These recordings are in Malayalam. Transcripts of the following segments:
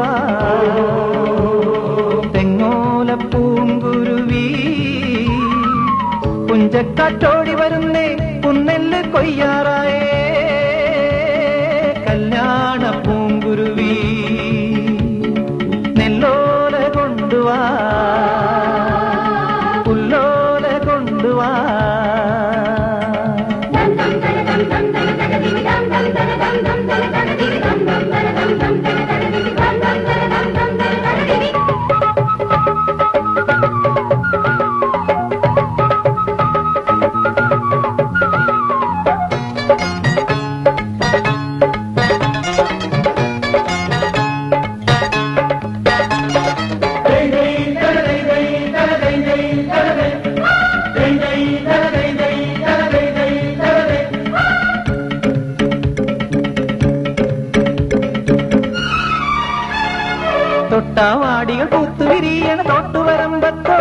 കൊണ്ടുവാ തെങ്ങോല പൂങ്കുരുവി പുഞ്ചക്കാറ്റോടി വരുന്നേ പുന്നെല്ല് കൊയ്യാറായേ കല്യാണ പൂങ്കുരുവി നെല്ലോല കൊണ്ടുവാ പുല്ലോല കൊണ്ടുവാ തൊട്ടാവാടികൾ പൂത്തുവിരിയണ തോട്ടുവരമ്പത്തോ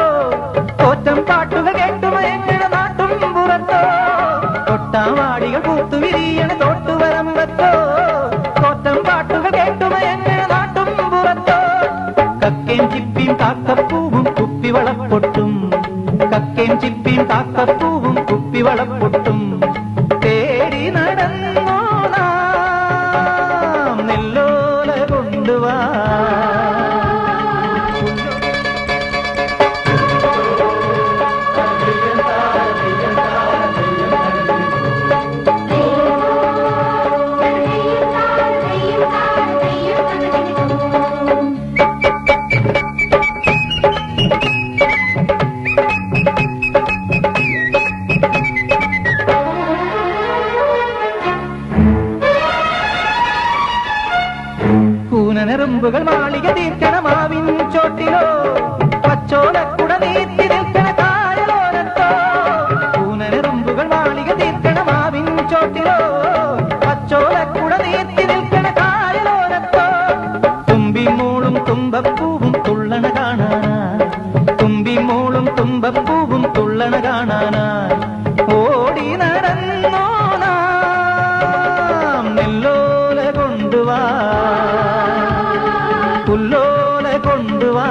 തോറ്റം പാട്ടുകൾ കേട്ടുമയങ്ങണ നാട്ടും പുറത്തോ തൊട്ടാവാടികൾ പൂത്തുവിരിയണ തോട്ടുവരമ്പത്തോ തോറ്റം പാട്ടുകൾ കേട്ടുമയങ്ങണ നാട്ടും പുറത്തോ കക്കേം ചിപ്പിയും കാക്കപ്പൂവും കുപ്പിവളപ്പൊട്ടും കക്കേം ചിപ്പിയും കാക്കപ്പൂവും കുപ്പിവളപ്പൊട്ടും തേടി നടന്നോ നാം നെല്ലോല കൊണ്ടുവാ നെറുമ്പുകൾ മാളിക തീർക്കണ മാവിൻ ചോട്ടിലോ പച്ചോലക്കുട നീത്തി നിൽക്കണ കായലോരത്തോ പൂനെറുമ്പുകൾ മാളിക തീർക്കണ മാവിൻ ചോട്ടിലോ പച്ചോലക്കുട നീത്തി നിൽക്കണ കായലോരത്തോ തുമ്പി മൂളും തുമ്പപ്പൂവും തുള്ളണ കാണാനാ തുമ്പി മൂളും തുമ്പപ്പൂവും തുള്ളണ കാണാനാ ഓടി നടന്നോ നാം നെല്ലോല കൊണ്ടുവാ പുല്ലോല കൊണ്ടുവാ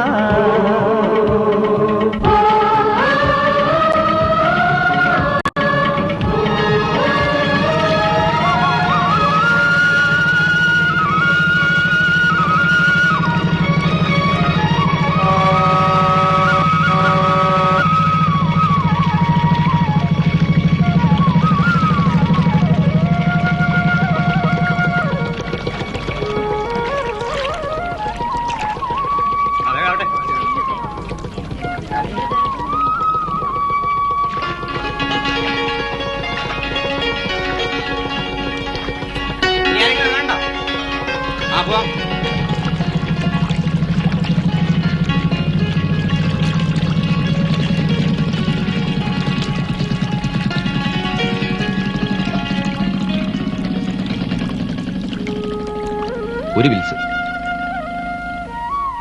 ഒരു വിൽസ്.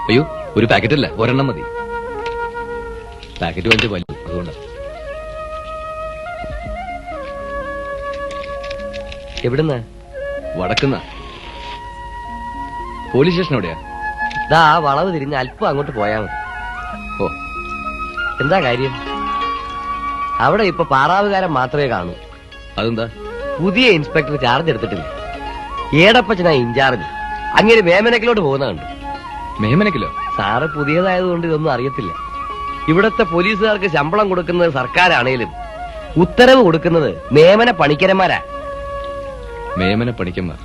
അയ്യോ, ഒരു പാക്കറ്റ് അല്ല, ഒരെണ്ണം മതി. പാക്കറ്റ് വലിയ വലിയ അതുകൊണ്ടാണ്. എവിടുന്ന? വടക്കുന്ന. പോലീസ് സ്റ്റേഷൻ എവിടെയാ? ദാ വളവ് തിരിഞ്ഞ് അല്പം അങ്ങോട്ട് പോയാ മതി. ഓ, എന്താ കാര്യം? അവിടെ ഇപ്പൊ പാറാവുകാരൻ മാത്രമേ കാണൂ. അതെന്താ? പുതിയ ഇൻസ്പെക്ടർ ചാർജ് എടുത്തിട്ടില്ല. ഏടപ്പച്ചനാ ഇൻചാർജ്. അങ്ങനെ മേമനക്കിലോട്ട് പോകുന്ന കണ്ടു. മേമനക്കിലോ? സാറ് പുതിയതായതുകൊണ്ട് ഇതൊന്നും അറിയത്തില്ല. ഇവിടത്തെ പോലീസുകാർക്ക് ശമ്പളം കൊടുക്കുന്നത് സർക്കാരാണേലും ഉത്തരവ് കൊടുക്കുന്നത് മേമന പണിക്കരന്മാരാ. മേമന പണിക്കന്മാർ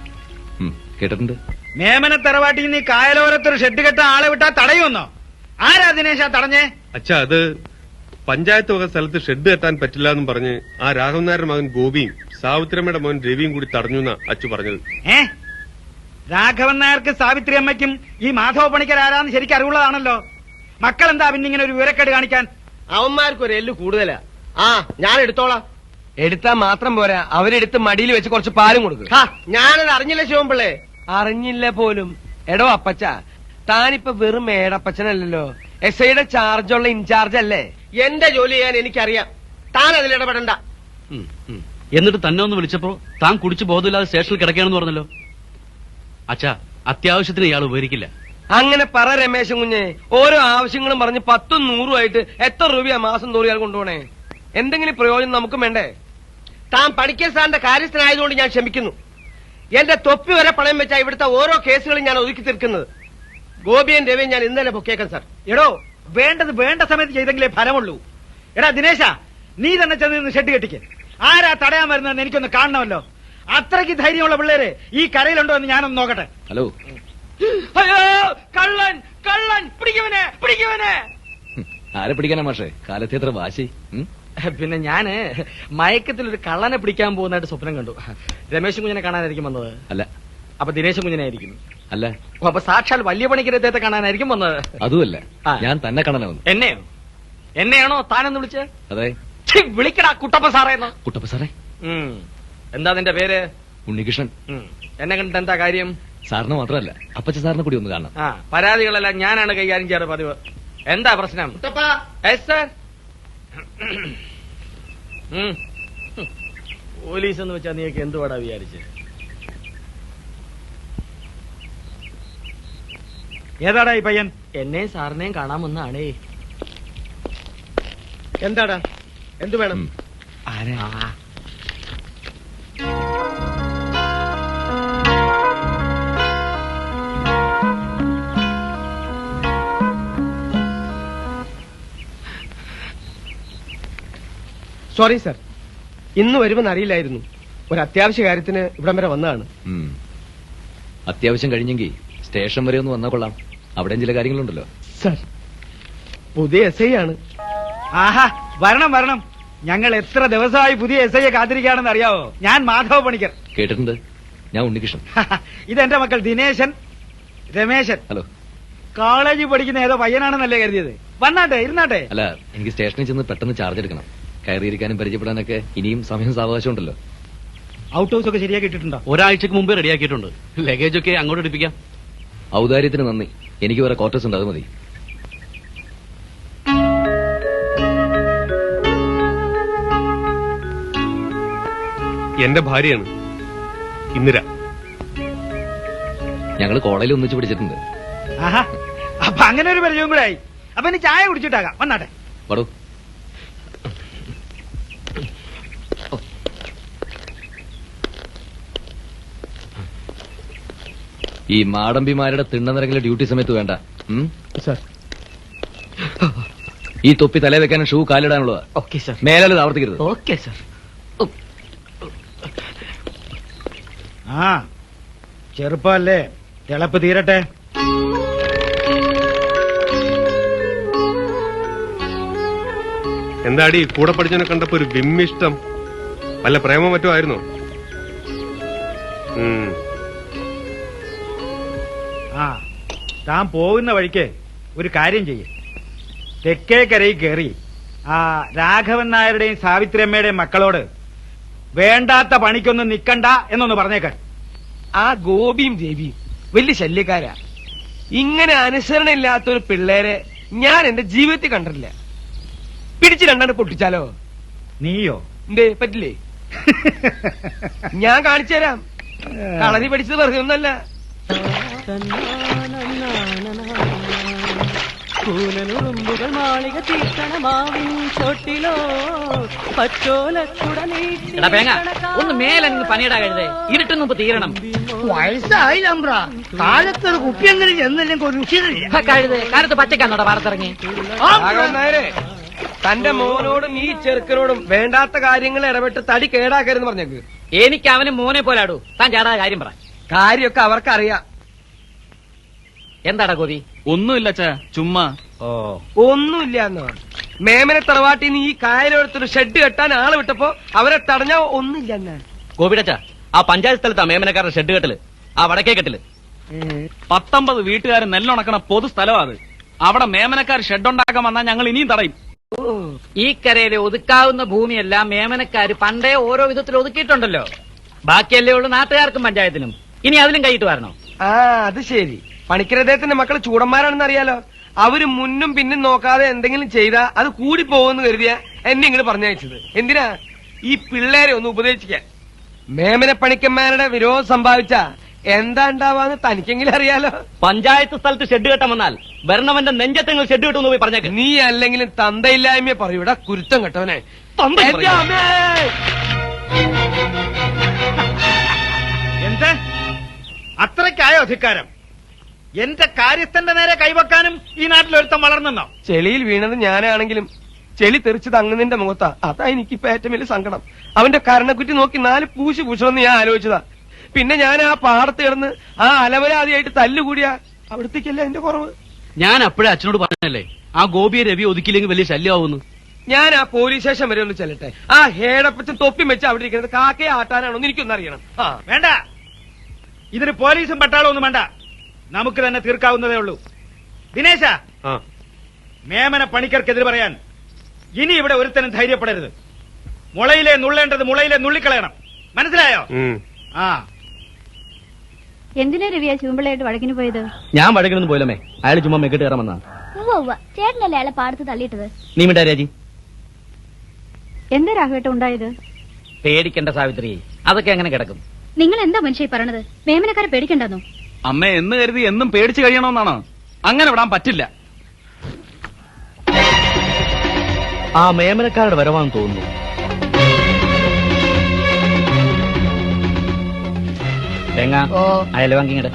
കേട്ടിട്ടുണ്ട്. മേമന തറവാട്ടിൽ നിന്ന് കായലോരത്തൊരു ഷെഡ് കെട്ട ആളെ വിട്ടാ തടയുമെന്നോ? ആരാ ദിനേശാ തടഞ്ഞേ? അച്ഛാ, അത് പഞ്ചായത്ത് വക സ്ഥലത്ത് ഷെഡ് കെട്ടാൻ പറ്റില്ല എന്നും പറഞ്ഞ് ആ രാഘവൻ നായരുടെ മകൻ ഗോപിയും സാവിത്രിയമ്മയുടെ മകൻ രവിയും കൂടി തടഞ്ഞു എന്നാ അച്ചു പറഞ്ഞത്. രാഘവൻ നായർക്ക് സാവിത്രി അമ്മയ്ക്കും ഈ മാധവ പണിക്കർ ആരാന്ന് ശരിക്കും അറിവുള്ളതാണല്ലോ. മക്കളെന്താ പിന്നെ ഇങ്ങനെ ഒരു വിവരക്കേട് കാണിക്കാൻ? അവന്മാർക്ക് ഒരു എല്ല് കൂടുതലാ. ഞാൻ എടുത്തോളാം. എടുത്താ മാത്രം പോരാ, അവരെടുത്ത് മടിയിൽ വെച്ച് കുറച്ച് പാലും കൊടുക്കും. ഞാനത് അറിഞ്ഞില്ല ശിവൻപിള്ളേ. അറിഞ്ഞില്ല പോലും. എടോ അപ്പച്ച, താനിപ്പോ വെറും ഏടപ്പച്ചനല്ലല്ലോ, SIയുടെ ചാർജുള്ള ഇൻചാർജ് അല്ലേ? എന്റെ ജോലി ചെയ്യാൻ എനിക്കറിയാം, താൻ അതിലിടപെടണ്ട. എന്നിട്ട് തന്നെ ഒന്ന് വിളിച്ചപ്പോ താൻ കുടിച്ചു ബോധമില്ലാതെ സ്റ്റേഷനിൽ കിടക്കുകയാണെന്ന് പറഞ്ഞല്ലോ. അച്ഛാ, അത്യാവശ്യത്തിന് ഇയാൾ ഉപകരിക്കില്ല. അങ്ങനെ പറ രമേശൻ കുഞ്ഞെ. ഓരോ ആവശ്യങ്ങളും പറഞ്ഞ് 10ഉം 100ഉം ആയിട്ട് എത്ര രൂപയാ മാസം തോറും ഇയാൾ കൊണ്ടുപോണേ? എന്തെങ്കിലും പ്രയോജനം നമുക്കും വേണ്ടേ? താൻ പണിക്കൽ സാറിന്റെ കാര്യസ്ഥനായതുകൊണ്ട് ഞാൻ ക്ഷമിക്കുന്നു. എന്റെ തൊപ്പി വരെ പണയം വെച്ചാ ഇവിടുത്തെ ഓരോ കേസുകളും ഞാൻ ഒതുക്കി തീർക്കുന്നത്. ഗോപിയൻ രവിയും ഞാൻ ഇന്നലെ പൊക്കേക്കാം സാർ. എടോ, വേണ്ടത് വേണ്ട സമയത്ത് ചെയ്തെങ്കിലേ ഫലമുള്ളൂ. എടാ ദിനേശ, നീ തന്നെ ചെന്ന് ഷെഡ് കെട്ടിക്ക്. ആരാ തടയാൻ വരുന്നതെന്ന് എനിക്കൊന്ന് കാണണമല്ലോ. അത്രയ്ക്ക് ധൈര്യമുള്ള പിള്ളേര് ഈ കരയിലുണ്ടോ എന്ന് ഞാനൊന്ന് നോക്കട്ടെ. ഹലോ, അയ്യോ, കള്ളൻ കള്ളൻ, പിടിക്കുവനെ പിടിക്കുവനെ. ആരെ പിടിക്കാനാ മാഷേ? കാലത്തെ എത്ര വാശി. പിന്നെ ഞാന് മയക്കത്തിൽ ഒരു കള്ളനെ പിടിക്കാൻ പോകുന്നതായിട്ട് സ്വപ്നം കണ്ടു. രമേശൻ കുഞ്ഞിനെ കാണാനായിരിക്കും വന്നത്? അല്ല. അപ്പൊ ദിനേശൻ കുഞ്ഞിനായിരിക്കും? അല്ല. അപ്പൊ സാക്ഷാൽ വലിയ പണിക്കരെ അദ്ദേഹത്തെ കാണാനായിരിക്കും വന്നത്? അതുമല്ല, ആ. ഞാൻ തന്നെ കാണാൻ വന്നു. എന്നെയോ? എന്നെയാണോ താനെന്ന് വിളിച്ചേ? അതെ. വിളിക്കടാ കുട്ടപ്പ സാറേന്ന്. കുട്ടപ്പ സാറേ. എന്താ നിന്റെ പേര്? ഉണ്ണികൃഷ്ണൻ. എന്നെ കണ്ടിട്ട് എന്താ കാര്യം? സാറിന് മാത്രമല്ല, അപ്പച്ച സാറിനെ കൂടി ഒന്ന് കാണാം. ആ, പരാതികളെല്ലാം ഞാനാണ് കൈകാര്യം ചെയ്യാറ് പതിവ്. എന്താ പ്രശ്നം? Yes sir. പോലീസ് എന്ന് വെച്ചാ നീക്ക് എന്തുവാടാ വിചാരിച്ച്? ഏതാടാ ഈ പയ്യൻ? എന്നെയും സാറിനെയും കാണാമെന്നാണേ. എന്താടാ, എന്തു വേണം? ആ. സോറി സർ, ഇന്ന് വരുമെന്ന് അറിയില്ലായിരുന്നു. ഒരു അത്യാവശ്യ കാര്യത്തിന് ഇവിടം വരെ വന്നതാണ്. അത്യാവശ്യം കഴിഞ്ഞെങ്കിൽ സ്റ്റേഷൻ വരെ ഒന്ന് വന്നാൽ കൊള്ളാം. അവിടെയും ചില കാര്യങ്ങളുണ്ടല്ലോ. സർ, പുതിയ എസ് ഐ ആണ്. ആഹാ, വരണം വരണം. ഞങ്ങൾ എത്ര ദിവസമായി പുതിയ എസ് ഐയെ കാത്തിരിക്കുകയാണെന്ന് അറിയാവോ? ഞാൻ മാധവ പണിക്കർ. കേട്ടിട്ടുണ്ട്. ഞാൻ ഉണ്ണികൃഷ്ണൻ. ഇതെന്റെ മക്കൾ ദിനേശൻ, രമേശൻ. ഹലോ. കോളേജിൽ പഠിക്കുന്ന ഏതോ പയ്യനാണെന്നല്ലേ കരുതിയത്? വന്നാട്ടെ, ഇരുന്നാട്ടെ. അല്ല, എനിക്ക് സ്റ്റേഷനിൽ ചെന്ന് പെട്ടെന്ന് ചാർജ് എടുക്കണം. കയറിയിരിക്കാനും പരിചയപ്പെടാനൊക്കെ ഇനിയും സമയം സാവകാശം ഉണ്ടല്ലോ. ഔട്ട് ഹൗസ് ഒക്കെ ശരിയാക്കി ഇട്ടിട്ടുണ്ടോ? ഒരാഴ്ചക്ക് മുമ്പേ റെഡിയാക്കിയിട്ടുണ്ട്. ലഗേജ് ഒക്കെ അങ്ങോട്ട് എടുപ്പിക്കാം. ഔദാര്യത്തിന് നന്ദി. എനിക്ക് വേറെ ക്വാർട്ടേഴ്സ് ഉണ്ട്, അത് മതി. എന്റെ ഭാര്യയാണ് ഇന്ദിര. ഞങ്ങൾ കോളേജിൽ ഒന്നിച്ച് പിടിച്ചിട്ടുണ്ട്. ആഹാ, അപ്പൊ അങ്ങനെ ഒരു പരിചയം കൂടെ ആയി. അപ്പൊ ഇനി ചായ കുടിച്ചിട്ടാകാം. വന്നാട്ടെ. പടൂ. ഈ മാടമ്പിമാരുടെ തിണ്ണനിറങ്ങിലെ ഡ്യൂട്ടി സമയത്ത് വേണ്ട. സർ, ഈ തൊപ്പി തലേ വെക്കാനും ഷൂ കാലിടാനുള്ളതാ. Okay sir. മേലാൽ ആവർത്തിക്കരുത്. Okay sir. ആ, ചെറുപ്പല്ലേ, തിളപ്പ് തീരട്ടെ. എന്താടി കൂടെ പഠിച്ചവനെ കണ്ടപ്പോ ഒരു വിമ്മിഷ്ടം? വല്ല പ്രേമം മറ്റോ ആയിരുന്നോ? ആ, താൻ പോകുന്ന വഴിക്ക് ഒരു കാര്യം ചെയ്യേ. തെക്കേക്കരയിൽ കയറി ആ രാഘവൻ നായരുടെയും സാവിത്രിയമ്മയുടെയും മക്കളോട് വേണ്ടാത്ത പണിക്കൊന്നും നിക്കണ്ട എന്നൊന്ന് പറഞ്ഞേക്കാൻ. ആ ഗോപിയും രവിയും വലിയ ശല്യക്കാരാ. ഇങ്ങനെ അനുസരണ ഇല്ലാത്തൊരു പിള്ളേരെ ഞാൻ എന്റെ ജീവിതത്തിൽ കണ്ടിട്ടില്ല. പിടിച്ച് രണ്ടെണ്ണം പൊട്ടിച്ചാലോ? നീയോ? എന്തേ, പറ്റില്ലേ? ഞാൻ കാണിച്ചു തരാം. കളരി പഠിച്ചത് വെറുതെ ഒന്നല്ല. കൂനനുറുമ്പുകൾ മാളിക തീർക്കണമാവിൻ ചോട്ടിലോ പച്ചോലക്കുട എടാ പേങ്ങ, ഒന്ന് മേലങ്ങ് പണിയിടാ കഴുതേ. ഇരുട്ടും മുമ്പ് തീരണം. വയസ്സായി നമ്പ്ര, കാലത്തൊരു കുപ്പിയെങ്കിലും ചെന്നില്ലെങ്കിൽ ഒരു രുചിയില്ല. കഴുതേ, കാലത്ത് പച്ചക്കാന്നോടാ പാടത്തിറങ്ങി. നായരെ, തന്റെ മോനോടും ഈ ചെറുക്കനോടും വേണ്ടാത്ത കാര്യങ്ങൾ ഇടപെട്ട് തടി കേടാക്കരുന്ന് പറഞ്ഞേക്ക്. എനിക്ക് അവന് മോനെ പോലാടൂ. താൻ ചാടാ കാര്യം പറ. കാര്യമൊക്കെ അവർക്കറിയാം. എന്താടാ ഗോപി? ഒന്നുമില്ല അച്ഛാ, ചുമ്മാ. ഒന്നുമില്ല എന്നോ? മേമനെ തറവാട്ടിൽ നിന്ന് ഈ കായലോടത്തൊരു ഷെഡ് കെട്ടാൻ ആള് വിട്ടപ്പോ അവരെ തടഞ്ഞാ ഒന്നുമില്ല എന്നാ. ഗോപിടച്ചാ, ആ പഞ്ചായത്ത് സ്ഥലത്താ മേമനക്കാരുടെ ഷെഡ് കെട്ടല്. ആ വടക്കേ കെട്ടില് 19 വീട്ടുകാരൻ നെല്ലുണക്കണ പൊതു സ്ഥലമാ അത്. അവിടെ മേമനക്കാർ ഷെഡ് ഉണ്ടാക്കാൻ വന്നാൽ ഞങ്ങൾ ഇനിയും തടയും. ഈ കരയിലെ ഒതുക്കാവുന്ന ഭൂമിയെല്ലാം മേമനക്കാര് പണ്ടേ ഓരോ വിധത്തിൽ ഒതുക്കിയിട്ടുണ്ടല്ലോ. ബാക്കിയല്ലേ ഉള്ളു നാട്ടുകാർക്കും പഞ്ചായത്തിനും. ഇനി അതിലും കൈയിട്ട് വരണോ? ആ, അത് ശരി. പണിക്കരദ്ദേഹത്തിന്റെ മക്കള് ചൂടന്മാരാണെന്ന് അറിയാലോ. അവര് മുന്നും പിന്നും നോക്കാതെ എന്തെങ്കിലും ചെയ്താ അത് കൂടി പോകുമെന്ന് കരുതിയാ എന്നെ ഇങ്ങോട്ട് പറഞ്ഞയച്ചത്. എന്തിനാ? ഈ പിള്ളേരെ ഒന്ന് ഉപദേശിക്കാൻ. മേമന പണിക്കന്മാരുടെ വിരോധം സംഭാവിച്ച എന്താ ഉണ്ടാവാന്ന് തനിക്കെങ്കിലും അറിയാലോ. പഞ്ചായത്ത് സ്ഥലത്ത് ഷെഡ് കെട്ടാൻ വന്നാൽ വരണവന്റെ നെഞ്ചത്തെങ്ങൾ ഷെഡ് കെട്ടുമെന്ന് പോയി പറഞ്ഞേക്ക്. നീ അല്ലെങ്കിലും തന്തയില്ലായ്മയെ പറയൂടാ കുരുത്തം കെട്ടവനെ. എന്റെ അമ്മേ! എന്ത് അത്രയ്ക്കായോ അധികാരം? എന്റെ കാര്യസ്ഥന്റെ നേരെ കൈവെക്കാനും ഈ നാട്ടിൽ ഒരുത്തം വളർന്നെന്നോ? ചെളിയിൽ വീണത് ഞാനാണെങ്കിലും ചെളി തെറിച്ചത് അങ്ങനിന്റെ മുഖത്താ. അതാ എനിക്കിപ്പോ ഏറ്റവും വലിയ സങ്കടം. അവന്റെ കരണക്കുറ്റി നോക്കി 4 പൂശി പൂശണമെന്ന് ഞാൻ ആലോചിച്ചതാ. പിന്നെ ഞാൻ ആ പാടത്ത് കിടന്ന് ആ അലവരാതിയായിട്ട് തല്ലുകൂടിയ അവിടത്തേക്കല്ല എന്റെ കുറവ്. ഞാൻ അപ്പോഴേ അച്ഛനോട് പറഞ്ഞല്ലേ ആ ഗോപിയെ രവി ഒതുക്കില്ലെങ്കിൽ വലിയ ശല്യമാവുന്നു. ഞാൻ ആ പോലീസ് സ്റ്റേഷൻ വരെ ഒന്ന് ചെല്ലട്ടെ. ആ ഹേടപ്പച്ചും തൊപ്പി വെച്ച് അവിടെ ഇരിക്കുന്നത് കാക്കയെ ആട്ടാനാണോ എന്ന് എനിക്കൊന്നും അറിയണം. ആ വേണ്ട, ഇതിന് പോലീസും പട്ടാളവും ഒന്നും വേണ്ട, നമുക്ക് തന്നെ തീർക്കാവുന്നതേ ഉള്ളൂ. ദിനേശ, ആ മേമന പണിക്കർക്കെതിരെ പറയാൻ ഇനി ഇവിടെ ഒരുത്തനും ധൈര്യപ്പെടരുത്. മുളയിലെ നുള്ളേണ്ടത് മുളയിലെ നുള്ളിക്കളയണം, മനസ്സിലായോ? ആ എന്തിനാ രവിയാ ശിവമ്പിള്ളയായിട്ട് വഴക്കിന് പോയത്? ഞാൻ വഴക്കിനൊന്നും പോയില്ലമ്മേ, അയാൾ ചുമ്മാ മെക്കിട്ട് കയറാൻ വന്നാ. ചേട്ടനല്ലേ അയാളെ പാടത്ത് തള്ളിയിട്ടത്? നീ മിണ്ടാ രാജി. എന്താ രാഘവേട്ട ഉണ്ടായത്? പേടിക്കണ്ട സാവിത്രി, അതൊക്കെ അങ്ങനെ കിടക്കും. നിങ്ങൾ എന്താ മനുഷ്യ പറയണത്? മേമനക്കാരെ പേടിക്കണ്ടെന്നോ? അമ്മ എന്ന് കരുതി എന്നും പേടിച്ചു കഴിയണമെന്നാണോ? അങ്ങനെ വിടാൻ പറ്റില്ല. ആ മേമനക്കാരുടെ വരവാന്ന് തോന്നുന്നു. അയല വാങ്ങിങ്ങട്.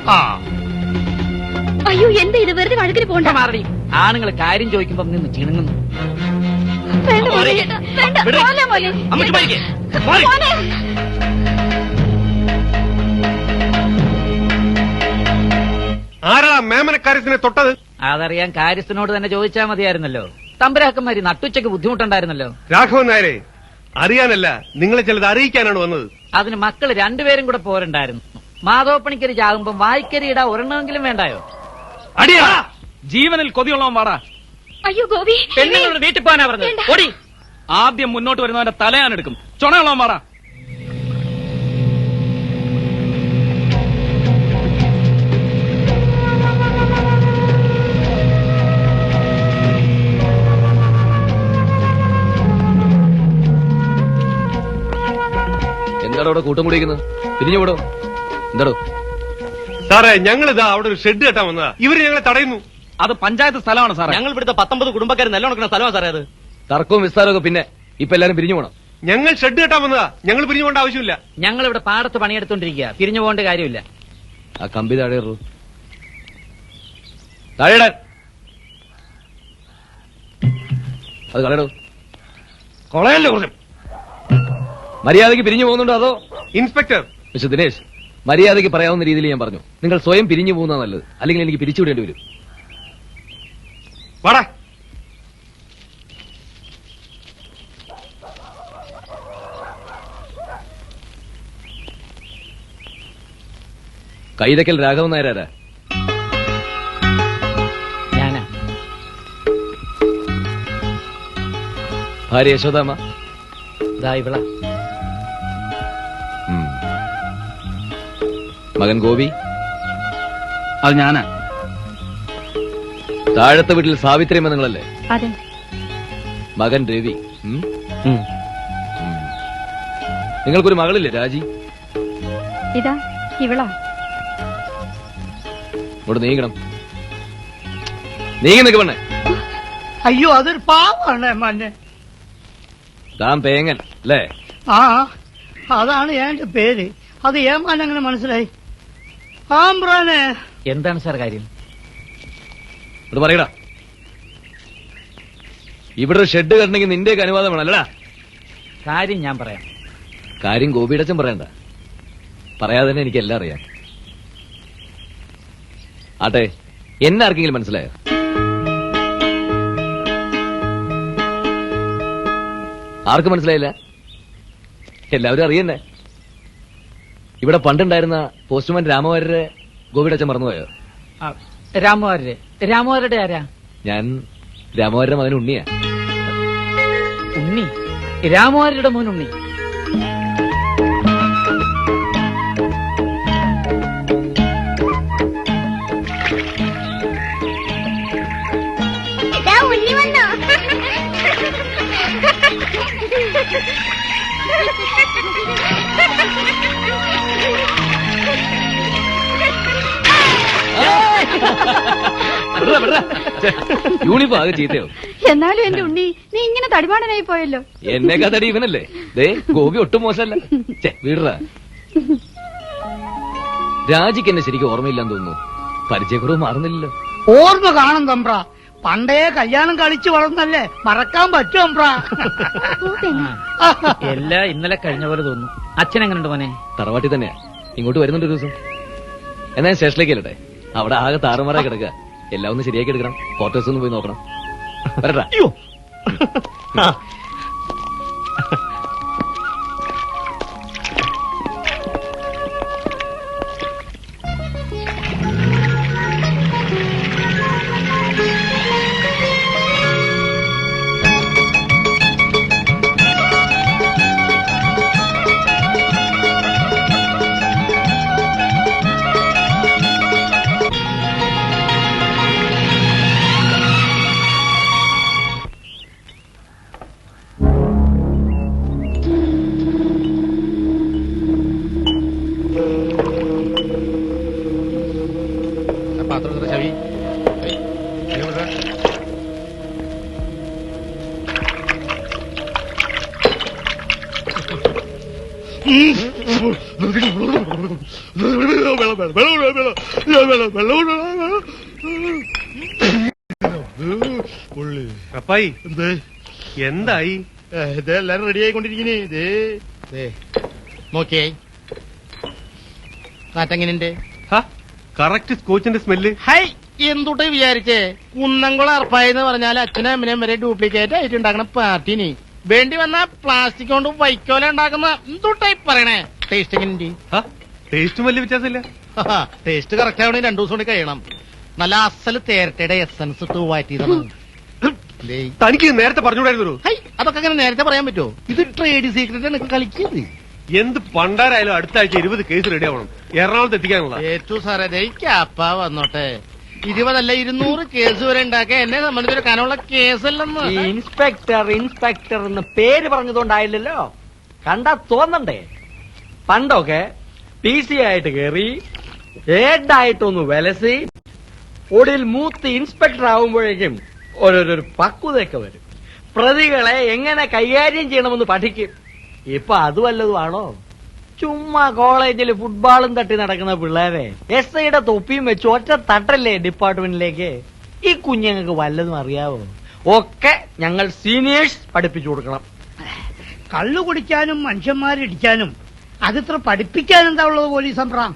അയ്യോ, എന്താ ഇത്? വെറുതെ വഴക്കിന് പോണ്ട. മാറി. ആണുങ്ങൾ കാര്യം ചോദിക്കുമ്പോ നിന്ന് ചിണുങ്ങുന്നു. വേണ്ട മോനെ, വേണ്ട. പോലെ മോനെ. മോനെ. ആരാ മേമനക്കാര്യത്തിനെ തൊട്ടത്? അതറിയാൻ കാര്യസ്ഥനോട് തന്നെ ചോദിച്ചാൽ മതിയായിരുന്നല്ലോ. തമ്പുരാക്കന്മാര് നട്ടുച്ചയ്ക്ക് ബുദ്ധിമുട്ടുണ്ടായിരുന്നല്ലോ. രാഘവൻ നായരെ, അറിയാനല്ല, നിങ്ങളെ ചിലത് അറിയിക്കാനാണ് വന്നത്. അതിന് മക്കള് രണ്ടുപേരും കൂടെ പോരണ്ടായിരുന്നു. മാധവപ്പണിക്കര് ചാകുമ്പം വായിക്കരിയിടാ ഒരെണ്ണമെങ്കിലും വേണ്ടായോ? അടിയാ, ജീവനിൽ കൊതിയുള്ളവൻ വാടാ. അയ്യോ ഗോപി, പെണ്ണുങ്ങളോട് വീട്ടിൽ പോകാനാ പറഞ്ഞത്. ഓടി. ആദ്യം മുന്നോട്ട് വരുന്നവന്റെ തലയാനെടുക്കും. ചുണയുള്ളവൻ വാടാ. എന്താടോ അവിടെ കൂട്ടം കൂടിയിരിക്കുന്നത്? പിരിഞ്ഞു വിടോ. എന്താടോ? സാറേ, ഞങ്ങളിതാ അവിടെ ഒരു ഷെഡ് കെട്ടാൻ വന്നതാ. ഇവര് ഞങ്ങളെ തടയുന്നു. അത് പഞ്ചായത്ത് സ്ഥലമാണ് സാറേ. ഞങ്ങൾ ഇവിടുത്തെ 19 കുടുംബക്കാർ നെല്ലുണക്കുന്ന സ്ഥലമാണ് സാറേ അത്. തർക്കവും വിസ്താരവും ഒക്കെ പിന്നെ. ഇപ്പൊ എല്ലാരും പിരിഞ്ഞു പോണം. ഞങ്ങൾ ഷെഡ് കെട്ടാൻ വന്നതാ. ഞങ്ങൾ പിരിഞ്ഞു പോകേണ്ട ആവശ്യമില്ല. ഞങ്ങൾ ഇവിടെ പാടത്ത് പണിയെടുത്തോണ്ടിരിക്കുക. പിരിഞ്ഞു പോകേണ്ട കാര്യമില്ല. ആ കമ്പി താഴെ താഴെയിടാൻ. അത് കളയടോ. കൊളയല്ലോ കുറച്ചും. മര്യാദയ്ക്ക് പിരിഞ്ഞു പോകുന്നുണ്ടോ അതോ? ഇൻസ്പെക്ടർ മിസ്റ്റർ ദിനേശ്, മര്യാദയ്ക്ക് പറയാവുന്ന രീതിയിൽ ഞാൻ പറഞ്ഞു. നിങ്ങൾ സ്വയം പിരിഞ്ഞു പോകുന്ന നല്ലത്, അല്ലെങ്കിൽ എനിക്ക് പിരിച്ചുവിടേണ്ടി വരും. വാടാ. കൈതക്കൽ രാഘവൻ നായരാരാ? ഞാനാ. ഭാര്യ യശോദാമ്മ? ഇതാ ഇവള. മകൻ ഗോപി? അത് ഞാനാ. താഴത്തെ വീട്ടിൽ സാവിത്രിയമ്മ നിങ്ങളല്ലേ? അതെ. മകൻ രവി. നിങ്ങൾക്കൊരു മകളില്ലേ രാജി? ഇതാ ഇവളാ. ഇവിടെ നീങ്ങണം. നീങ്ങി നിൽക്ക് പെണ്ണെ. അയ്യോ, അതൊരു പാവാണ് മന്നെ. താൻ പേങ്ങൻ അല്ലേ? ആ, അതാണ് എന്റെ പേര്. അത് ഏമാൻ അങ്ങനെ മനസ്സിലായി? ആമ്പ്രാനെ. എന്താണ് സാർ കാര്യം? ഇവിടെ പറയടാ. ഇവിടെ ഒരു ഷെഡ് കണ്ടണെങ്കിൽ നിന്റെയൊക്കെ അനുവാദം വേണം അല്ലടാ? കാര്യം ഞാൻ പറയാം. കാര്യം ഗോപിയുടെ അച്ഛൻ പറയണ്ട. പറയാതെ തന്നെ എനിക്കെല്ലാം അറിയാം. ആട്ടെ, എന്നെ ആർക്കെങ്കിലും മനസ്സിലായോ? ആർക്കും മനസ്സിലായില്ല? എല്ലാവരും അറിയന്നെ. ഇവിടെ പണ്ടുണ്ടായിരുന്ന പോസ്റ്റ്മാൻ രാമവാര്യരെ ഗോപിയുടെ അച്ഛൻ മറന്നുപോയോ? രാമവാര്യരെ? രാമവാര്യരുടെ ആരാ? ഞാൻ രാമവാര്യരുടെ മകൻ ഉണ്ണിയാ. ഉണ്ണി? രാമവാര്യരുടെ മോൻ ഉണ്ണി? ഉണ്ണി വന്നോ? യൂണിഫോം ആകെ ചീത്തയോ? എന്നാലും എന്റെ ഉണ്ണി നീ ഇങ്ങനെ തടിമാടനായി പോയല്ലോ. എന്നേക്കാ തടി ഇവനല്ലേ? ദേ ഗോപി ഒട്ടും മോശമല്ല. വീടറാ. രാജിക്ക് എന്നെ ശരിക്കും ഓർമ്മയില്ലാന്ന് തോന്നുന്നു. പരിചയക്കുറവ് മാറുന്നില്ലല്ലോ. ഓർമ്മ കാണും തമ്പ്ര. പണ്ടേ കല്യാണം കളിച്ചു വളർന്നല്ലേ, മറക്കാൻ പറ്റും തമ്പ്ര. എല്ലാം ഇന്നലെ കഴിഞ്ഞ പോലെ തോന്നുന്നു. അച്ഛൻ എങ്ങനെയുണ്ട് മോനെ? തറവാട്ടി തന്നെയാ. ഇങ്ങോട്ട് വരുന്നുണ്ട് ഒരു ദിവസം. എന്നാ സ്റ്റേഷനിലേക്ക് അല്ലട്ടെ. അവിടെ ആകെ താറുമാറായി കിടക്കുക. എല്ലാം ഒന്ന് ശരിയാക്കി എടുക്കണം. ക്വാർട്ടേഴ്സ് ഒന്ന് പോയി നോക്കണം. വരട്ടാ. അപ്പായി എന്തായി? ഇതെല്ലാരും റെഡി ആയിക്കൊണ്ടിരിക്കുന്നേ. നോക്കിയേ, കാറ്റെങ്ങനെയുണ്ട്? കറക്റ്റ് സ്കോച്ചിന്റെ സ്മെല്ല്. ഹൈ, എന്തുട്ട് വിചാരിച്ചേ? കുന്നംകുളം അർപ്പായെന്ന് പറഞ്ഞാൽ അച്ഛനും അമ്മനും വരെ ഡ്യൂപ്ലിക്കേറ്റ് ആയിട്ട് ഉണ്ടാക്കണ പാർട്ടിനി വേണ്ടി വന്ന പ്ലാസ്റ്റിക് കൊണ്ട് വൈക്കോല ഉണ്ടാക്കുന്ന എന്തുട്ടായി പറയണേ? ടേസ്റ്റ് എങ്ങനെയുണ്ട്? ടേസ്റ്റും വലിയ വ്യത്യാസമില്ല. ടേസ്റ്റ് കറക്റ്റ് ആവണേ 2 ദിവസം കൊണ്ട് കഴിയണം. നല്ല അസല് തേരട്ടയുടെ എസൻസ് ഇട്ട് വാറ്റിയതാണ്. തനിക്ക് നേരത്തെ പറഞ്ഞുകൂടായിരുന്നു. ഹൈ, അതൊക്കെ അങ്ങനെ നേരത്തെ പറയാൻ പറ്റുമോ? ഇത് ട്രേഡ് സീക്രട്ട് ആണ് കളിക്കുന്നത്. എന്ത് പണ്ടാരായാലും അടുത്ത ആഴ്ച 20 കേസ് റെഡി ആവണം. എറണാകുളത്ത് എത്തിക്കാനുള്ള. ഏറ്റവും സാറേ ക്യാപ്പ വന്നോട്ടെ. 20 അല്ല 200 കേസ് വരെ ഉണ്ടാക്കാൻ എന്നെ സംബന്ധിച്ചൊരു കനമുള്ള കേസല്ലെന്ന്. ഇൻസ്പെക്ടർ എന്ന് പേര് പറഞ്ഞതുകൊണ്ടായില്ലല്ലോ. കണ്ടാ തോന്നണ്ടേ? പണ്ടൊക്കെ PC ആയിട്ട് കയറി ഹെഡായിട്ടൊന്ന് വിലസി ഒടുവിൽ മൂത്ത് ഇൻസ്പെക്ടർ ആവുമ്പോഴേക്കും ഓരോരോ പക്വതയൊക്കെ വരും. പ്രതികളെ എങ്ങനെ കൈകാര്യം ചെയ്യണമെന്ന് പഠിക്കും. ഇപ്പൊ അത് വല്ലതുമാണോ? ചുമ്മാ കോളേജിൽ ഫുട്ബോളും തട്ടി നടക്കുന്ന പിള്ളേരെ SIയുടെ തൊപ്പിയും വെച്ച് ഒറ്റ തട്ടല്ലേ ഡിപ്പാർട്ട്മെന്റിലേക്ക്. ഈ കുഞ്ഞുങ്ങൾക്ക് വല്ലതും അറിയാവോ? ഒക്കെ ഞങ്ങൾ സീനിയേഴ്സ് പഠിപ്പിച്ചു കൊടുക്കണം. കള്ളു കുടിക്കാനും മനുഷ്യന്മാരിടിക്കാനും അതിത്ര പഠിപ്പിക്കാൻ എന്താ ഉള്ളത് പോലീസ് അമ്പ്രാം?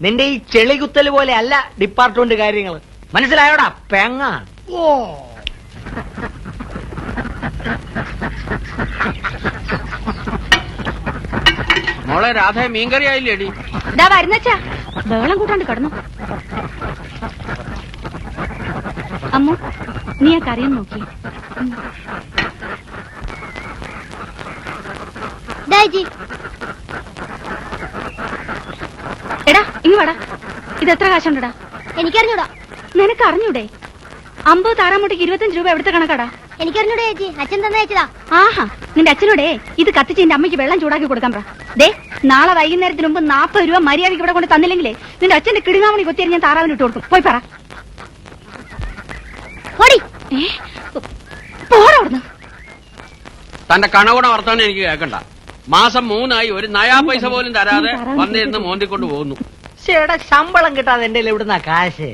നിന്റെ ഈ ചെളികുത്തല് പോലെ അല്ല ഡിപ്പാർട്ട്മെന്റ് കാര്യങ്ങൾ. മനസ്സിലായോടാ പെങ്ങ? ഓ, മോളെ രാധ മീൻകറി ആയില്ലേടി? ഇതാ വരുന്നച്ചാ, ബഹളം കൂട്ടാണ്ട് കിടന്നു. അമ്മു, നീ ആ കറിയൊന്ന് നോക്കി. എടാ ഇങ്ങ് വാടാ. ഇത് എത്ര കാശുണ്ടടാ? എനിക്കറിഞ്ഞൂടാ. നിനക്ക് അറിഞ്ഞൂടെ? 50 താറാമുട്ടിക്ക് 25 രൂപ എവിടുത്തെ കണക്കാടാ? എനിക്കറിഞ്ഞൂടെ ചേച്ചി, അച്ഛൻ തന്നെ അയച്ചതാ. ആഹാ, നിന്റെ അച്ഛനോടെ ഇത് കത്തിച്ച് എന്റെ അമ്മയ്ക്ക് വെള്ളം ചൂടാക്കി കൊടുക്കാൻ പറ. ദേ, നാളെ വൈകുന്നേരത്തിന് മുമ്പ് 40 രൂപ മര്യാദയ്ക്ക് ഇവിടെ കൊണ്ട് തന്നില്ലെങ്കിലേ നിന്റെ അച്ഛന്റെ കിടുങ്ങാമണി കൊത്തിയാൽ ഞാൻ താറാവിന് ഇട്ട് കൊടുക്കും. പോയി പറ. പോടാ അവിടുന്ന്. തന്റെ കണകുണ വർത്താനം എനിക്ക് കേൾക്കണ്ട. മാസം 3 ഒരു നയാ പൈസ പോലും തരാതെ വന്നിരുന്ന് മോന്തിക്കൊണ്ട് പോകുന്നു. ചേട്ടാ, ശമ്പളം കിട്ടാതെ എന്റെ എവിടുന്ന കാശ്?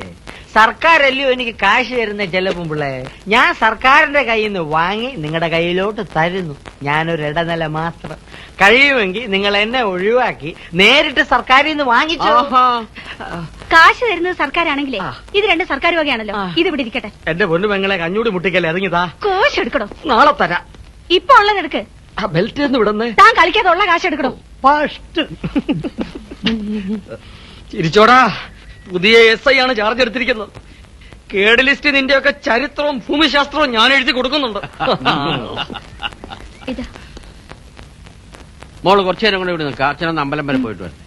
സർക്കാരല്ലയോ എനിക്ക് കാശ് തരുന്ന ചെലവും പിള്ളേ. ഞാൻ സർക്കാരിന്റെ കയ്യിൽ നിന്ന് വാങ്ങി നിങ്ങളുടെ കയ്യിലോട്ട് തരുന്നു. ഞാനൊരു ഇടനില മാത്രം. കഴിയുമെങ്കിൽ നിങ്ങൾ എന്നെ ഒഴിവാക്കി നേരിട്ട് സർക്കാരിൽ നിന്ന് വാങ്ങിച്ചോ. കാശ് തരുന്നത് സർക്കാരാണെങ്കിലേ ഇത് 2 സർക്കാർ വകയാണല്ലോ. ഇത് ഇവിടെ ഇരിക്കട്ടെ. എന്റെ പൊന്നു പെങ്ങളെ കഞ്ഞൂടി മുട്ടിക്കല്ലേ, ഇറങ്ങിതാ. കോശ് എടുക്കണോ? നാളെ തരാം. ഇപ്പൊ ഉള്ളതെടുക്ക്. ബെൽറ്റ് എന്ന് വിടുന്നേ. താൻ കളിക്കാതെ ഉള്ള കാശ് എടുക്കണോ? ഫസ്റ്റ് ചിരിച്ചോടാ. പുതിയ SI ആണ് ചാർജ് എടുത്തിരിക്കുന്നത്. കേഡ് ലിസ്റ്റ് നിന്റെയൊക്കെ ചരിത്രവും ഭൂമിശാസ്ത്രവും ഞാൻ എഴുതി കൊടുക്കുന്നുണ്ട്. ഇതാ മോള് കുറച്ചു നേരം കൂടെ ഇവിടെ നിൽക്കുക. അച്ഛനൊന്ന് അമ്പലം വരെ പോയിട്ട് വരാം.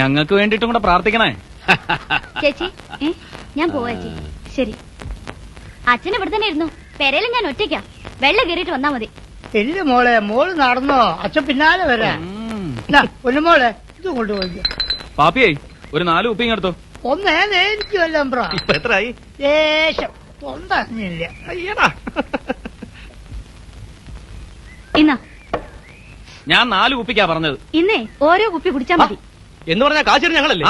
ഞങ്ങൾക്ക് വേണ്ടിയിട്ടും കൂടെ പ്രാർത്ഥിക്കണേ. ചേച്ചി, ഞാൻ പോവാ ചേച്ചി. ശരി. അച്ഛൻ ഇവിടെ തന്നെ ഇരുന്നു. പെരയിലും ഞാൻ ഒറ്റയ്ക്കാ. വെള്ളം കയറിയിട്ട് വന്നാ മതി. ഇല്ല മോളെ, മോള് നടന്നോ, അച്ഛൻ പിന്നാലെ വരാം. പൊന്നുമോളെ, ഇത് കൊണ്ടുപോയി. പാപ്പിയേ, ഒരു 4 ഉപ്പിങ് എടുത്തോ. എനിക്ക് വല്ലതും ബ്രോ ഇപ്പൊ എത്രയായി? ദേശം ഒന്നറിഞ്ഞില്ല. അയ്യടാ. ഇന്നാ ഞാൻ 4 കുപ്പിക്കാ പറഞ്ഞത്. ഇന്നേ ഓരോ കുപ്പി കുടിച്ചാ മതി. എന്ന് പറഞ്ഞാ കാശ് ഞങ്ങളല്ലേ?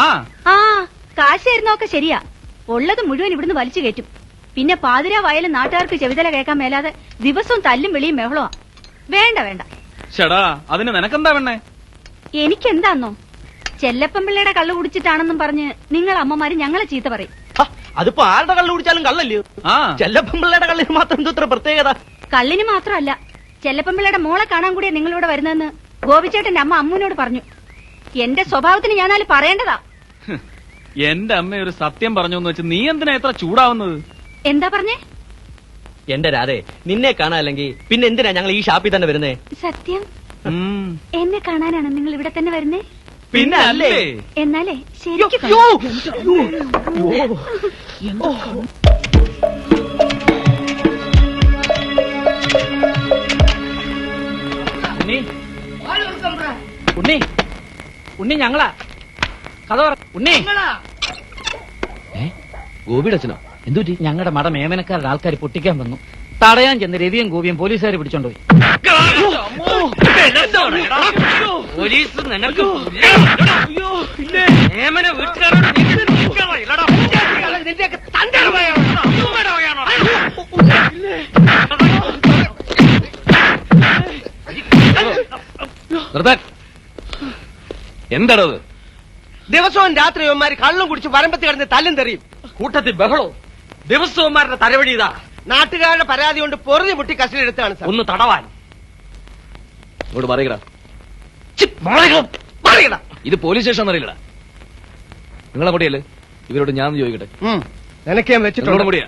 ആ കാശ് തരുന്നൊക്കെ ശരിയാ. ഉള്ളത് മുഴുവൻ ഇവിടുന്ന് വലിച്ചു കയറ്റും. പിന്നെ പാതിരാ വയലും നാട്ടുകാർക്ക് ചെവിതല കേൾക്കാൻ മേലാതെ ദിവസവും തല്ലും വിളിയും ബഹളമാ. വേണ്ട വേണ്ട. ചേടാ അതിന് നിനക്കെന്താ വേണേ? എനിക്കെന്താന്നോ, ചെല്ലപ്പമ്പിള്ളയുടെ കള്ളു കുടിച്ചിട്ടാണെന്നും പറഞ്ഞ് നിങ്ങൾ അമ്മമാര് ഞങ്ങളെ ചീത്ത പറയും. അതിപ്പോ ആരുടെ കള്ളു കുടിച്ചാലും കള്ളല്ലേ? ചെല്ലപ്പമ്പിള്ളയുടെ കള്ളിന് മാത്രം എന്തത്ര പ്രത്യേകത? കള്ളിന് മാത്രമല്ല, ചെല്ലപ്പമ്പിള്ളയുടെ മോളെ കാണാൻ കൂടിയാ നിങ്ങളിവിടെ വരുന്നതെന്ന് ഗോപിച്ചേട്ടന്റെ അമ്മ അമ്മൂനോട് പറഞ്ഞു. എന്റെ സ്വഭാവത്തിന് ഞാനാല് പറയേണ്ടതാ. എന്റെ അമ്മ ഒരു സത്യം പറഞ്ഞു എന്ന് വെച്ച് നീ എന്തിനാ എത്ര ചൂടാവുന്നത്? എന്താ പറഞ്ഞേ? എന്റെ രാധേ, നിന്നെ കാണാല്ലെങ്കിൽ പിന്നെ എന്തിനാ ഞങ്ങൾ ഈ ഷാപ്പിൽ തന്നെ വരുന്നേ? സത്യം എന്നെ കാണാനാണ് നിങ്ങൾ ഇവിടെ തന്നെ വരുന്നേ? പിന്നെ അല്ലേ? എന്നാലേ ശരിക്കും ഉണ്ണി ഉണ്ണി ഞങ്ങളാ കഥ പറ. ഉണ്ണി ഗോപിയുടെ അച്ഛനോ? എന്തുപറ്റി? ഞങ്ങളുടെ മട മേമനക്കാരുടെ ആൾക്കാർ പൊട്ടിക്കാൻ വന്നു. തടയാൻ ചെന്ന് രവിയും ഗോപിയും പോലീസുകാരെ പിടിച്ചോണ്ടുപോയി. പോലീസ് നിനക്ക് മേമന വീട്ടുകാരോട് എന്താണോ അത്? ദിവസവും രാത്രി ഇവന്മാര് കള്ളും കുടിച്ച് വരമ്പത്ത് കിടന്ന് തല്ലും തെറിയും. കൂട്ടത്തിൽ ബഹളോ. ദിവസവുമാരുടെ തലവഴി ഇതാ. നാട്ടുകാരുടെ പരാതി കൊണ്ട് പൊറുതി മുട്ടി കസ്റ്റഡി എടുത്താണ് സാർ. ഒന്ന് തടവാൻ. ഇങ്ങോട്ട് പറയടാ. ഇത് പോലീസ് സ്റ്റേഷൻ അറിയില്ലടാ. നിങ്ങളങ്ങോട്ടിയല്ലേ? ഇവരോട് ഞാൻ ചോദിക്കട്ടെ. നിനക്ക് ഞാൻ വെച്ചിട്ടുള്ള കൂടിയാ.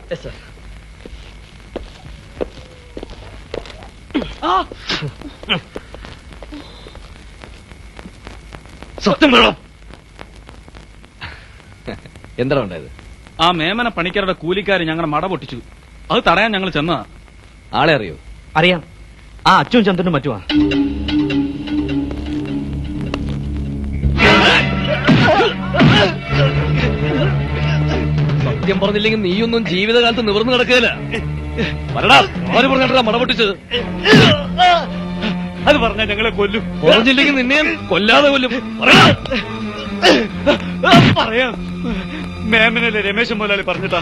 സത്യം വേണം. എന്താ ഉണ്ടായത്? ആ മേമന പണിക്കാരുടെ കൂലിക്കാര് ഞങ്ങളുടെ മട പൊട്ടിച്ചു. അത് തടയാൻ ഞങ്ങൾ ചെന്നതാ. ആളെ അറിയോ? അറിയാം. ആ അച്ഛനും ചന്ദ്രനും മറ്റുമാ. സത്യം പറഞ്ഞില്ലെങ്കിൽ നീയൊന്നും ജീവിതകാലത്ത് നിവർന്നു നടക്കുകയില്ല. പറടാ, ആര് പറഞ്ഞാ മട പൊട്ടിച്ചത്? അത് പറഞ്ഞാ ഞങ്ങളെ കൊല്ലും. പറഞ്ഞില്ലെങ്കിൽ നിന്നെ കൊല്ലാതെ കൊല്ലും. പറയാം. മേമനല്ലേ രമേശൻ മുതലാളി പറഞ്ഞിട്ടാ.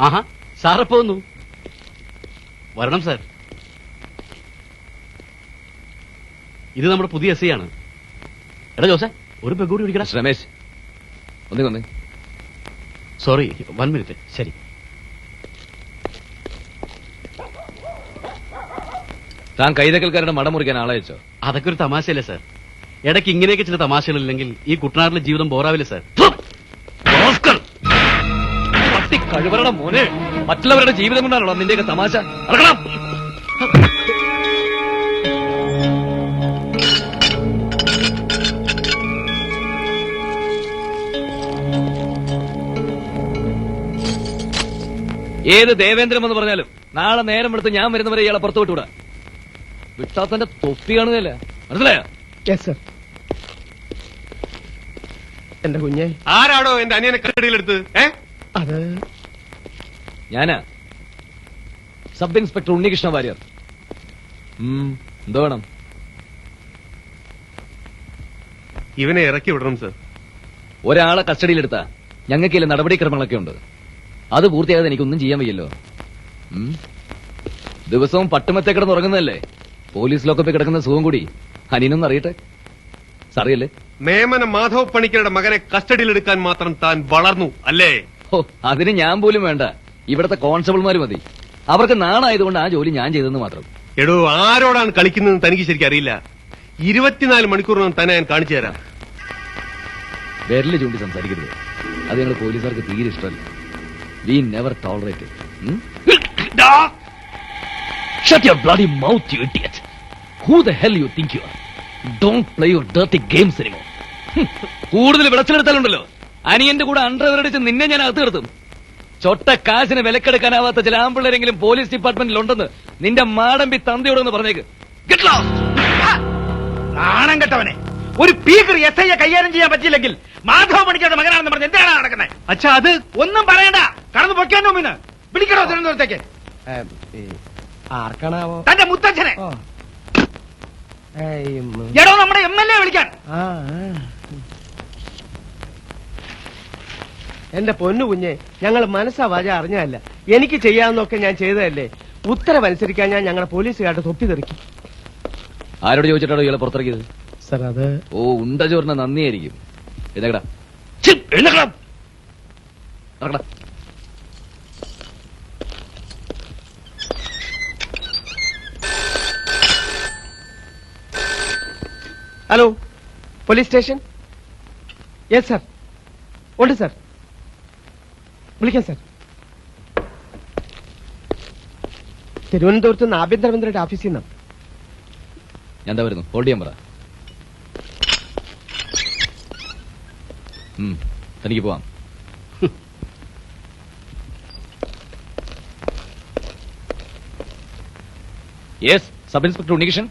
ആഹാ സാറപ്പോ വന്നു. വരണം സാർ. ഇത് നമ്മുടെ പുതിയ എസ് ഐ ആണ്. എടാ ജോസേ, ഒരു പെഗ് കൂടി കുടിക്കടാ. രമേശ് ഒന്നേ സോറി, 1 മിനിറ്റ്. ശരി. താൻ കൈതക്കൽക്കാരുടെ മട മുറിക്കാൻ ആളെ വെച്ചോ? അതൊക്കെ ഒരു തമാശയല്ലേ സാർ? ഇടയ്ക്ക് ഇങ്ങനെയൊക്കെ ചില തമാശകളില്ലെങ്കിൽ ഈ കുട്ടനാട്ടിലെ ജീവിതം ബോറാവില്ല സാർ. കഴിവറട മോനെ, മറ്റുള്ളവരുടെ ജീവിതം കൊണ്ടാണല്ലോ നിന്റെയൊക്കെ തമാശ. നടക്കണം. ഏത് ദേവേന്ദ്രം എന്ന് പറഞ്ഞാലും നാളെ നേരം എടുത്ത് ഞാൻ വരുന്നവരെ ഇയാളെ പുറത്തു വിട്ടുകൂടാ. വിട്ടാത്തന്റെ തൊപ്പി കാണുകയല്ല. മനസ്സിലായോ? എന്റെ കുഞ്ഞെ, ആരാടോ എന്റെ അനിയനെ കസ്റ്റഡിയിലെടുത്ത്? അത് ഞാനാ, സബ് ഇൻസ്പെക്ടർ ഉണ്ണികൃഷ്ണ വാര്യർ. എന്തോ വേണം? ഇവനെ ഇറക്കി വിടണം സർ. ഒരാളെ കസ്റ്റഡിയിലെടുത്താ ഞങ്ങൾക്ക് ചില നടപടിക്രമങ്ങളൊക്കെ ഉണ്ട്. അത് പൂർത്തിയാകാതെ എനിക്കൊന്നും ചെയ്യാൻ വയ്യല്ലോ. ദിവസവും പട്ടുമത്തെ കിടന്ന് ഉറങ്ങുന്നതല്ലേ? പോലീസ് ലോക്കപ്പിൽ കിടക്കുന്ന സുഖം കൂടി അനിയനൊന്നും അറിയട്ടെ. സാറിയല്ലേ? മേമന മാധവ് പണിക്കരുടെ മകനെ കസ്റ്റഡിയിലെടുക്കാൻ മാത്രം താൻ വളർന്നു അല്ലേ? ഓ, അതിന് ഞാൻ പോലും വേണ്ട. ഇവിടത്തെ കോൺസ്റ്റബിൾമാര് മതി. അവർക്ക് നാണായതുകൊണ്ട് ആ ജോലി ഞാൻ ചെയ്തെന്ന് മാത്രം. എടോ, ആരോടാണ് കളിക്കുന്നതെന്ന് തനിക്ക് ശരിക്കും അറിയില്ല. 24 മണിക്കൂറിനകം തന്നെ ഞാൻ കാണിച്ചു തരാം. വിരല് ചൂണ്ടി സംസാരിക്കരുത്. അത് ഞങ്ങൾ പോലീസുകാർക്ക് തീരെ ഇഷ്ടമല്ല. We never tolerate. Shut your bloody mouth, you idiot. Who the hell you think you are? Don't play your dirty games anymore. കൂടുതൽ വിളച്ചെടുത്താലുണ്ടല്ലോ അനിയന്റെ കൂടെ അണ്ടർവെയർ അടിച്ച് നിന്നെ ഞാൻ അകത്ത് കിടത്തും. ചൊട്ട കാശിന് വിലക്കെടുക്കാനാവാത്ത ചില ആമ്പിള്ളേരെങ്കിലും പോലീസ് ഡിപ്പാർട്ട്മെന്റിൽ ഉണ്ടെന്ന് നിന്റെ മാടമ്പി തന്തയോടൊന്ന് പറഞ്ഞേക്ക്. Get lost! നാണം കെട്ടവനെ, ഒരു പീക്കർ എസ് ഐയെ കൈകാര്യം ചെയ്യാൻ പറ്റിയില്ലെങ്കിൽ മാധവ പണിക്കരുടെ മകനാണെന്ന് പറഞ്ഞ് എന്താണ് നടക്കുന്നത്? അച്ഛാ അത് ഒന്നും പറയണ്ട, കടന്നു പൊയ്ക്കാനോ മുന്ന് വിളിക്കണോ തിരുവനന്തപുരത്തേക്ക്? ആർക്കാണാവോ? തന്റെ മുത്തച്ഛനെ. എടോ നമ്മുടെ MLA വിളിക്കാൻ. എന്റെ പൊന്നു കുഞ്ഞെ, ഞങ്ങൾ മനസ്സാ വാച അറിഞ്ഞതല്ല. എനിക്ക് ചെയ്യാവുന്നൊക്കെ ഞാൻ ചെയ്തതല്ലേ. ഉത്തരവനുസരിക്കാൻ ഞാൻ ഞങ്ങളുടെ പോലീസുകാരുടെ തൊപ്പി തെറിക്കും. ആരോട് ചോദിച്ചിട്ടാണോ ഇയാളെ പുറത്തിറക്കിയത്? സർ അത് ഓ, ഉണ്ട ചോറിന് നന്ദിയായിരിക്കും. എഴുന്നേക്കടാ. Hello, police station? Yes sir, ഉണ്ട് സർ, വിളിക്കാം സർ. തിരുവനന്തപുരത്ത് നിന്ന് ആഭ്യന്തരമന്ത്രിയുടെ ഓഫീസിൽ നിന്നാണ്. ഞാൻ എന്താ വരുന്നു, ഹോൾഡ് ചെയ്യാൻ പറ. തനിക്ക് പോവാം. Yes, sub inspector Unnikrishnan.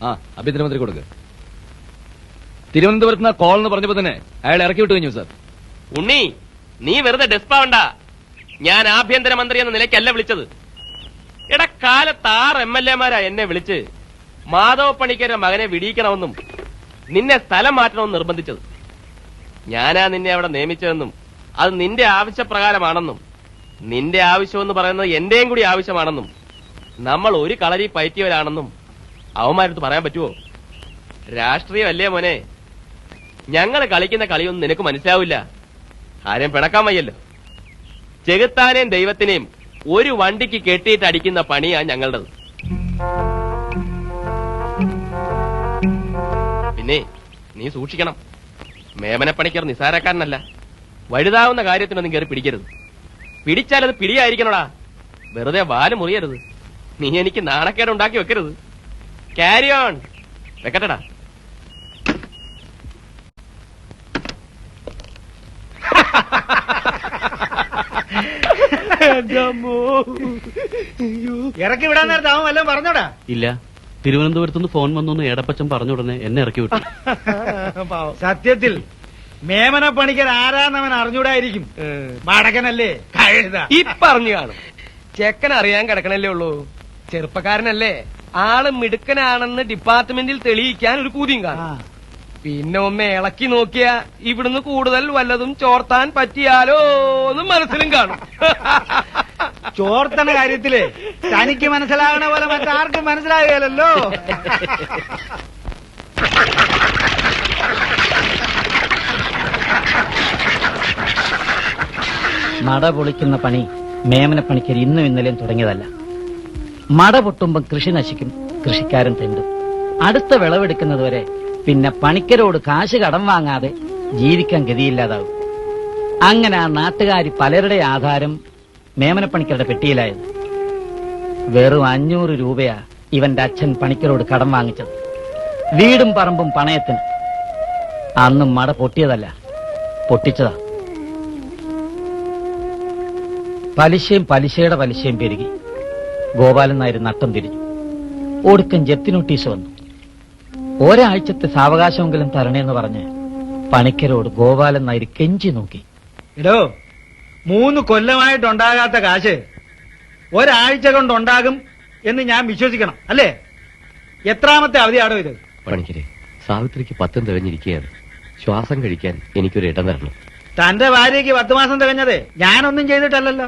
ആ, ആഭ്യന്തരമന്ത്രി കൊടുക്ക്. തിരുവനന്തപുരത്ത് നിന്ന് കോൾ എന്ന് പറഞ്ഞപ്പോ തന്നെ അയാൾ ഇറക്കി വിട്ടു കഴിഞ്ഞു സാർ. ഉണ്ണി, നീ വെറുതെ ഡെസ്പാവണ്ട. ഞാൻ ആഭ്യന്തരമന്ത്രി എന്ന നിലയ്ക്കല്ല വിളിച്ചത്. കാലത്ത് 6 MLA-മാരാ എന്നെ വിളിച്ച് മാധവ പണിക്കരുടെ മകനെ വിടിയിക്കണമെന്നും നിന്നെ സ്ഥലം മാറ്റണമെന്ന് നിർബന്ധിച്ചത്. ഞാനാ നിന്നെ അവിടെ നിയമിച്ചതെന്നും അത് നിന്റെ ആവശ്യപ്രകാരമാണെന്നും നിന്റെ ആവശ്യമെന്ന് പറയുന്നത് എന്റെയും കൂടി ആവശ്യമാണെന്നും നമ്മൾ ഒരു കളരി പയറ്റിയവരാണെന്നും അവന്മാരടുത്ത് പറയാൻ പറ്റുമോ? രാഷ്ട്രീയമല്ലേ മോനെ. ഞങ്ങൾ കളിക്കുന്ന കളിയൊന്നും നിനക്ക് മനസ്സിലാവില്ല. ആരെയും പിണക്കാൻ വയ്യല്ലോ. ചെകുത്താനെയും ദൈവത്തിനെയും ഒരു വണ്ടിക്ക് കെട്ടിയിട്ട് അടിക്കുന്ന പണിയാ ഞങ്ങളുടേത്. പിന്നെ നീ സൂക്ഷിക്കണം. മേമനപ്പണിക്കർ നിസാരക്കാരനല്ല. വലുതാവുന്ന കാര്യത്തിനൊന്നും കയറി പിടിക്കരുത്. പിടിച്ചാലത് പിടിയായിരിക്കണോടാ. വെറുതെ വാല് മുറിയരുത്. നീ എനിക്ക് നാണക്കേട് ഉണ്ടാക്കി വെക്കരുത്. Carry on. വെക്കട്ടടാ. ഇറക്കി വിടാൻ നേരത്തെ അവൻ വല്ലതും പറഞ്ഞോടാ? ഇല്ല, തിരുവനന്തപുരത്തുനിന്ന് ഫോൺ വന്നു ഏടപ്പച്ചൻ പറഞ്ഞ ഉടനെ എന്നെ ഇറക്കി വിട്ടു. സത്യത്തിൽ മേമന പണിക്കർ ആരാന്നവൻ അറിഞ്ഞൂടായിരിക്കും. വടക്കനല്ലേ, കഴുത. ഈ പറഞ്ഞു കാണും. ചെക്കൻ അറിയാൻ കിടക്കണല്ലേ ഉള്ളൂ. ചെറുപ്പക്കാരനല്ലേ, ആള് മിടുക്കനാണെന്ന് ഡിപ്പാർട്ട്മെന്റിൽ തെളിയിക്കാൻ ഒരു കൂതിയും കാണും. പിന്നെ ഒന്ന് ഇളക്കി നോക്കിയാ ഇവിടുന്ന് കൂടുതൽ വല്ലതും ചോർത്താൻ പറ്റിയാലോ എന്ന് മനസ്സിലും കാണും. ചോർത്തണ കാര്യത്തില് തനിക്ക് മനസ്സിലാകണ പോലെ മറ്റാർക്കും മനസ്സിലാകുകയല്ലോ. മട പൊളിക്കുന്ന പണി മേമന പണിക്കർ ഇന്നും ഇന്നലെയും തുടങ്ങിയതല്ല. മട പൊട്ടുമ്പം കൃഷി നശിക്കും, കൃഷിക്കാരൻ തെണ്ടും. അടുത്ത വിളവെടുക്കുന്നതുവരെ പിന്നെ പണിക്കരോട് കാശ് കടം വാങ്ങാതെ ജീവിക്കാൻ ഗതിയില്ലാതാവും. അങ്ങനെ ആ നാട്ടുകാരി പലരുടെ ആധാരം മേമനപ്പണിക്കരുടെ പെട്ടിയിലായത്. വെറും 500 രൂപയാ ഇവന്റെ അച്ഛൻ പണിക്കരോട് കടം വാങ്ങിച്ചത്. വീടും പറമ്പും പണയത്തിന്. അന്നും മട പൊട്ടിയതല്ല, പൊട്ടിച്ചതാ. പലിശയും പലിശയുടെ പലിശയും പെരുകി. ഗോപാലൻ നായർ നട്ടം തിരിഞ്ഞു. ഒടുക്കം ജപ്തി നോട്ടീസ് വന്നു. ഒരാഴ്ചത്തെ സാവകാശമെങ്കിലും തരണേന്ന് പറഞ്ഞ് പണിക്കരോട് ഗോപാലൻ നായർ കെഞ്ചി നോക്കി. എടോ, 3 കൊല്ലമായിട്ടുണ്ടാകാത്ത കാശ് ഒരാഴ്ച കൊണ്ടുണ്ടാകും എന്ന് ഞാൻ വിശ്വസിക്കണം, അല്ലേ? എത്രാമത്തെ അവധിയാണോ ഇത്? പണിക്കരെ, സാവിത്രിക്ക് 10 തികഞ്ഞിരിക്കുകയാണ്. ശ്വാസം കഴിക്കാൻ എനിക്കൊരു ഇടം തരണം. തന്റെ ഭാര്യയ്ക്ക് 10 മാസം തികഞ്ഞതേ ഞാനൊന്നും ചെയ്തിട്ടല്ലല്ലോ.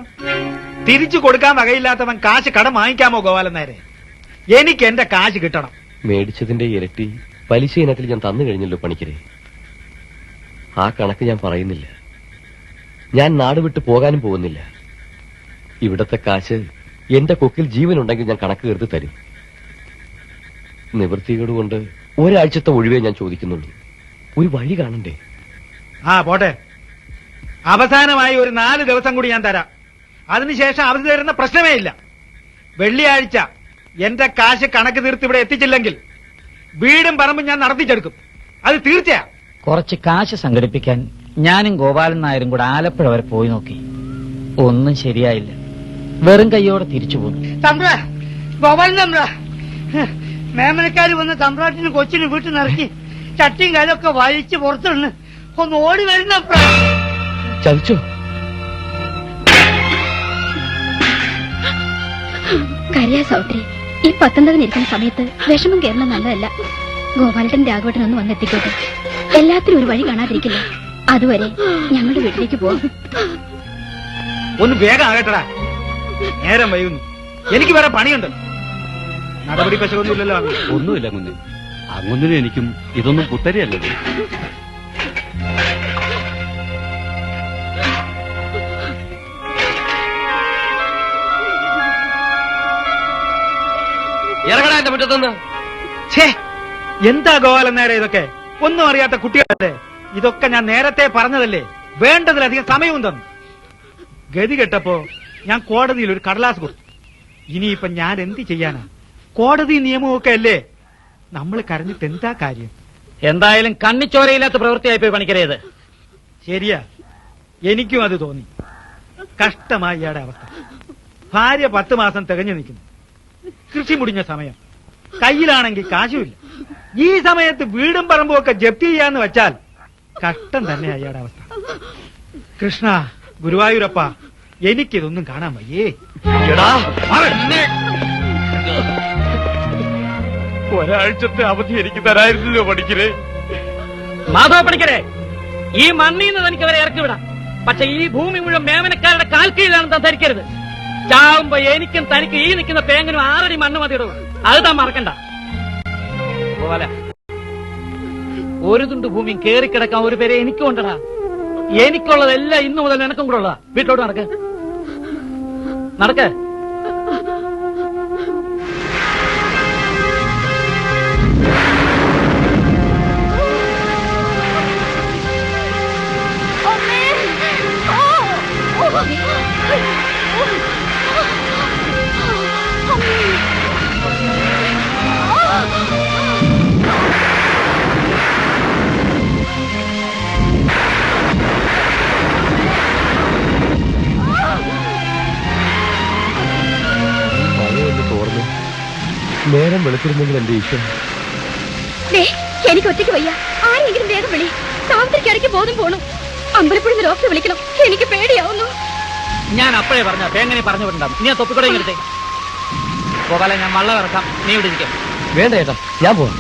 തിരിച്ചു കൊടുക്കാൻ വകയില്ലാത്തവൻ കാശ് കടം വാങ്ങിക്കാമോ ഗോപാലൻ നേരെ? എനിക്ക് എന്റെ കാശ് കിട്ടണം. മേടിച്ചതിന്റെ ഇരട്ടി പലിശ ഇനത്തിൽ ഞാൻ തന്നു കഴിഞ്ഞല്ലോ പണിക്കരെ. ആ കണക്ക് ഞാൻ പറയുന്നില്ല. ഞാൻ നാട് വിട്ട് പോകാനും പോകുന്നില്ല. ഇവിടത്തെ കാശ് എന്റെ കൊക്കിൽ ജീവനുണ്ടെങ്കിൽ ഞാൻ കണക്ക് കീർത്തി തരും. നിവൃത്തികേട് കൊണ്ട് ഒരാഴ്ചത്തെ ഒഴിവേ ഞാൻ ചോദിക്കുന്നുള്ളൂ. ഒരു വഴി കാണണ്ടേ? ആ പോട്ടെ, അവസാനമായി ഒരു 4 ദിവസം കൂടി ഞാൻ തരാം. അതിനുശേഷം അവധി തരുന്ന പ്രശ്നമേ ഇല്ല. വെള്ളിയാഴ്ച എന്റെ കാശ് കണക്ക് തീർത്ത് ഇവിടെ എത്തിച്ചില്ലെങ്കിൽ വീടും പറമ്പും ഞാൻ നടത്തിച്ചെടുക്കും. അത് തീർച്ചയാ. കുറച്ച് കാശ് സംഘടിപ്പിക്കാൻ ഞാനും ഗോപാലൻ നായരും കൂടെ ആലപ്പുഴ വരെ പോയി നോക്കി. ഒന്നും ശരിയായില്ല. വെറും കൈയോടെ തിരിച്ചു പോന്നു. തമ്പ്ര, ഗോപാലൻ തമ്പ്ര, മേമനക്കാര് വന്ന് തമ്പ്രാട്ടിന് കൊച്ചിന് വീട്ടിൽ നിറക്കി ചട്ടിയും കാലൊക്കെ വലിച്ച് പുറത്തുണ്ട്. ഒന്ന് ഓടി വരുന്ന ചതിച്ചോ? കരയാ സൗത്രി, ഈ പത്തൊമ്പതിനിരിക്കുന്ന സമയത്ത് വിഷമം കയറുന്നത് നല്ലതല്ല. ഗോപാലട്ടൻ രാഘവട്ടനൊന്ന് വന്നെത്തിക്കോട്ടെ. എല്ലാത്തിനും ഒരു വഴി കാണാതിരിക്കില്ല. അതുവരെ ഞങ്ങളുടെ വീട്ടിലേക്ക് പോവാം. ഒന്ന് വേഗം ആകട്ടടാ, നേരം വൈകുന്നു. എനിക്ക് വേറെ പണിയുണ്ട്. നടപടി പശകൊന്നുമില്ലല്ലോ. ഒന്നുമില്ല കുഞ്ഞ്. അങ്ങൊന്നിനും എനിക്കും ഇതൊന്നും പുത്തരിയല്ലോ. ഇറങ്ങടാ എന്റെ മുറ്റത്തുനിന്ന്. ഛേ, എന്താ ഗോപാലൻ നേരെ ഇതൊക്കെ? ഒന്നും അറിയാത്ത കുട്ടികളല്ലേ. ഇതൊക്കെ ഞാൻ നേരത്തെ പറഞ്ഞതല്ലേ. വേണ്ടതിലധികം സമയവും തന്നു. ഗതി കെട്ടപ്പോ ഞാൻ കോടതിയിൽ ഒരു കടലാസ് കൊടുത്തു. ഇനിയിപ്പൊ ഞാൻ എന്ത് ചെയ്യാനാ? കോടതി നിയമമൊക്കെ അല്ലേ. നമ്മൾ കരഞ്ഞിട്ട് എന്താ കാര്യം? എന്തായാലും കണ്ണിച്ചോരയില്ലാത്ത പ്രവൃത്തിയായി പോയി പണിക്കരേത്. ശരിയാ, എനിക്കും അത് തോന്നി. കഷ്ടമായി ഇയാടെ അവസ്ഥ. ഭാര്യ 10 മാസം തികഞ്ഞു നിൽക്കുന്നു. കൃഷി മുടിഞ്ഞ സമയം, കയ്യിലാണെങ്കിൽ കാശുമില്ല. ഈ സമയത്ത് വീടും പറമ്പും ഒക്കെ ജപ്തി ചെയ്യാന്ന് വെച്ചാൽ കഷ്ടം തന്നെ അയാളുടെ അവസ്ഥ. കൃഷ്ണ, ഗുരുവായൂരപ്പ, എനിക്കിതൊന്നും കാണാൻ വയ്യേ. ഒരാഴ്ചത്തെ അവധി എനിക്ക് തരായിരുന്നല്ലോ പണിക്കരെ. മാധവ പണിക്കരെ, ഈ മണ്ണിൽ നിന്ന് തനിക്ക് അവരെ ഇറക്കി വിടാം. പക്ഷെ ഈ ഭൂമി മുഴുവൻ മേമനക്കാരുടെ കാൽക്കീഴിലാണെന്ന് ധരിക്കരുത്. ചാവുമ്പോ എനിക്കും തനിക്ക് ഈ നിൽക്കുന്ന പേങ്ങനും 6 അടി മണ്ണ് മതിയിടും. അത് താൻ മറക്കണ്ട. ഒരു തുണ്ട് ഭൂമിയും കേറിക്കിടക്കാൻ ഒരു പേരെ എനിക്കും ഉണ്ടടാ. എനിക്കുള്ളതെല്ലാം ഇന്നു മുതൽ നിനക്കും കൂടെ ഉള്ളതാ. വീട്ടിലോട്ട് നടക്ക്, നടക്ക്. മഴയൊന്ന് തോർന്നു. നേരം വെളുത്തിരുന്നെങ്കിൽ എന്റെ ഈശ്വരൻ. എനിക്ക് ഒറ്റയ്ക്ക് വയ്യ. ആരെങ്കിലും വേഗം വിളി. സാവിത്രിക്ക് ഇടയ്ക്ക് ബോധം പോണു. അമ്പലപ്പുഴ ഡോക്ടറെ വിളിക്കണം. എനിക്ക് പേടിയാവുന്നു. ഞാൻ അപ്പോഴേ പറഞ്ഞ പേങ്ങനെ പറഞ്ഞു വിടണ്ടാവും. നീ ആ തൊപ്പിക്കൂടെ ഇങ്ങനത്തെ ഗോപാല, ഞാൻ വള്ളം ഇറക്കാം. നീ ഇവിടെ ഇരിക്കാം. വേണ്ട ചേട്ടാ, ഞാൻ പോവാം.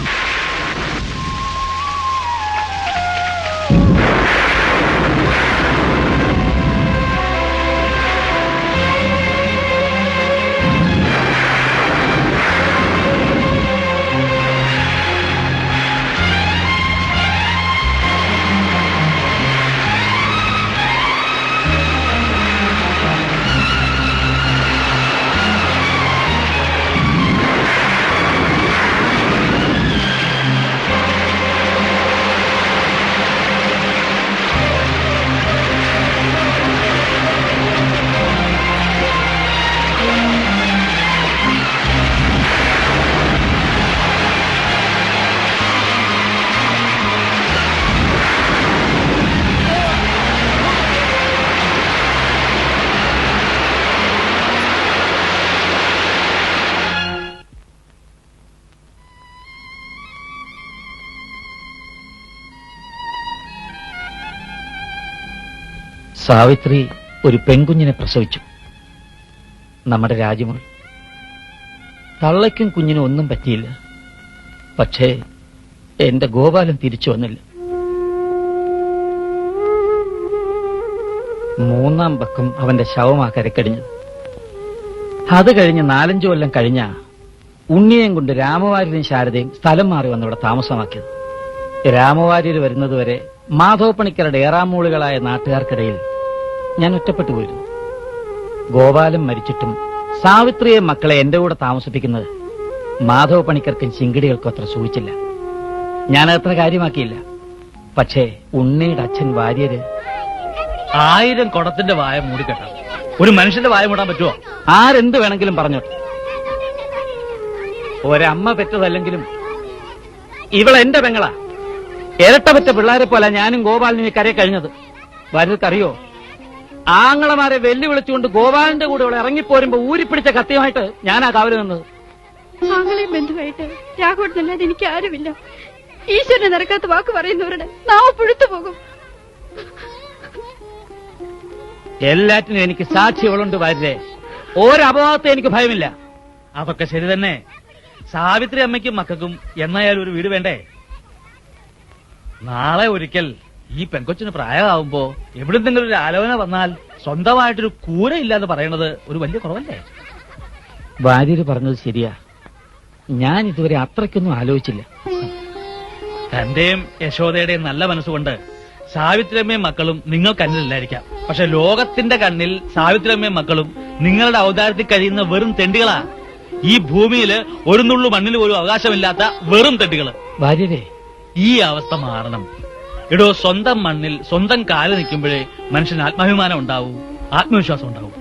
സാവിത്രി ഒരു പെൺകുഞ്ഞിനെ പ്രസവിച്ചു. നമ്മുടെ രാജ്യമോൾ. തള്ളയ്ക്കും കുഞ്ഞിനും ഒന്നും പറ്റിയില്ല. പക്ഷേ എന്റെ ഗോപാലൻ തിരിച്ചു വന്നില്ല. 3-ാം പക്കം അവന്റെ ശവമാ കരക്കടിഞ്ഞത്. അത് കഴിഞ്ഞ് 4-5 കൊല്ലം കഴിഞ്ഞ ഉണ്ണിയെയും കൊണ്ട് രാമവാര്യരും ശാരദയും സ്ഥലം മാറി വന്നിവിടെ താമസമാക്കിയത്. രാമവാര്യർ വരുന്നതുവരെ മാധവ പണിക്കരുടെ ഏറാമൂളുകളായ നാട്ടുകാർക്കിടയിൽ ഞാൻ ഒറ്റപ്പെട്ടു പോയിരുന്നു. ഗോപാലൻ മരിച്ചിട്ടും സാവിത്രിയെ മക്കളെ എന്റെ കൂടെ താമസിപ്പിക്കുന്നത് മാധവ പണിക്കർക്കും ചിങ്കിടികൾക്കും അത്ര സൂചിച്ചില്ല. ഞാനത്ര കാര്യമാക്കിയില്ല. പക്ഷേ ഉണ്ണിയുടെ അച്ഛൻ വാര്യര് 1000 കുടത്തിന്റെ വായ മൂടിക്കെട്ടാം. ഒരു മനുഷ്യന്റെ വായ മൂടാൻ പറ്റുമോ? ആരെന്ത് വേണമെങ്കിലും പറഞ്ഞോട്ടെ. ഒരമ്മ പെറ്റതല്ലെങ്കിലും ഇവളെന്റെ പെങ്ങളാ. ഇരട്ട പെറ്റ പിള്ളേരെ പോലെ ഞാനും ഗോപാലനും ഈ കരയെ കഴിഞ്ഞത്. വരുന്നറിയോ, ആങ്ങളമാരെ വെല്ലുവിളിച്ചുകൊണ്ട് ഗോപാലന്റെ കൂടെ ഇവിടെ ഇറങ്ങിപ്പോരുമ്പോ ഊരിപ്പിടിച്ച കത്തിയുമായിട്ട് ഞാനാ കാവല് നിന്നത്. ആങ്ങളെയും ബന്ധുവായിട്ട് രാഘവട്ടനല്ലാതെ എനിക്ക് ആരുമില്ല. ഈശ്വരനെ നിരക്കാത്ത വാക്ക് പറയുന്നവരുടെ നാവ് പുഴുത്തു പോകും. എല്ലാറ്റിനും എനിക്ക് സാക്ഷികളുണ്ട് വാര്യരെ. ഒരപവാദത്തെ എനിക്ക് ഭയമില്ല. അതൊക്കെ ശരി തന്നെ. സാവിത്രി അമ്മയ്ക്കും മക്കൾക്കും എന്നായാലും ഒരു വീട് വേണ്ടേ? നാളെ ഒരിക്കൽ ഈ പെൺകൊച്ചിന് പ്രായമാവുമ്പോ എവിടുന്നെങ്കിലും ഒരു ആലോചന വന്നാൽ സ്വന്തമായിട്ടൊരു കൂര ഇല്ലാന്ന് പറയുന്നത് ഒരു വലിയ കുറവല്ലേ? വാര്യര് പറഞ്ഞത് ശരിയാ. ഞാൻ ഇതുവരെ അത്രയ്ക്കൊന്നും ആലോചിച്ചില്ല. തന്റെയും യശോദയുടെയും നല്ല മനസ്സുകൊണ്ട് സാവിത്രിയമ്മയും മക്കളും നിങ്ങൾക്ക് അന്നില്ലായിരിക്കാം. പക്ഷെ ലോകത്തിന്റെ കണ്ണിൽ സാവിത്രിയമ്മയും മക്കളും നിങ്ങളുടെ ഔദാര്യത്തിൽ കഴിയുന്ന വെറും തെണ്ടികളാ. ഈ ഭൂമിയിൽ ഒരു നുള്ളു മണ്ണിന് പോലും അവകാശമില്ലാത്ത വെറും തെണ്ടികള്. വാര്യരെ, ഈ അവസ്ഥ മാറണം. ഇടോ, സ്വന്തം മണ്ണിൽ സ്വന്തം കാല് നിൽക്കുമ്പോഴേ മനുഷ്യന് ആത്മാഭിമാനം ഉണ്ടാവൂ, ആത്മവിശ്വാസം ഉണ്ടാവൂ.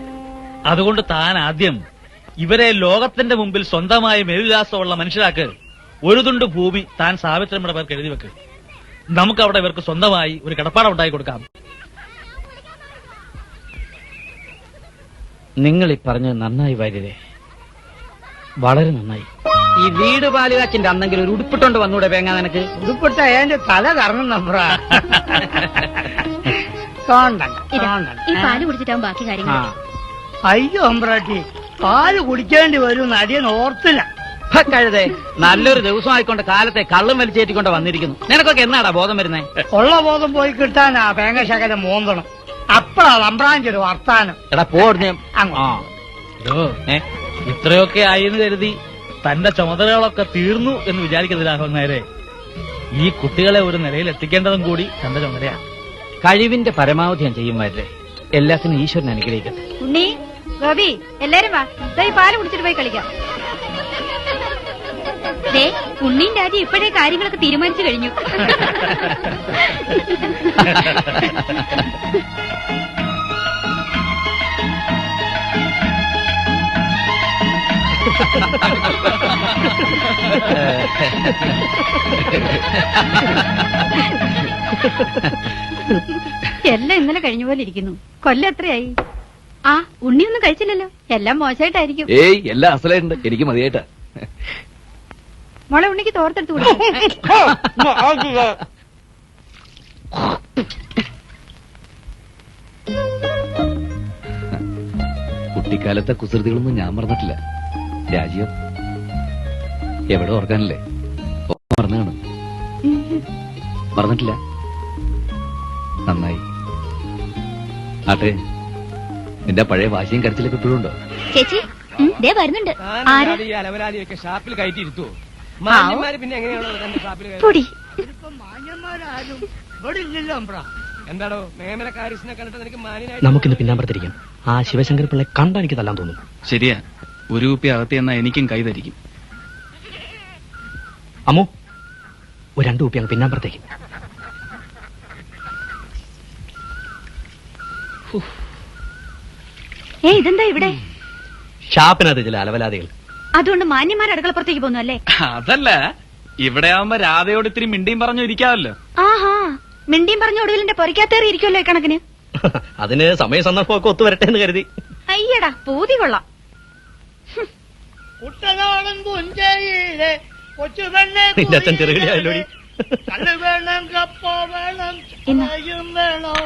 അതുകൊണ്ട് താൻ ആദ്യം ഇവരെ ലോകത്തിന്റെ മുമ്പിൽ സ്വന്തമായി മേൽവിലാസമുള്ള മനുഷ്യരാക്ക്. ഒരു തുണ്ട് ഭൂമി താൻ സാവിത്രമ്മയുടെ പേർക്ക് എഴുതി വെക്ക്. നമുക്ക് അവിടെ ഇവർക്ക് സ്വന്തമായി ഒരു കിടപ്പാടം ഉണ്ടാക്കി കൊടുക്കാം. നിങ്ങൾ ഈ പറഞ്ഞത് നന്നായി വാര്യരെ, വളരെ നന്നായി. ഈ വീട് പാലുകാച്ചിന്റെ അന്നെങ്കിലും ഒരു ഉടുപ്പിട്ടോണ്ട് വന്നൂടെ വേങ്ങാ നിനക്ക്? ഉടുപ്പിട്ട എന്റെ തല കറങ്ങും നമ്പ്ര. ഈ പാല് കുടിച്ചിട്ടാവും ബാക്കി കാര്യങ്ങൾ. അയ്യോ അമ്പ്രാട്ടി, പാല് കുടിക്കേണ്ടി വരും അടിയൻ ഓർത്തില്ല. കഴുതേ, നല്ലൊരു ദിവസമായിക്കൊണ്ട് കാലത്തെ കള്ളും വലിച്ചേറ്റിക്കൊണ്ട് വന്നിരിക്കുന്നു. നിനക്കൊക്കെ എന്നാടാ ബോധം വരുന്നേ? ഉള്ള ബോധം പോയി കിട്ടാനാ തേങ്ങ ശകലം മോന്തണം. അപ്പഴാ അമ്പ്രാഞ്ചൊരു വർത്താനം. എടാ പോടുന്നേ. ഇത്രയൊക്കെ ആയെന്ന് കരുതി തന്റെ ചുമതലകളൊക്കെ തീർന്നു എന്ന് വിചാരിക്കരുത് രാഘവൻ നായരെ. ഈ കുട്ടികളെ ഒരു നിലയിൽ എത്തിക്കേണ്ടതും കൂടി തന്റെ ചുമതലയാണ്. കഴിവിന്റെ പരമാവധി ഞാൻ ചെയ്യും വാര്യരെ. എല്ലാത്തിനും ഈശ്വരൻ അനുഗ്രഹിക്കട്ടെ. ഉണ്ണി, ഗോപി, എല്ലാരും വാ, ഈ പാല് കുടിച്ചിട്ട് പോയി കളിക്കാം. ഉണ്ണിയും രാജി ഇപ്പോഴേ കാര്യങ്ങളൊക്കെ തീരുമാനിച്ചു കഴിഞ്ഞു. എല്ലാം ഇന്നലെ കഴിഞ്ഞ പോലെ ഇരിക്കുന്നു. കൊല്ലം എത്രയായി? ആ, ഉണ്ണിയൊന്നും കഴിച്ചില്ലല്ലോ. എല്ലാം മോശമായിട്ടായിരിക്കും. ഏയ്, എല്ലാം അസലായിട്ടുണ്ട്. എനിക്ക് മതിയായിട്ടാ. മോളെ, ഉണ്ണിക്ക് തോർത്തെടുത്ത് കൊടുക്കും. കുട്ടിക്കാലത്തെ കുസൃതികളൊന്നും ഞാൻ മറന്നിട്ടില്ല. രാജ്യം എവിടെ ഓർക്കാനല്ലേ? മറന്നു കാണും. മറന്നിട്ടില്ല. നന്നായി. ആട്ടെ, നിന്റെ പഴയ വാശിയും കരച്ചിലൊക്കെ ഇപ്പോഴും ഉണ്ടോ? ചേച്ചി ദേ വരുന്നുണ്ട്. ഈ അലവലാലിയൊക്കെ ഷാപ്പിൽ കയറ്റിയിരുത്തുവോ? മാന്യന്മാര് പിന്നെ എങ്ങനെയാണോ തന്റെ ഷാപ്പിൽ പൊടി. മാന്യന്മാരാരും ഇവിടെ ഇല്ലല്ലോ അമ്പ്ര. എന്താടോ മേമന കാരിസിനെ കണ്ടിട്ട് നിനക്ക് മാന്യനായി? നമുക്കിന്ന് പിന്നാമ്പറത്തിരിക്കാം. ആ ശിവശങ്കർ പിള്ളെ കണ്ടാ എനിക്ക് തല്ലാൻ തോന്നും. ശരിയാ, ഒരു കുപ്പി അകത്തി എന്നാ എനിക്കും കൈ തരിക്കും. അമ്മു, ഒരു 2 കുപ്പി അങ്ങ് പിന്നാമ്പറത്തേക്ക്. ഇതെന്താ ഇവിടെ? ഷാപ്പിനകത്ത് ചില അലവലാദികൾ. അതുകൊണ്ട് മാന്യന്മാർ അടുക്കളപ്പുറത്തേക്ക് പോന്നു അല്ലേ? അതല്ല, ഇവിടെ ആവുമ്പോ രാധയോട് ഇത്തിരി മിണ്ടിയും പറഞ്ഞു ഇരിക്കാമല്ലോ. ആഹാ, മിണ്ടിയും പറഞ്ഞ ഒടുവിലിന്റെ പൊറിക്കാത്തേറി ഇരിക്കുമല്ലോ കണക്കിന്. അതിന് സമയ സന്ദർഭമൊക്കെ ഒത്തുവരട്ടെ എന്ന് കരുതി. അയ്യടാ, പൂതി കൊള്ളാം. കുട്ടനാടൻ പുഞ്ചയിലെ കൊച്ചു പെണ്ണെ നിന്റെ അച്ഛൻ ചെറുകിളിയായല്ലോടി. കല്ല് വേണം, കപ്പ വേണം, ചായയും വേണം.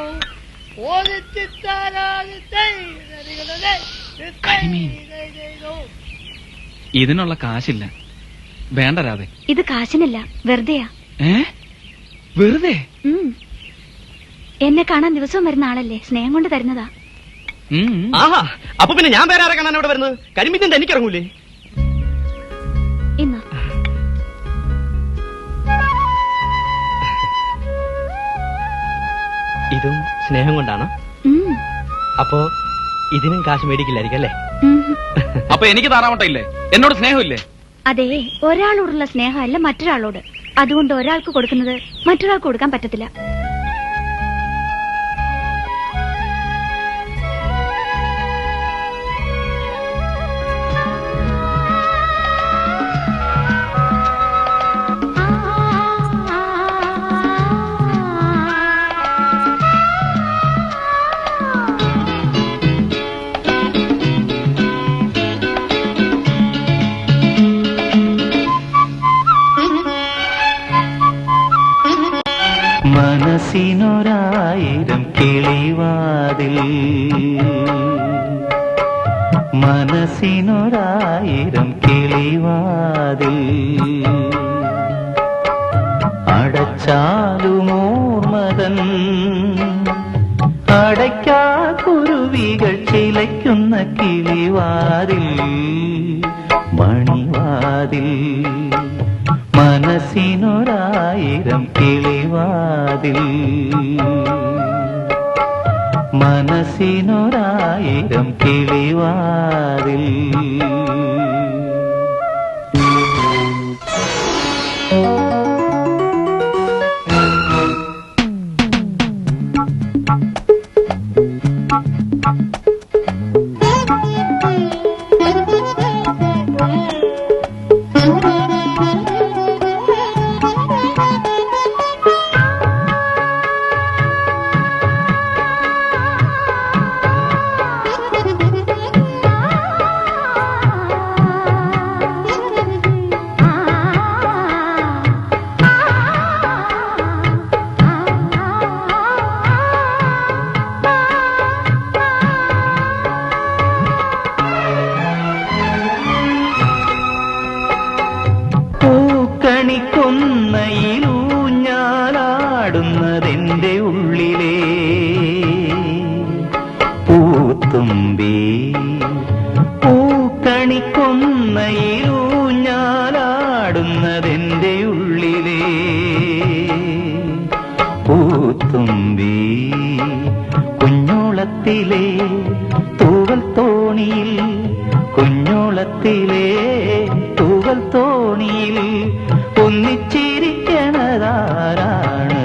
ഇതിനുള്ള കാശില്ല. വേണ്ട രാധേ. ഇത് കാശിനല്ല, വെറുതെയാ. വെറുതെ? എന്നെ കാണാൻ ദിവസവും വരുന്ന ആളല്ലേ, സ്നേഹം കൊണ്ട് തരുന്നതാ. ആഹാ, അപ്പൊ പിന്നെ ഞാൻ വേറെ ആരെ കാണാൻ അവിടെ വരുന്നത്? കരിമിന്റെ എനിക്കിറങ്ങൂലേ? ഇന്ന് ഇതും സ്നേഹം കൊണ്ടാണ്. അപ്പോ ഇതിനും കാശ് മേടിക്കില്ലായിരിക്കും അല്ലേ? അപ്പൊ എനിക്ക് താറാവട്ടയില്ലേ? എന്നോട് സ്നേഹമില്ലേ? അതെ, ഒരാളോടുള്ള സ്നേഹമല്ല മറ്റൊരാളോട്. അതുകൊണ്ട് ഒരാൾക്ക് കൊടുക്കുന്നത് മറ്റൊരാൾക്ക് കൊടുക്കാൻ പറ്റത്തില്ല. മനസ്സിനൊരായിരം കിളിവാതിൽ അടച്ചാലുമോർമതൻ അടയ്ക്കാ കുരുവികൾ ചിലയ്ക്കുന്ന കിളിവാതിൽ മണിവാതിൽ മനസ്സിനൊരായിരം കിളിവാതിൽ മനസ്സിനൊരായിരം കിളിവാതിൽ പൂക്കണിക്കൊന്നയിലൂഞ്ഞാലാടുന്നതെന്റെ ഉള്ളിലെ പൂത്തുമ്പി പൂക്കണിക്കൊന്നയിലൂഞ്ഞാലാടുന്നതെന്റെ ഉള്ളിലെ പൂത്തുമ്പി കുഞ്ഞോളത്തിലെ തൂവൽ തോണിയിൽ കുഞ്ഞോളത്തിലെ തൂവൽ തോണിയിൽ ഒന്നിച്ചിരിക്കണതാരാണ്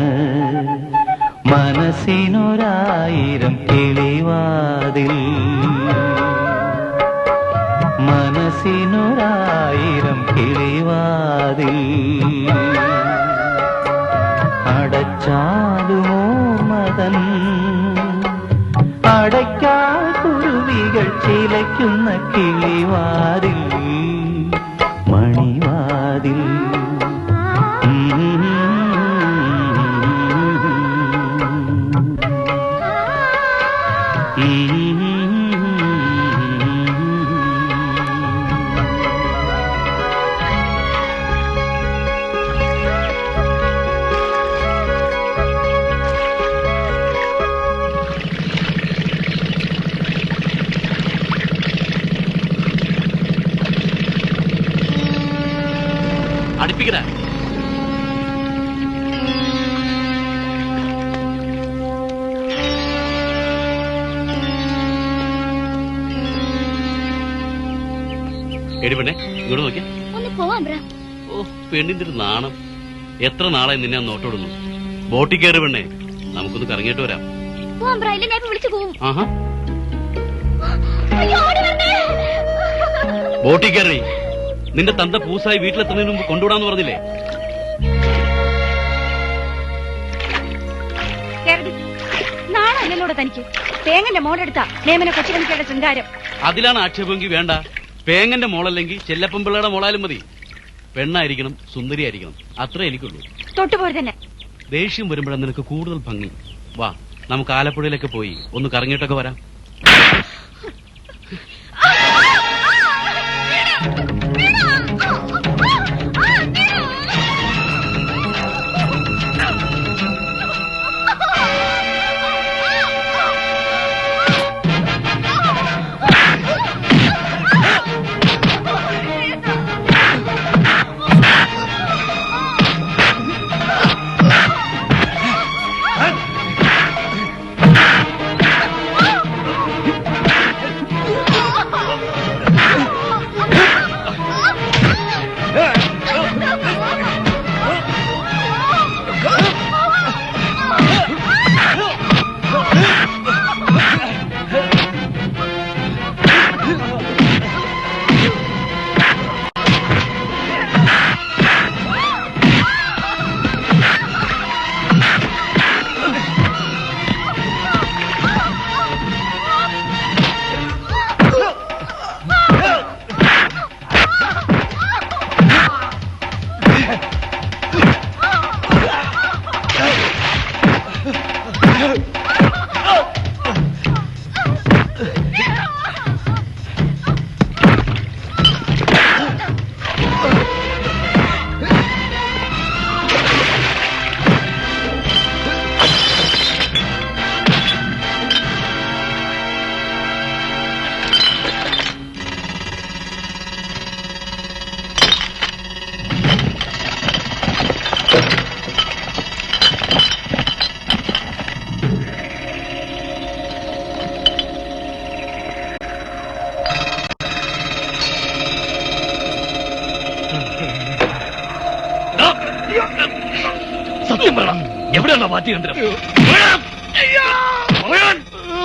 മനസ്സിനൊരായിരം കിളിവാതിൽ മനസ്സിനൊരായിരം കിളിവാതിൽ അടച്ചാലുമോർമതൻ അടയ്ക്കാ കുരുവികൾ ചിലയ്ക്കുന്ന കിളിവാതിൽ മണിവാതിൽ അടുപ്പിക്കടാ. എടി പെണ്ണെ, ഇങ്ങോട്ട് നോക്കിയ. ഒന്ന് പോവാൻ ബ്രാ. ഓ, പെണ്ണിന്റെ ഒരു നാണം. എത്ര നാളായി നിന്നെ നോട്ടോടുന്നു. ബോട്ടിൽ കയറി പെണ്ണെ, നമുക്കൊന്ന് കറങ്ങിയിട്ട് വരാം. പോവാൻ ബ്രാ, ഇല്ല ഞാൻ വിളിച്ചു പോവും. ആഹാ, അയ്യോ, ഓടി വരണേ. ബോട്ടിൽ കയറി. നിന്റെ തന്ത പൂസായി വീട്ടിലെത്തുന്നതിന് മുമ്പ് കൊണ്ടുവിടാന്ന് പറഞ്ഞില്ലേ? നാളെ തനിക്ക് തേങ്ങന്റെ മോടെടുത്താ നേമനെ കൊച്ചുകണിക്കയുടെ ശൃംഗാരം. അതിലാണ് ആക്ഷേപമെങ്കിൽ വേണ്ട. പേങ്ങന്റെ മോളല്ലെങ്കിൽ ചെല്ലപ്പൻ പിള്ളയുടെ മോളായാലും മതി. പെണ്ണായിരിക്കണം, സുന്ദരിയായിരിക്കണം, അത്രേ എനിക്കുള്ളൂ. തൊട്ടുപോയി തന്നെ. ദേഷ്യം വരുമ്പോഴാണ് നിനക്ക് കൂടുതൽ ഭംഗി. വാ, നമുക്ക് ആലപ്പുഴയിലൊക്കെ പോയി ഒന്ന് കറങ്ങിയിട്ടൊക്കെ വരാം. പറയണം, എവിടെയാണോ വാദ്യയന്ത്രം?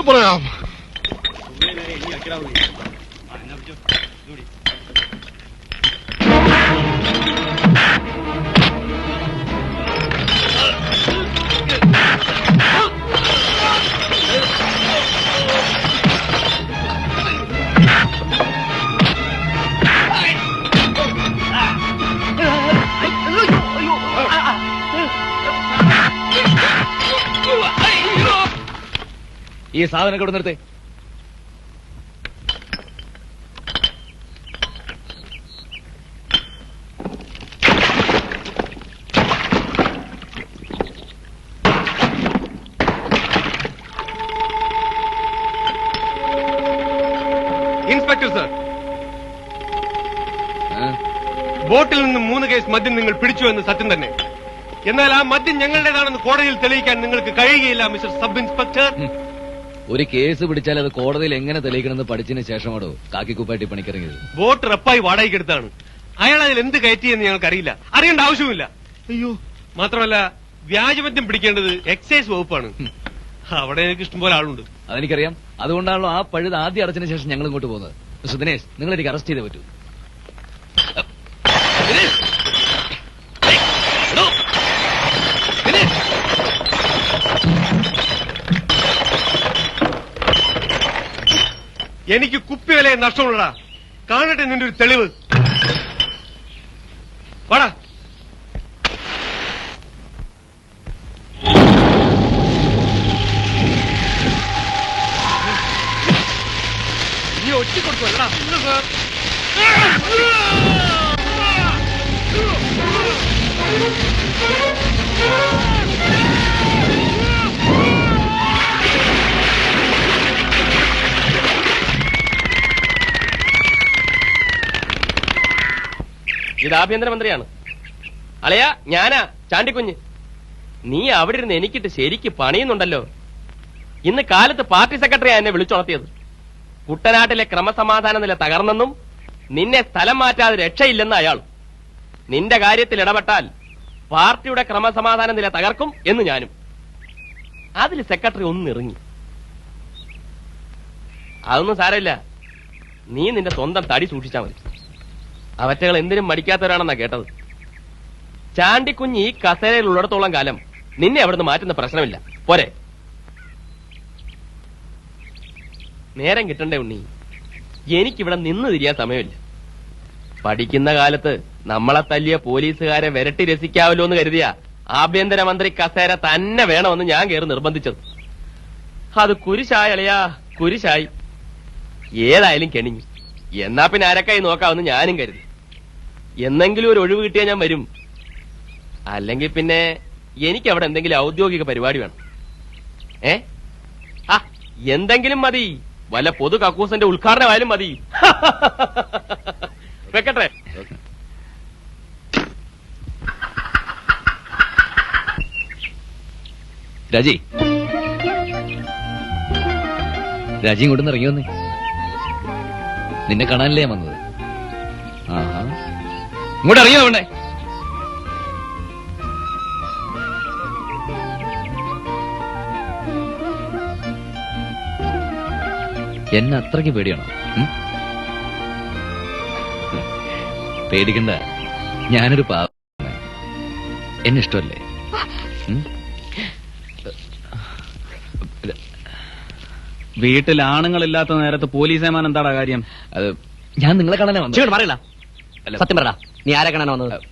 പറയാം. ഈ സാധനം ഇവിടെ നിർത്തേ. ഇൻസ്പെക്ടർ സർ, ബോട്ടിൽ നിന്ന് 3 കേസ് മദ്യം നിങ്ങൾ പിടിച്ചു എന്ന് സത്യം തന്നെ. എന്നാൽ ആ മദ്യം ഞങ്ങളുടേതാണെന്ന് കോടതിയിൽ തെളിയിക്കാൻ നിങ്ങൾക്ക് കഴിയുകയില്ല മിസ്റ്റർ സബ് ഇൻസ്പെക്ടർ. ഒരു കേസ് പിടിച്ചാൽ അത് കോടതിയിൽ എങ്ങനെ തെളിയിക്കണമെന്ന് പഠിച്ചതിന് ശേഷമാണോ കാക്കിക്കുപ്പാട്ടി പണിക്കിറങ്ങിയത്? ബോട്ട് റപ്പായി വാടകയ്ക്കെടുത്താണ്. അയാൾ അതിൽ എന്ത് കയറ്റിയെന്ന് ഞങ്ങൾക്ക് അറിയില്ല, അറിയേണ്ട ആവശ്യമില്ല. അയ്യോ, മാത്രമല്ല വ്യാജമദ്യം പിടിക്കേണ്ടത് എക്സൈസ് വകുപ്പാണ്. അവിടെ എനിക്ക് ഇഷ്ടംപോലെ ആളുണ്ട്. അതെനിക്കറിയാം. അതുകൊണ്ടാണല്ലോ ആ പഴുത് ആദ്യം അടച്ചതിന് ശേഷം ഞങ്ങൾ ഇങ്ങോട്ട് പോകുന്നത്. മിസ്റ്റർ ദിനേശ്, നിങ്ങൾ എനിക്ക് അറസ്റ്റ് ചെയ്തേ പറ്റൂ. എനിക്ക് കുപ്പിവില നഷ്ടമുള്ളടാ. കാണട്ടെ നിന്റെ ഒരു തെളിവ്. വാടാ. നീ ഒറ്റിക്കൊടുക്കുമല്ലടാ. ഇത് ആഭ്യന്തരമന്ത്രിയാണ്. അളയാ, ഞാനാ ചാണ്ടിക്കുഞ്ഞ്. നീ അവിടെ ഇരുന്ന് എനിക്കിട്ട് ശരിക്ക് പണിയുന്നുണ്ടല്ലോ. ഇന്ന് കാലത്ത് പാർട്ടി സെക്രട്ടറിയാ എന്നെ വിളിച്ചുണർത്തിയത്. കുട്ടനാട്ടിലെ ക്രമസമാധാന നില തകർന്നെന്നും നിന്നെ സ്ഥലം മാറ്റാതെ രക്ഷയില്ലെന്ന് അയാൾ. നിന്റെ കാര്യത്തിൽ ഇടപെട്ടാൽ പാർട്ടിയുടെ ക്രമസമാധാന നില തകർക്കും എന്ന് ഞാനും. അതിൽ സെക്രട്ടറി ഒന്നിറങ്ങി. അതൊന്നും സാരമില്ല, നീ നിന്റെ സ്വന്തം തടി സൂക്ഷിച്ചാ മതി. അവറ്റകൾ എന്തിനും മടിക്കാത്തവരാണെന്നാ കേട്ടത്. ചാണ്ടിക്കുഞ്ഞ് ഈ കസേരയിൽ ഉള്ളിടത്തോളം കാലം നിന്നെ അവിടുന്ന് മാറ്റുന്ന പ്രശ്നമില്ല. പോരെ? നേരം കിട്ടണ്ടേ ഉണ്ണി? എനിക്കിവിടെ നിന്ന് തിരിയാൻ സമയമില്ല. പഠിക്കുന്ന കാലത്ത് നമ്മളെ തല്ലിയ പോലീസുകാരെ വിരട്ടി രസിക്കാവല്ലോ എന്ന് കരുതിയ ആഭ്യന്തരമന്ത്രി കസേര തന്നെ വേണമെന്ന് ഞാൻ കയറി നിർബന്ധിച്ചത്. അത് കുരിശായി അളിയാ, കുരിശായി. ഏതായാലും കെണിഞ്ഞു. എന്നാ പിന്നെ ആരക്കായി നോക്കാമെന്ന് ഞാനും കരുതി. എന്നെങ്കിലും ഒരു ഒഴിവ് കിട്ടിയാൽ ഞാൻ വരും. അല്ലെങ്കിൽ പിന്നെ എനിക്ക് അവിടെ എന്തെങ്കിലും ഔദ്യോഗിക പരിപാടി വേണം. എന്തെങ്കിലും മതി. വല്ല പൊതു കക്കൂസിന്റെ ഉദ്ഘാടനമായാലും മതി. വെക്കട്ടെ. രാജി, രാജി ഇങ്ങോട്ട് ഇറങ്ങി വന്നേ. നിന്നെ കാണാനല്ലേ ഞാൻ വന്നത്. ആഹാ, ഇങ്ങോട്ട് ഇറങ്ങിയോ വേണ്ടേ? എന്നെ അത്രയ്ക്ക് പേടിയാണോ? പേടിക്കണ്ട, ഞാനൊരു പാവ. എന്നെ ഇഷ്ടമല്ലേ? വീട്ടിൽ ആണുങ്ങളില്ലാത്ത നേരത്ത് പോലീസ് ഏമാൻ എന്താടാ കാര്യം? അത് ഞാൻ നിങ്ങളെ കാണാനാ വന്നത്. പറയല, സത്യം പറയടാ, നീ ആരെ കാണാനാ വന്നത്?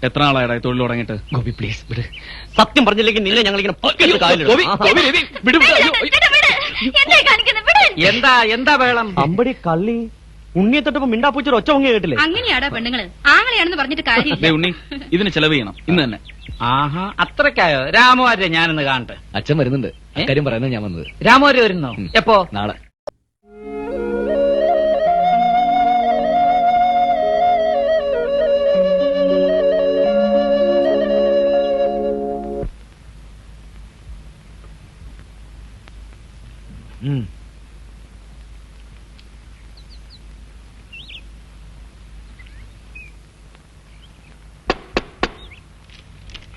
എത്ര നാളായടാ തൊഴിൽ തുടങ്ങിയിട്ട്? ഗോപി പ്ലീസ് വിട്. സത്യം പറഞ്ഞില്ലെങ്കിൽ നിന്നെ ഞങ്ങളിങ്ങനെ എന്താ എന്താ വേളം? അമ്പടി കള്ളി ഉണ്ണിയെ തൊട്ടപ്പോ മിണ്ടാപ്പൂച്ചൊരു ഒച്ച പൊങ്ങി കേട്ടില്ലേ? അങ്ങനെയാടാ പെണ്ണുങ്ങള്. ആങ്ങളെയാണെന്ന് പറഞ്ഞിട്ട് കാര്യമില്ല. ഉണ്ണി, ഇതിന് ചെലവ് ചെയ്യണം ഇന്ന് തന്നെ. ആഹാ, അത്രക്കായോ? രാമവാര്യ ഞാനൊന്ന് കാണട്ടെ. അച്ഛൻ വരുന്നുണ്ട്, കാര്യം പറയുന്നത് ഞാൻ വന്നത്. രാമവാര്യ വരുന്നോ? എപ്പോ? നാളെ.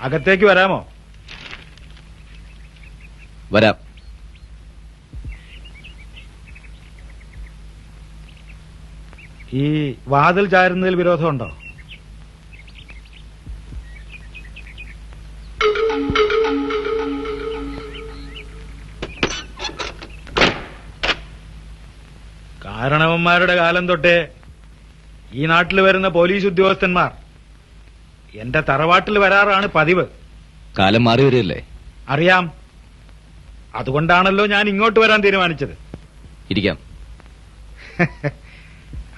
അകത്തേക്ക് വരാമോ? വരാം. ഈ വാതിൽ ചാരുന്നതിൽ വിരോധമുണ്ടോ? കാരണവന്മാരുടെ കാലം തൊട്ടേ ഈ നാട്ടിൽ വരുന്ന പോലീസ് ഉദ്യോഗസ്ഥന്മാർ എന്റെ തറവാട്ടിൽ വരാറാണ് പതിവ്. കാലം മാറി വരികയല്ലേ? അറിയാം. അതുകൊണ്ടാണല്ലോ ഞാൻ ഇങ്ങോട്ട് വരാൻ തീരുമാനിച്ചത്. ഇരിക്കാം.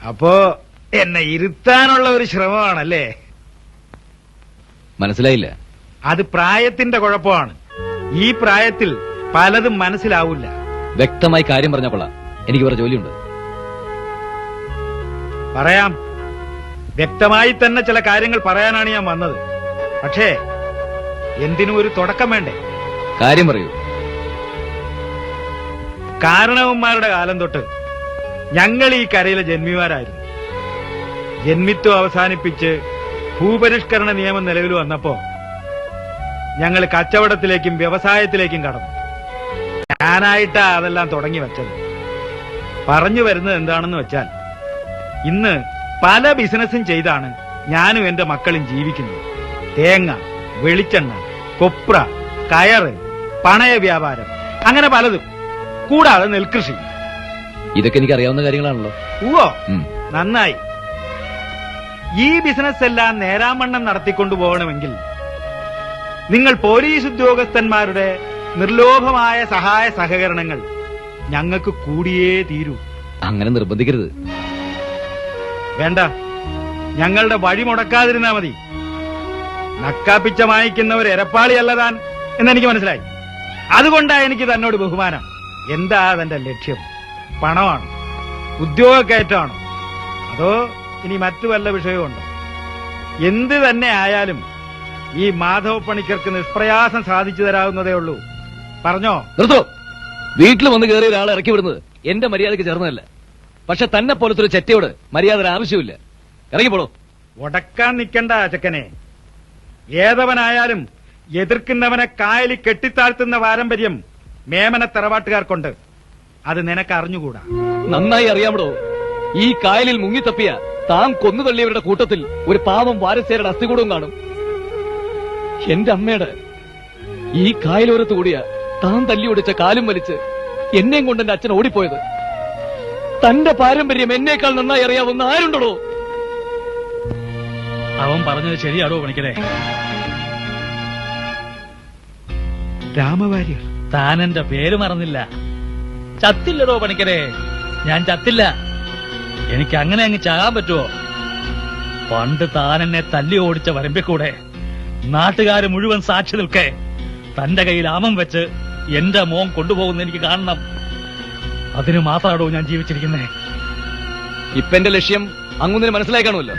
അപ്പോ എന്നെ ഇരുത്താനുള്ള ഒരു ശ്രമമാണല്ലേ? മനസ്സിലായില്ല. അത് പ്രായത്തിന്റെ കുഴപ്പമാണ്. ഈ പ്രായത്തിൽ പലതും മനസ്സിലാവില്ല. വ്യക്തമായി കാര്യം പറഞ്ഞ കൊള്ളാം. എനിക്ക് വേറെ ജോലിയുണ്ട്. പറയാം. വ്യക്തമായി തന്നെ ചില കാര്യങ്ങൾ പറയാനാണ് ഞാൻ വന്നത്. പക്ഷേ എന്തിനും ഒരു തുടക്കം വേണ്ടേ? കാര്യം പറയൂ. കാരണവന്മാരുടെ കാലം തൊട്ട് ഞങ്ങൾ ഈ കരയിലെ ജന്മിമാരായിരുന്നു. ജന്മിത്വം അവസാനിപ്പിച്ച് ഭൂപരിഷ്കരണ നിയമം നിലവിൽ വന്നപ്പോ ഞങ്ങൾ കച്ചവടത്തിലേക്കും വ്യവസായത്തിലേക്കും കടന്നു. ഞാനായിട്ടാ അതെല്ലാം തുടങ്ങി വെച്ചത്. പറഞ്ഞു വരുന്നത് എന്താണെന്ന് വെച്ചാൽ, ഇന്ന് പല ബിസിനസ്സും ചെയ്താണ് ഞാനും എന്റെ മക്കളും ജീവിക്കുന്നത്. തേങ്ങ, വെളിച്ചെണ്ണ, കൊപ്ര, കയറ്, പണയ വ്യാപാരം, അങ്ങനെ പലതും. കൂടാതെ നെൽകൃഷി. ഇതൊക്കെ എനിക്ക് അറിയാവുന്ന കാര്യങ്ങളാണല്ലോ. ഓ, നന്നായി. ഈ ബിസിനസ് എല്ലാം നേരാമണ്ണം നടത്തിക്കൊണ്ടു പോകണമെങ്കിൽ നിങ്ങൾ പോലീസ് ഉദ്യോഗസ്ഥന്മാരുടെ നിർലോഭമായ സഹായ സഹകരണങ്ങൾ ഞങ്ങൾക്ക് കൂടിയേ തീരൂ. അങ്ങനെ നിർബന്ധിക്കരുത്. വേണ്ട, ഞങ്ങളുടെ വഴി മുടക്കാതിരുന്നാ മതി. നക്കാപ്പിച്ച വാങ്ങിക്കുന്നവർ എരപ്പാളിയല്ല താൻ എന്നെനിക്ക് മനസ്സിലായി. അതുകൊണ്ടാ എനിക്ക് തന്നോട് ബഹുമാനം. എന്താ തന്റെ ലക്ഷ്യം? പണമാണോ? ഉദ്യോഗക്കയറ്റമാണോ? അതോ ഇനി മറ്റു വല്ല വിഷയമുണ്ടോ? എന്ത് തന്നെ ആയാലും ഈ മാധവ പണിക്കർക്ക് നിഷ്പ്രയാസം സാധിച്ചു തരാവുന്നതേ ഉള്ളൂ. പറഞ്ഞോ? നിർത്തോ. വീട്ടിൽ വന്ന് കയറിയ ഒരാളെ ഇറക്കി വിടുന്നത് എന്റെ മര്യാദയ്ക്ക് ചേർന്നതല്ല. പക്ഷെ തന്നെ പോലത്തെ ഒരു ചെറ്റയോട് മര്യാദ ആവശ്യമില്ല. ഇറങ്ങിപ്പോളൂ. ഉടക്കാൻ നിൽക്കണ്ട ചക്കനെ. ഏതവനായാലും എതിർക്കുന്നവനെ കായലി കെട്ടിത്താഴ്ത്തുന്ന പാരമ്പര്യം മേമന തറവാട്ടുകാർക്കുണ്ട്. അത് നിനക്ക് അറിഞ്ഞുകൂടാ. നന്നായി അറിയാമടോ. ഈ കായലിൽ മുങ്ങിത്തപ്പിയ താൻ കൊന്നുതള്ളിയവരുടെ കൂട്ടത്തിൽ ഒരു പാവം വാരസ്യരുടെ അസ്ഥികൂടവും കാണും. എന്റെ അമ്മയുടെ ഈ കായലോരത്ത് കൂടിയ താൻ തല്ലി ഒടിച്ച കാലും വലിച്ച് എന്നെയും കൊണ്ട് എന്റെ അച്ഛൻ ഓടിപ്പോയത്. തന്റെ പാരമ്പര്യം എന്നേക്കാൾ നന്നായി അറിയാവുന്ന ആരുണ്ടോ? അവൻ പറഞ്ഞത് ശരിയാടോ പണിക്കരെ? രാമവാര്യർ, താൻ എന്റെ പേര് മറന്നില്ല. ചത്തില്ലടോ പണിക്കരെ, ഞാൻ ചത്തില്ല. എനിക്ക് അങ്ങനെ അങ്ങ് ചാകാൻ പറ്റുമോ? പണ്ട് താൻ എന്നെ തല്ലി ഓടിച്ച വരമ്പിക്കൂടെ നാട്ടുകാര് മുഴുവൻ സാക്ഷി നിൽക്കെ തന്റെ കയ്യിൽ ആമം വെച്ച് എന്റെ മോൻ കൊണ്ടുപോകുന്ന എനിക്ക് കാണണം. അതിന് മാത്രമാണോ ഞാൻ ജീവിച്ചിരിക്കുന്നേ? ഇപ്പൊ എന്റെ ലക്ഷ്യം അങ്ങൊന്നിന് മനസ്സിലായി കാണുമല്ലോ.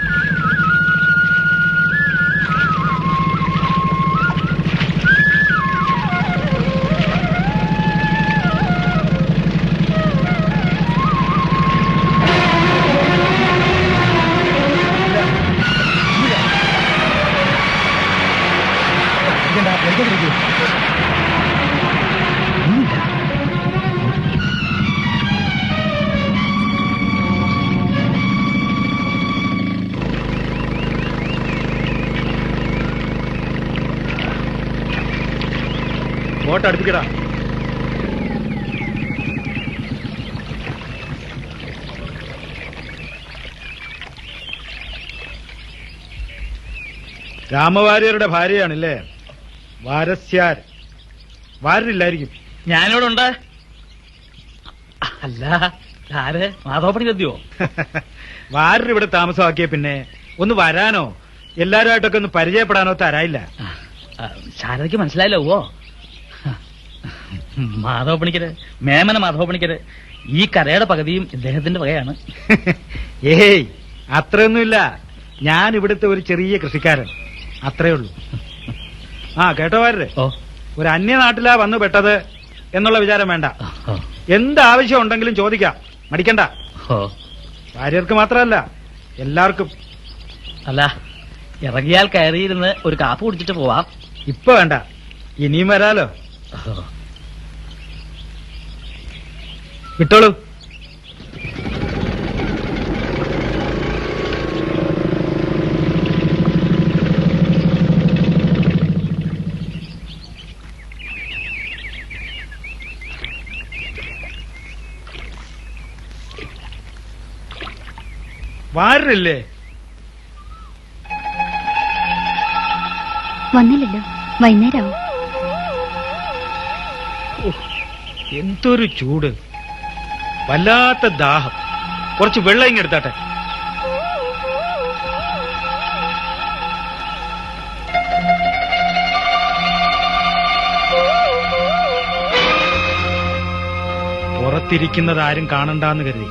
ബോട്ട് അടുപ്പിക്കടാ. രാമവാര്യരുടെ ഭാര്യയാണല്ലേ? വാരസ്യാർ. വാരില്ലായിരിക്കും. ഞാനിവിടെ ഉണ്ട്. അല്ല, ആര്? മാധവപ്പണി എത്തിയോ? വാരർ ഇവിടെ താമസമാക്കിയ പിന്നെ ഒന്ന് വരാനോ എല്ലാരുമായിട്ടൊക്കെ ഒന്ന് പരിചയപ്പെടാനോ തരായില്ല. ശാരദയ്ക്ക് മനസ്സിലായില്ലോ? ഓ, മാധവപ്പണിക്കര്, മേമന മാധവപ്പണിക്കര്. ഈ കരയുടെ പകുതിയും ഇദ്ദേഹത്തിന്റെ വകയാണ്. ഏയ്, അത്രയൊന്നുമില്ല. ഞാൻ ഇവിടുത്തെ ഒരു ചെറിയ കൃഷിക്കാരൻ, അത്രേ ഉള്ളൂ. ആ കേട്ടോ വാരരെ, ഒരു അന്യനാട്ടിലാ വന്നു പെട്ടത് എന്നുള്ള വിചാരം വേണ്ട. എന്താവശ്യം ഉണ്ടെങ്കിലും ചോദിക്കാം, മടിക്കണ്ട. ഭാര്യർക്ക് മാത്രമല്ല, എല്ലാവർക്കും. അല്ല, ഇറങ്ങിയാൽ കയറിയിരുന്ന് ഒരു കാപ്പ് കുടിച്ചിട്ട് പോവാം. ഇപ്പൊ വേണ്ട, ഇനിയും വരാലോ. വിട്ടോളൂ. വാരില്ലേ? വന്നില്ലല്ലോ, വൈകുന്നേരമാവും. എന്തൊരു ചൂട്, വല്ലാത്ത ദാഹം. കുറച്ച് വെള്ളം ഇങ്ങെടുത്താട്ടെ. പുറത്തിരിക്കുന്നത് ആരും കാണണ്ടെന്ന് കരുതി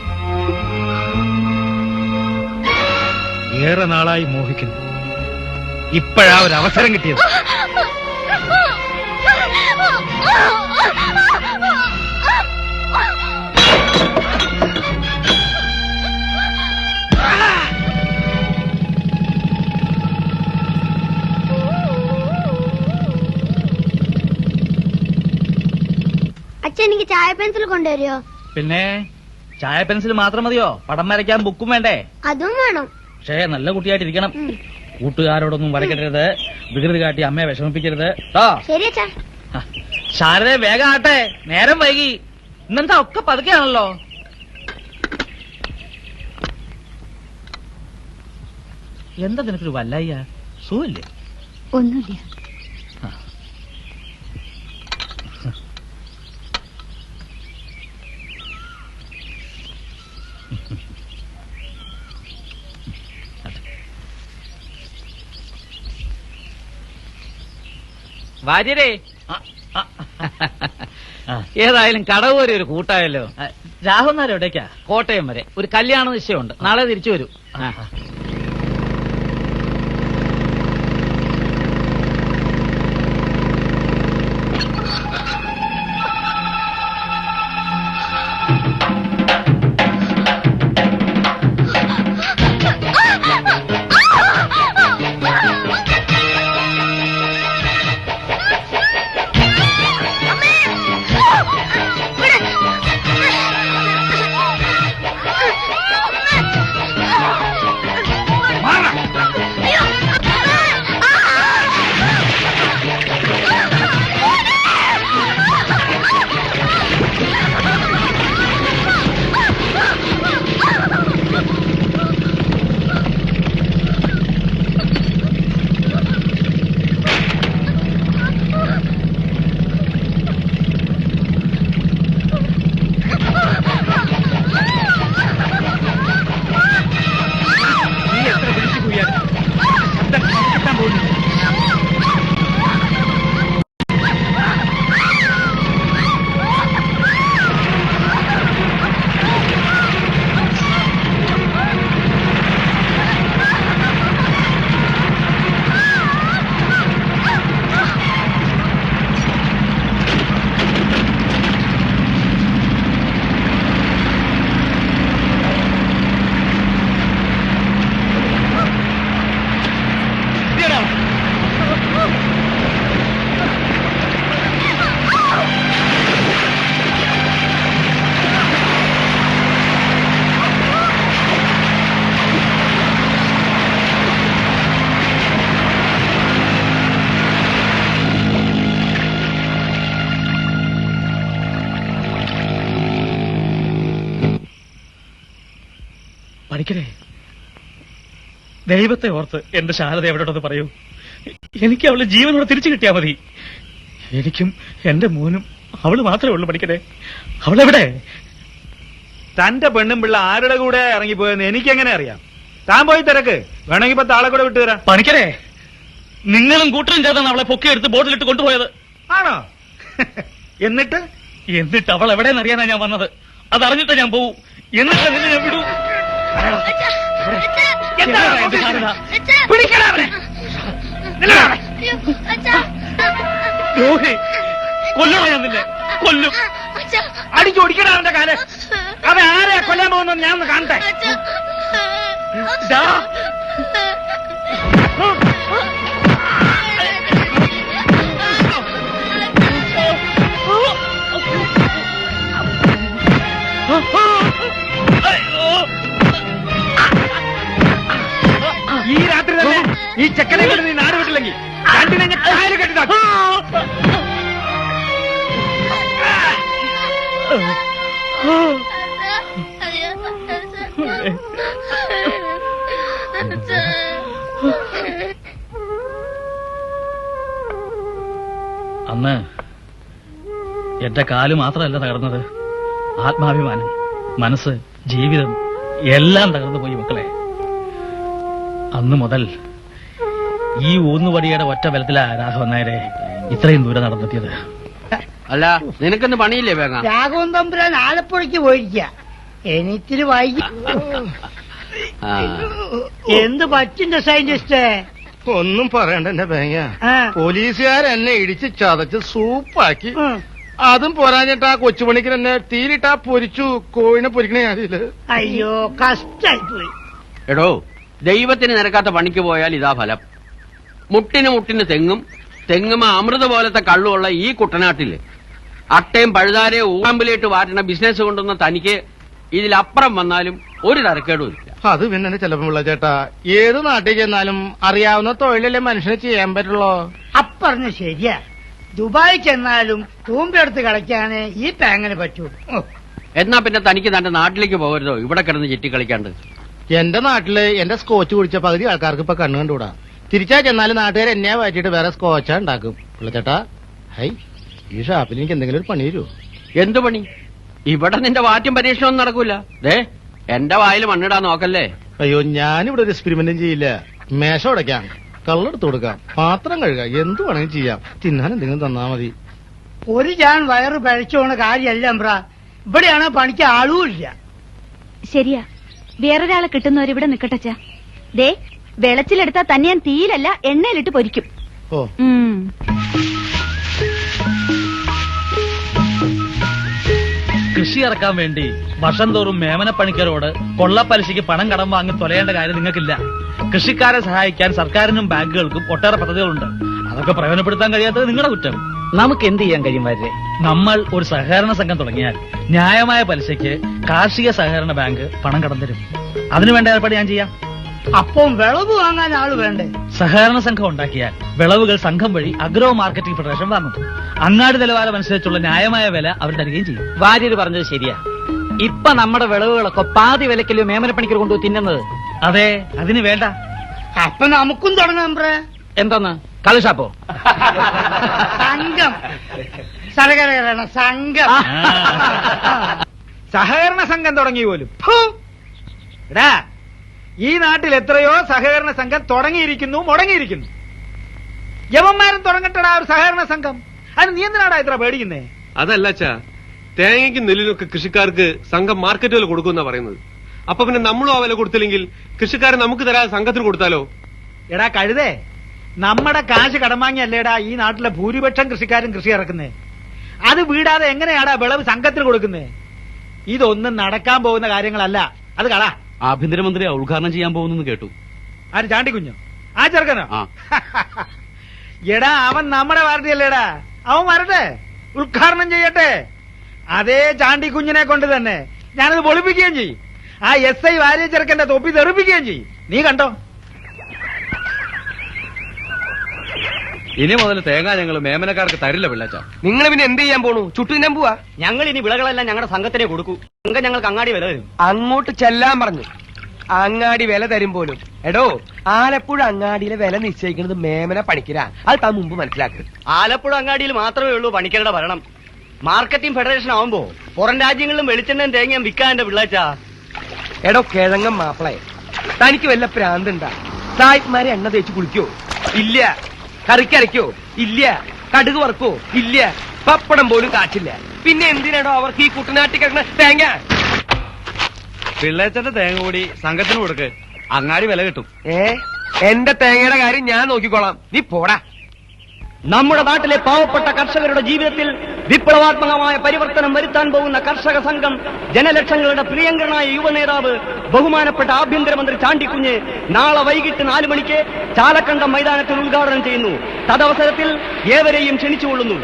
ഏറെ നാളായി മോഹിക്കുന്നു. ഇപ്പോഴാ ഒരു അവസരം കിട്ടിയത്. അച്ഛൻ എനിക്ക് ചായ പെൻസിൽ കൊണ്ടുവരുമോ? പിന്നെ ചായ പെൻസിൽ മാത്രം മതിയോ? പടം വരയ്ക്കാൻ ബുക്കും വേണ്ടേ? അതും വേണം. പക്ഷേ നല്ല കുട്ടിയായിട്ടിരിക്കണം. കൂട്ടുകാരോടൊന്നും വരയ്ക്കരുത്, വികൃതി കാട്ടി അമ്മയെ വിഷമിപ്പിക്കരുത്. ശരി അച്ഛാ. ശാരദയെ വേഗം ആട്ടെ, നേരം വൈകി. ഇന്നെന്താ ഒക്കെ പതുക്കെയാണല്ലോ. എന്താ നിനക്കൊരു വല്ലായ്യ? സുഖമില്ലേ? ഒന്നുമില്ല. വാര്യരേ, ഏതായാലും കടവ് വരെ ഒരു കൂട്ടായല്ലോ. രാഹുൽ നാരെ എവിടേക്കാ? കോട്ടയം വരെ ഒരു കല്യാണ നിശ്ചയമുണ്ട്, നാളെ തിരിച്ചു വരൂ. പഠിക്കണേ, ദൈവത്തെ ഓർത്ത് എന്റെ ശാരദ എവിടെയോടൊന്ന് പറയൂ. എനിക്ക് അവളെ ജീവനോടെ തിരിച്ചു കിട്ടിയാ മതി. എനിക്കും എന്റെ മോനും അവള് മാത്രമേ ഉള്ളൂ. പഠിക്കണേ, അവളെവിടെ? തന്റെ പെണ്ണും പിള്ള ആരുടെ കൂടെ ഇറങ്ങിപ്പോയെന്ന് എനിക്കെങ്ങനെ അറിയാം? താൻ പോയി തിരക്ക്, വേണമെങ്കിൽ 10 ആളെ കൂടെ വിട്ടുതരാം. പണിക്കരെ, നിങ്ങളും കൂട്ടരും ചേർന്നാണ് അവളെ പൊക്കിയെടുത്ത് ബോട്ടിലിട്ട് കൊണ്ടുപോയത്. ആണോ? എന്നിട്ട് അവൾ എവിടെയെന്ന് അറിയാനാ ഞാൻ വന്നത്. അതറിഞ്ഞിട്ട് ഞാൻ പോവും. എന്നിട്ട് നിന്നെ ഞാൻ വിടൂ. കൊല്ലണോ ഞാൻ നിന്നെ? കൊല്ലും. അടിച്ചോടിക്കണ അവന്റെ കാല്. അവൻ ആരെയാ കൊല്ലാൻ പോകുന്നത് ഞാൻ ഒന്ന് കാണട്ടെ. ഈ ചെക്കനെ കൊണ്ട് നീ നാട് വിട്ടില്ലെങ്കിൽ രണ്ടിനെ ഞാൻ കാല് കെട്ടിതാക്കും. അന്ന് എന്റെ കാല് മാത്രമല്ല തകർന്നത്, ആത്മാഭിമാനം, മനസ്സ്, ജീവിതം എല്ലാം തകർന്നു പോയി മക്കളെ. അന്ന് മുതൽ ഈ ഊന്നുവടിയുടെ ഒറ്റ ബലത്തിലാ രാഘവൻ നായരെ ഇത്രയും ദൂരം നടന്നെത്തിയത്. അല്ല നിനക്കൊന്ന് പണിയില്ലേ വേഗം? രാഘവൻ തമ്പുരാൻ ആലപ്പുഴയ്ക്ക് പോയിരിക്ക. എനിത്തിരി വൈകി. എന്ത് പറ്റും സയന്റിസ്റ്റേ? ഒന്നും പറയണ്ട എന്റെ പേങ്ങ. ആ. പോലീസുകാരെന്നെ ഇടിച്ച് ചതച്ച് സൂപ്പാക്കി. അതും പോരാഞ്ഞിട്ട് ആ കൊച്ചുപണിക്കൻ എന്നെ തീരിട്ടാ പൊരിച്ചു. കോഴിനെ പൊരിക്കണേ അതില്. അയ്യോ കഷ്ടായി പോയി. എടോ, ദൈവത്തിന് നിരക്കാത്ത പണിക്ക് പോയാൽ ഇതാ ഫലം. മുട്ടിന് മുട്ടിന് തെങ്ങും തെങ്ങുമ അമൃത പോലത്തെ കള്ളുള്ള ഈ കുട്ടനാട്ടില് അട്ടയും പഴുതാരയും ഊമ്പിലിട്ട് വാറ്റുന്ന ബിസിനസ് കൊണ്ടുവന്ന തനിക്ക് ഇതിലപ്പുറം വന്നാലും ഒരു തരക്കേടും ഇല്ല. അത് പിന്നെ ചിലപ്പോ ഉള്ള ചേട്ടാ, ഏത് നാട്ടിൽ ചെന്നാലും അറിയാവുന്ന തൊഴിലല്ലേ മനുഷ്യന് ചെയ്യാൻ പറ്റുള്ളൂ. അപ്പറഞ്ഞ ശരിയാ. ദുബായി ചെന്നാലും തൂമ്പെടുത്ത് കളിക്കാനേ ഈ പാങ്ങിന് പറ്റൂ. എന്നാ പിന്നെ തനിക്ക് തന്റെ നാട്ടിലേക്ക് പോകരുതോ ഇവിടെ കിടന്ന് ചുറ്റി കളിക്കാണ്ട്? എന്റെ നാട്ടില് എന്റെ സ്കോച്ച് കുടിച്ച പകുതി ആൾക്കാർക്ക് ഇപ്പൊ കണ്ണു കണ്ടുകൂടാ. തിരിച്ചാ ചെന്നാലും നാട്ടുകാർ എന്നെ മാറ്റിയിട്ട് വേറെ സ്കോച്ചാ ഉണ്ടാക്കും. പിള്ളച്ചേട്ടാ, ഹൈ, ഈ ഷാപ്പിൽ എനിക്ക് എന്തെങ്കിലും ഒരു പണി തരുമോ? എന്തു പണി? ഇവിടെ നിന്റെ വാറ്റും പരീക്ഷണമൊന്നും നടക്കൂല. ദേ എന്റെ വായിൽ മണ്ണിടാൻ നോക്കല്ലേ. അയ്യോ, ഞാനിവിടെ ഒരു എക്സ്പെരിമെന്റും ചെയ്യില്ല. മേശ ഉടയ്ക്കാം, കള്ളെടുത്ത് കൊടുക്കാം, പാത്രം കഴുകാം, എന്ത് വേണമെങ്കിലും ചെയ്യാം. തിന്നാൻ എന്തെങ്കിലും തന്നാ മതി. ഒരു ജാൻ വയറ് പഴച്ചോണ കാര്യമല്ല ബ്രാ. ഇവിടെയാണ് പണിക്ക് ആളും ഇല്ല. ശരിയാ, വേറൊരാളെ കിട്ടുന്നവരിവിടെ നിക്കട്ടച്ചാ. ദേ വെളച്ചിലെടുത്താ തന്നെ ഞാൻ തീയിലല്ല എണ്ണയിലിട്ട് പൊരിക്കും. ഓ, കൃഷി ഇറക്കാൻ വേണ്ടി വർഷം തോറും മേമനപ്പണിക്കരോട് കൊള്ളപ്പലിശയ്ക്ക് പണം കടം വാങ്ങി തൊലയേണ്ട കാര്യം നിങ്ങൾക്കില്ല. കൃഷിക്കാരെ സഹായിക്കാൻ സർക്കാരിനും ബാങ്കുകൾക്കും ഒട്ടേറെ പദ്ധതികളുണ്ട്. അതൊക്കെ പ്രയോജനപ്പെടുത്താൻ കഴിയാത്തത് നിങ്ങളുടെ കുറ്റം. നമുക്ക് എന്ത് ചെയ്യാൻ കഴിയും വരെ? നമ്മൾ ഒരു സഹകരണ സംഘം തുടങ്ങിയാൽ ന്യായമായ പലിശയ്ക്ക് കാർഷിക സഹകരണ ബാങ്ക് പണം കടം തരും. അതിനുവേണ്ട ഏർപ്പാട് ഞാൻ ചെയ്യാം. അപ്പം വിളവ് വാങ്ങാൻ ആള് വേണ്ടേ? സഹകരണ സംഘം ഉണ്ടാക്കിയാൽ വിളവുകൾ സംഘം വഴി അഗ്രോ മാർക്കറ്റിംഗ് ഫെഡറേഷൻ വാങ്ങും. അങ്ങാടി നിലവാരം അനുസരിച്ചുള്ള ന്യായമായ വില അവർ തരികയും ചെയ്യും. വാര്യര് പറഞ്ഞത് ശരിയാ. ഇപ്പൊ നമ്മുടെ വിളവുകളൊക്കെ പാതി വിലക്കല്ലോ മേമനപ്പണിക്കർ കൊണ്ടുപോയി തിന്നുന്നത്. അതെ, അതിന് വേണ്ട. അപ്പൊ നമുക്കും തുടങ്ങാം ബ്രേ. എന്തോന്ന് കള്ളുഷാപ്പോ? സംഘം, സഹകരണ സംഘം. സഹകരണ സംഘം തുടങ്ങി പോലും. ഫു! എടാ, ഈ നാട്ടിൽ എത്രയോ സഹകരണ സംഘം തുടങ്ങിയിരിക്കുന്നു, മുടങ്ങിയിരിക്കുന്നു. യവന്മാരും തുടങ്ങട്ടടാ ഒരു സഹകരണ സംഘം. അതിന് നീ എന്തിനാടാ ഇത്ര പേടിക്കുന്നേ? അതല്ല അച്ഛാ, തേങ്ങയ്ക്കും നെല്ലിനൊക്കെ കൃഷിക്കാർക്ക് സംഘം മാർക്കറ്റ് വില കൊടുക്കുമെന്നാ പറയുന്നത്. അപ്പൊ പിന്നെ നമ്മളും ആ വില കൊടുത്തില്ലെങ്കിൽ കൃഷിക്കാരൻ നമുക്ക് തരാതെ സംഘത്തിന് കൊടുത്താലോ? എടാ കഴുതേ, നമ്മുടെ കാശ് കടം വാങ്ങിയല്ലേടാ ഈ നാട്ടിലെ ഭൂരിപക്ഷം കൃഷിക്കാരും കൃഷി ഇറക്കുന്നേ. അത് വീടാതെ എങ്ങനെയാടാ വിളവ് സംഘത്തിന് കൊടുക്കുന്നേ? ഇതൊന്നും നടക്കാൻ പോകുന്ന കാര്യങ്ങളല്ല. അത് കളാ. ആഭ്യന്തരമന്ത്രി ഉദ്ഘാടനം ചെയ്യാൻ പോകുന്നു കേട്ടു. ആര്, ചാണ്ടിക്കുഞ്ഞോ? ആ ചെറുക്കനോ? എടാ, അവൻ നമ്മുടെ പാർട്ടിയല്ലേടാ. അവൻ വരട്ടെ, ഉദ്ഘാടനം ചെയ്യട്ടെ. അതേ ചാണ്ടിക്കുഞ്ഞിനെ കൊണ്ട് തന്നെ ഞാനത് പൊളിപ്പിക്കുകയും ചെയ്യും. ആ SI വാര്യ ചെറുക്കന്റെ തൊപ്പി തെറിപ്പിക്കുകയും ചെയ്യും. നീ കണ്ടോ? ഇനി മുതൽ തേങ്ങ ഞങ്ങൾ മേമനക്കാർക്ക് തരില്ല പിള്ളച്ച. നിങ്ങൾ പിന്നെ എന്ത് ചെയ്യാൻ പോണു? ചുട്ടു തിന്നാൻ പോവാ? ഞങ്ങൾ ഇനി വിളകളെല്ലാം ഞങ്ങളുടെ സംഘത്തിനെ കൊടുക്കൂ. സംഘം ഞങ്ങൾക്ക് അങ്ങാടി വില തരും. അങ്ങോട്ട് ചെല്ലാൻ പറഞ്ഞു. അങ്ങാടി വില തരും പോലും. എടോ, ആലപ്പുഴ അങ്ങാടിയിലെ വില നിശ്ചയിക്കുന്നത് മേമന പണിക്കരാ. അത് താൻ മുമ്പ് മനസ്സിലാക്കുക. ആലപ്പുഴ അങ്ങാടിയിൽ മാത്രമേ ഉള്ളൂ പണിക്കരുടെ ഭരണം. മാർക്കറ്റിംഗ് ഫെഡറേഷൻ ആവുമ്പോ പുറം രാജ്യങ്ങളിലും വെളിച്ചെണ്ണയും തേങ്ങയും വിൽക്കാൻ എന്റെ പിള്ളേച്ചാ. എടോ കിഴങ്ങൻ മാപ്പിളെ, തനിക്ക് വല്ല പ്രാന്തുണ്ടാ? സായിപ്പ്മാരെ എണ്ണ തേച്ച് കുളിക്കോ? ഇല്ല. കറിക്കരയ്ക്കോ? ഇല്ല. കടുക് വറക്കോ? ഇല്ല. പപ്പടം പോലും കാച്ചില്ല. പിന്നെ എന്തിനാണോ അവർക്ക് ഈ കുട്ടനാട്ടി കിടക്കുന്ന തേങ്ങ? പിള്ളേച്ചന്റെ തേങ്ങ കൂടി സംഘത്തിന് കൊടുക്ക്, അങ്ങാടി വില കിട്ടും. എന്റെ തേങ്ങയുടെ കാര്യം ഞാൻ നോക്കിക്കോളാം. നീ പോടാ. നമ്മുടെ നാട്ടിലെ പാവപ്പെട്ട കർഷകരുടെ ജീവിതത്തിൽ വിപ്ലവാത്മകമായ പരിവർത്തനം വരുത്താൻ പോകുന്ന കർഷക സംഘം ജനലക്ഷങ്ങളുടെ പ്രിയങ്കരനായ യുവനേതാവ് ബഹുമാനപ്പെട്ട ആഭ്യന്തരമന്ത്രി ചാണ്ടിക്കുഞ്ഞ് നാളെ വൈകിട്ട് 4 മണിക്ക് ചാലക്കണ്ടം മൈതാനത്തിൽ ഉദ്ഘാടനം ചെയ്യുന്നു. തദവസരത്തിൽ ഏവരെയും ക്ഷണിച്ചുകൊള്ളുന്നു.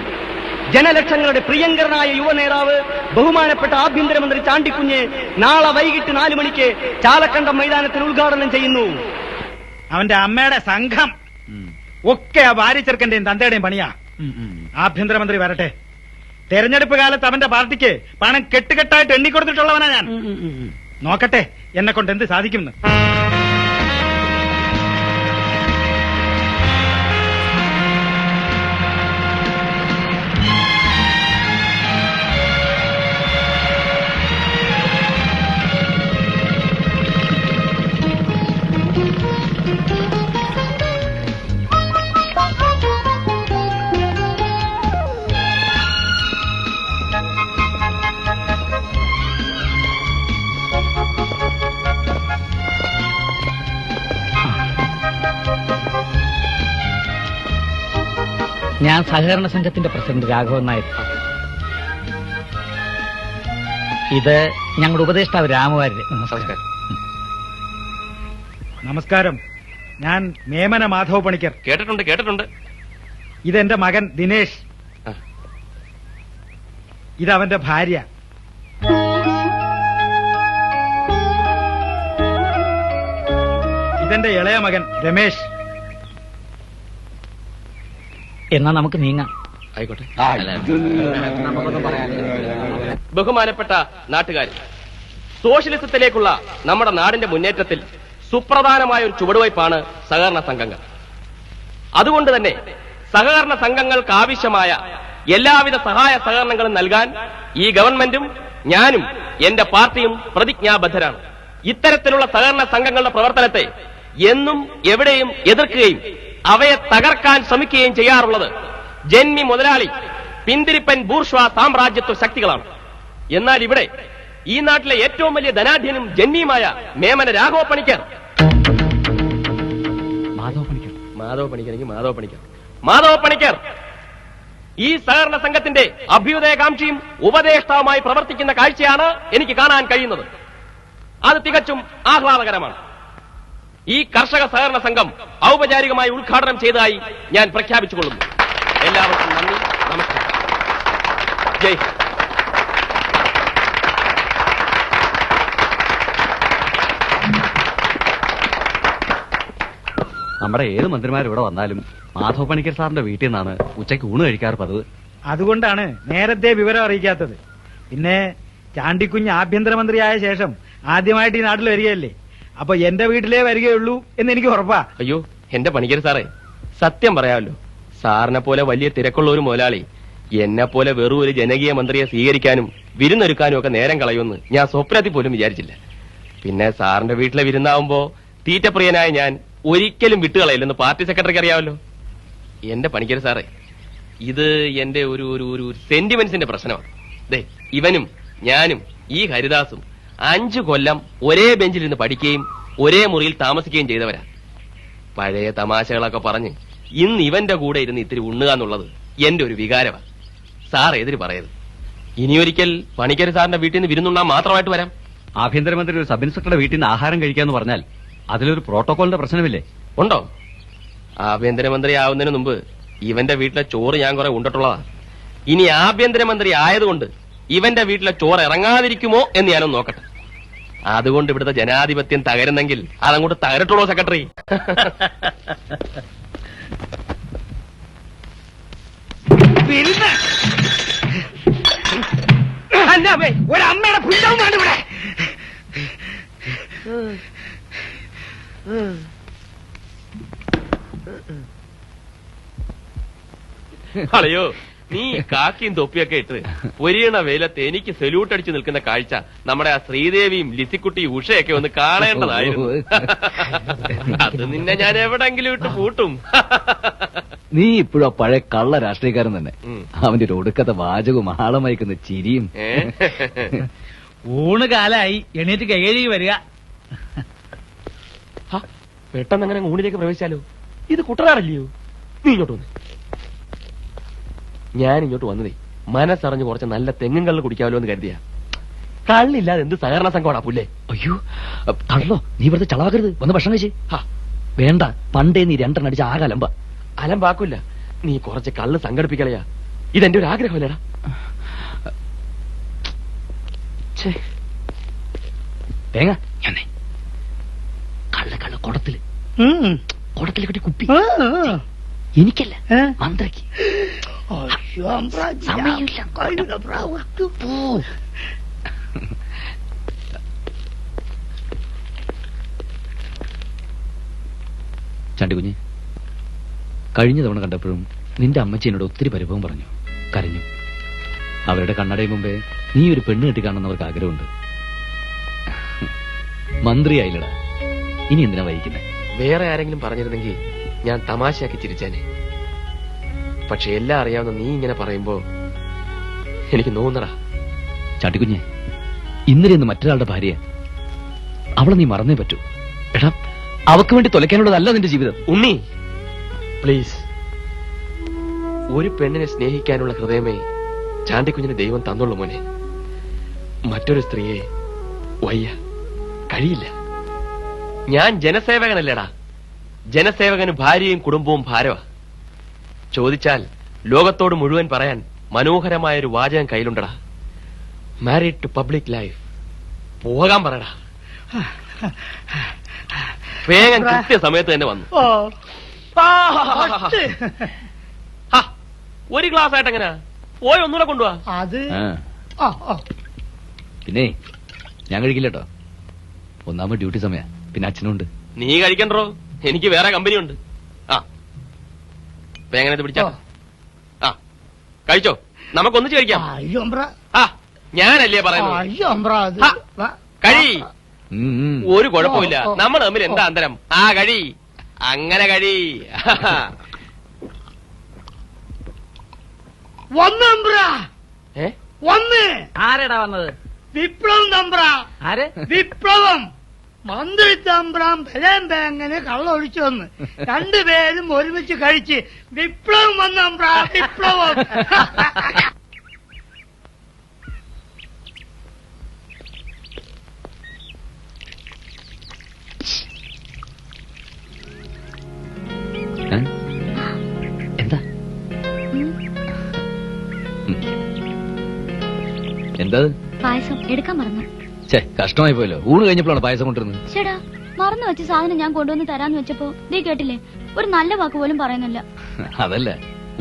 ജനലക്ഷങ്ങളുടെ പ്രിയങ്കരനായ യുവനേതാവ് ബഹുമാനപ്പെട്ട ആഭ്യന്തരമന്ത്രി ചാണ്ടിക്കുഞ്ഞ് നാളെ വൈകിട്ട് 4 മണിക്ക് ചാലക്കണ്ടം മൈതാനത്തിൽ ഉദ്ഘാടനം ചെയ്യുന്നു. അവന്റെ അമ്മയുടെ സംഘം ഒക്കെ ആ ഭാര്യ ചെറുക്കന്റെയും തന്തയുടെയും പണിയാ. ആഭ്യന്തരമന്ത്രി വരട്ടെ. തെരഞ്ഞെടുപ്പ് കാലത്ത് അവന്റെ പാർട്ടിക്ക് പണം കെട്ടുകെട്ടായിട്ട് എണ്ണിക്കൊടുത്തിട്ടുള്ളവനാ ഞാൻ. നോക്കട്ടെ എന്നെ കൊണ്ട് എന്ത് സാധിക്കുമെന്ന്. ഞാൻ സഹകരണ സംഘത്തിന്റെ പ്രസിഡന്റ് രാഘവൻ നായർ. ഇത് ഞങ്ങളുടെ ഉപദേഷ്ടാവ് രാമവാര്യർ. നമസ്കാരം. നമസ്കാരം. ഞാൻ മേമന മാധവ പണിക്കർ. കേട്ടിട്ടുണ്ട്. ഇതെന്റെ മകൻ ദിനേശ്. ഇതവന്റെ ഭാര്യ. ഇതെന്റെ ഇളയ മകൻ രമേശ്. എന്നാ നമുക്ക് നീങ്ങാം. ആയിക്കോട്ടെ. ബഹുമാനപ്പെട്ട നാട്ടുകാർ, സോഷ്യലിസത്തിലേക്കുള്ള നമ്മുടെ നാടിന്റെ മുന്നേറ്റത്തിൽ സുപ്രധാനമായ ഒരു ചുവടുവയ്പാണ് സഹകരണ സംഘങ്ങൾ. അതുകൊണ്ട് തന്നെ സഹകരണ സംഘങ്ങൾക്ക് ആവശ്യമായ എല്ലാവിധ സഹായ സഹകരണങ്ങളും നൽകാൻ ഈ ഗവൺമെന്റും ഞാനും എന്റെ പാർട്ടിയും പ്രതിജ്ഞാബദ്ധരാണ്. ഇത്തരത്തിലുള്ള സഹകരണ സംഘങ്ങളുടെ പ്രവർത്തനത്തെ എന്നും എവിടെയും എതിർക്കുകയും അവയെ തകർക്കാൻ ശ്രമിക്കുകയും ചെയ്യാറുള്ളത് ജന്മി മുതലാളി പിന്തിരിപ്പൻ ബൂർഷ്വാ സാമ്രാജ്യത്വ ശക്തികളാണ്. എന്നാൽ ഇവിടെ ഈ നാട്ടിലെ ഏറ്റവും വലിയ ധനാഢ്യനും ജന്മിയുമായ മേമന രാഘവ പണിക്കർ, മാധവ പണിക്കർ ഈ സഹകരണ സംഘത്തിന്റെ അഭ്യുദയകാംക്ഷിയും ഉപദേഷ്ടാവുമായി പ്രവർത്തിക്കുന്ന കാഴ്ചയാണ് എനിക്ക് കാണാൻ കഴിയുന്നത്. അത് തികച്ചും ആഹ്ലാദകരമാണ്. ഈ കർഷക സഹകരണ സംഘം ഔപചാരികമായി ഉദ്ഘാടനം ചെയ്തതായി ഞാൻ പ്രഖ്യാപിച്ചുകൊള്ളുന്നു. എല്ലാവർക്കും നന്ദി, നമസ്കാരം. ജയ് ഹിന്ദ്. നമ്മുടെ ഏത് മന്ത്രിമാർ ഇവിടെ വന്നാലും മാധവ പണിക്കർ സാറിന്റെ വീട്ടിൽ നിന്നാണ് ഉച്ചയ്ക്ക് ഊണ് കഴിക്കാറ് പതിവ്. അതുകൊണ്ടാണ് നേരത്തെ വിവരം അറിയിക്കാത്തത്. പിന്നെ ചാണ്ടിക്കുഞ്ഞ് ആഭ്യന്തരമന്ത്രിയായ ശേഷം ആദ്യമായിട്ട് ഈ നാട്ടിൽ വരികയല്ലേ. അപ്പൊ എന്റെ വീട്ടിലേ വരികയുള്ളൂ എന്ന് എനിക്ക് ഉറപ്പാ. അയ്യോ എന്റെ പണിക്കർ സാറേ, സത്യം പറയാമല്ലോ, സാറിനെ പോലെ വലിയ തിരക്കുള്ള ഒരു മുതലാളി എന്നെ പോലെ വെറും ഒരു ജനകീയ മന്ത്രിയെ സ്വീകരിക്കാനും വിരുന്നൊരുക്കാനും ഒക്കെ നേരം കളയുമെന്ന് ഞാൻ സ്വപ്നത്തിൽ പോലും വിചാരിച്ചില്ല. പിന്നെ സാറിന്റെ വീട്ടിലെ വിരുന്നാവുമ്പോ തീറ്റപ്രിയനായ ഞാൻ ഒരിക്കലും വിട്ടുകളയില്ലെന്ന് പാർട്ടി സെക്രട്ടറിക്ക് അറിയാമല്ലോ. എന്റെ പണിക്കർ സാറേ, ഇത് എന്റെ ഒരു സെന്റിമെന്റ്സിന്റെ പ്രശ്നമാണ്. ദേ, ഇവനും ഞാനും ഈ ഹരിദാസും 5 കൊല്ലം ഒരേ ബെഞ്ചിലിരുന്ന് പഠിക്കുകയും ഒരേ മുറിയിൽ താമസിക്കുകയും ചെയ്തവരാ. പഴയ തമാശകളൊക്കെ പറഞ്ഞ് ഇന്ന് ഇവന്റെ കൂടെ ഇരുന്ന് ഇത്തിരി ഉണ്ണുക എന്നുള്ളത് എന്റെ ഒരു വികാരമാണ്. സാർ എതിര് പറയരുത്. ഇനിയൊരിക്കൽ പണിക്കർ സാറിന്റെ വീട്ടിൽ നിന്ന് വിരുന്നുണ്ണാൻ മാത്രമായിട്ട് വരാം. ആഭ്യന്തരമന്ത്രി ഒരു സബ് ഇൻസ്പെക്ടറുടെ വീട്ടിൽ നിന്ന് ആഹാരം കഴിക്കാന്ന് പറഞ്ഞാൽ അതിലൊരു പ്രോട്ടോകോളിന്റെ പ്രശ്നമില്ലേ? ഉണ്ടോ? ആഭ്യന്തരമന്ത്രി ആവുന്നതിന് മുമ്പ് ഇവന്റെ വീട്ടിലെ ചോറ് ഞാൻ കുറെ ഉണ്ടിട്ടുള്ളതാ. ഇനി ആഭ്യന്തരമന്ത്രി ആയതുകൊണ്ട് ഇവന്റെ വീട്ടിലെ ചോറ് ഇറങ്ങാതിരിക്കുമോ എന്ന് ഞാനൊന്ന് നോക്കട്ടെ. അതുകൊണ്ട് ഇവിടുത്തെ ജനാധിപത്യം തകരുന്നെങ്കിൽ അതങ്ങോട്ട് തകരട്ടുള്ളൂ സെക്രട്ടറി. ഒരമ്മയുടെ പുല്ലവുമാണ് ഇവിടെ. അളയോ, നീ കാക്കിയും തൊപ്പിയൊക്കെ ഇട്ട് പൊരിയണ വെയിലത്ത് എനിക്ക് സല്യൂട്ട് അടിച്ചു നിൽക്കുന്ന കാഴ്ച നമ്മുടെ ആ ശ്രീദേവിയും ലിസിക്കുട്ടിയും ഉഷയൊക്കെ ഒന്ന് കാണേണ്ടതായിരുന്നു. അത് നിന്നെ ഞാൻ എവിടെങ്കിലും ഇട്ട് പൂട്ടും. നീ ഇപ്പോഴും പഴയ കള്ള രാഷ്ട്രീയക്കാരൻ തന്നെ. അവന്റെ ഒരു ഒടുക്കത്തെ വാചകവും ആളമയക്കുന്ന ചിരിയും. ഊണ് കാലായി, എണീറ്റ് കൈകഴുകി വരിക. പെട്ടെന്ന് അങ്ങനെ ഊണിലേക്ക് പ്രവേശിച്ചാലോ? ഇത് കുട്ടനാടല്ലയോ? നീ ഇങ്ങോട്ട് വന്ന്. ഞാൻ ഇങ്ങോട്ട് വന്നതേ മനസ്സറിഞ്ഞ് കുറച്ച് നല്ല തെങ്ങും കള്ള് കുടിക്കാമല്ലോ എന്ന് കരുതിയാ. കള്ളില്ലാതെ എന്ത് സഹകരണ സംഘമാടാ പുല്ലേ. അയ്യോ കള്ളോ, നീ വെറുതെ ചളവാക്കരുത്. വന്ന് ഭക്ഷണം കഴിച്ചേ. വേണ്ട, പണ്ടേ നീ 2 അടിച്ച ആകെ അലമ്പ. അലമ്പാക്കില്ല, നീ കുറച്ച് കള്ള് സംഘടിപ്പിക്കലയാ. ഇതെന്റെ ഒരു ആഗ്രഹമല്ലേടാ. തേങ്ങ കള്ള കുടത്തില് കുടത്തിലെ കുട്ടി കുപ്പി ആ, എനിക്കല്ല ഏ? മന്ത്രിക്ക്. അയ്യോ, അമ്പ്ര, സമയമില്ല. കഴിയില്ല, അമ്പ്ര. പോ. ചാണ്ടിക്കുഞ്ഞ്, കഴിഞ്ഞ തവണ കണ്ടപ്പോഴും നിന്റെ അമ്മച്ചി എന്നോട് ഒത്തിരി പരിഭവം പറഞ്ഞു, കരഞ്ഞു. അവരുടെ കണ്ണടയും മുമ്പേ നീ ഒരു പെണ്ണ് കെട്ടി കാണുന്നവർക്ക് ആഗ്രഹമുണ്ട്. മന്ത്രിയായില്ലടാ, ഇനി എന്തിനാ വഹിക്കുന്നത്? വേറെ ആരെങ്കിലും പറഞ്ഞിരുന്നെങ്കിൽ ഞാൻ തമാശയാക്കി ചിരിച്ചേനെ. പക്ഷെ എല്ലാം അറിയാവുന്ന നീ ഇങ്ങനെ പറയുമ്പോ എനിക്ക് നോന്നടാ. ചാണ്ടിക്കുഞ്ഞെ, ഇന്നലെ ഇന്ന് മറ്റൊരാളുടെ ഭാര്യ, അവളെ നീ മറന്നേ പറ്റൂ. എടാ, അവക്ക് വേണ്ടി തുലയ്ക്കാനുള്ളതല്ല നിന്റെ ജീവിതം. ഉണ്ണി, പ്ലീസ്. ഒരു പെണ്ണിനെ സ്നേഹിക്കാനുള്ള ഹൃദയമേ ചാണ്ടിക്കുഞ്ഞിന് ദൈവം തന്നുള്ളൂ മോനെ. മറ്റൊരു സ്ത്രീയെ വയ്യ, കഴിയില്ല. ഞാൻ ജനസേവകനല്ലേടാ. ജനസേവകന് ഭാര്യയും കുടുംബവും ഭാരവാ. ചോദിച്ചാൽ ലോകത്തോട് മുഴുവൻ പറയാൻ മനോഹരമായൊരു വാചകം കയ്യിലുണ്ടടാ. Married to public life. പോകാൻ പറയടാ. വേഗം കൃത്യസമയത്ത് തന്നെ വന്നു. ഓ, ഹ, ഒരു ഗ്ലാസ് ആയിട്ട് എങ്ങനെയാ? പോയി ഒന്നുകൂടെ കൊണ്ടുപോവാ. അത് ആ, ആ, ആ. പിന്നെ ഞാൻ കഴിക്കില്ല കേട്ടോ. ഒന്നാമത് ഡ്യൂട്ടി സമയ, പിന്നെ അച്ഛനുണ്ട്. നീ കഴിക്കണ്ടോ, എനിക്ക് വേറെ കമ്പനി ഉണ്ട്. ആ, എങ്ങനെ പിടിച്ചാ? ആ, കഴിച്ചോ, നമുക്കൊന്നിച്ച് കഴിക്കാം. അയ്യോ, അമ്പ്ര. ആ, ഞാനല്ലേ പറയുന്നത്. അയ്യോ, അമ്പ്ര, അത് ഹ, വാ. കഴി. ഉം, ഉം. ഒരു കുഴപ്പമില്ല, ഓ, ഓ, നമ്മൾ തമ്മിൽ എന്താ അന്തരം? ആ, കഴി, അങ്ങനെ കഴി. വന്ന് അമ്പ്ര, ഏ? വന്ന്. ആരെടാ വന്നത്? വിപ്ലവം തമ്പ്ര, ആര്? വിപ്ലവം. മന്ത്രി തമ്പ്രാൻ ബലം ബാങ്ങനെ കള്ളൊഴിച്ചു വന്ന് രണ്ടുപേരും ഒരുമിച്ച് കഴിച്ച് വിപ്ലവം വന്ന അമ്പ്ര, വിപ്ലവം. ഏ? എന്താ എന്താ? പായസം എടുക്കാൻ മറന്നു. ഛേ, കഷ്ടമായി പോയല്ലോ. ഊണ് കഴിഞ്ഞപ്പോഴാണ് പായസം കൊണ്ടിരുന്നത്. ചേടാ, മറന്നു വെച്ച സാധനം ഞാൻ കൊണ്ടുവന്ന് തരാന്ന് വെച്ചപ്പോ നീ കേട്ടില്ലേ, ഒരു നല്ല വാക്ക് പോലും പറയുന്നില്ല. അതല്ല,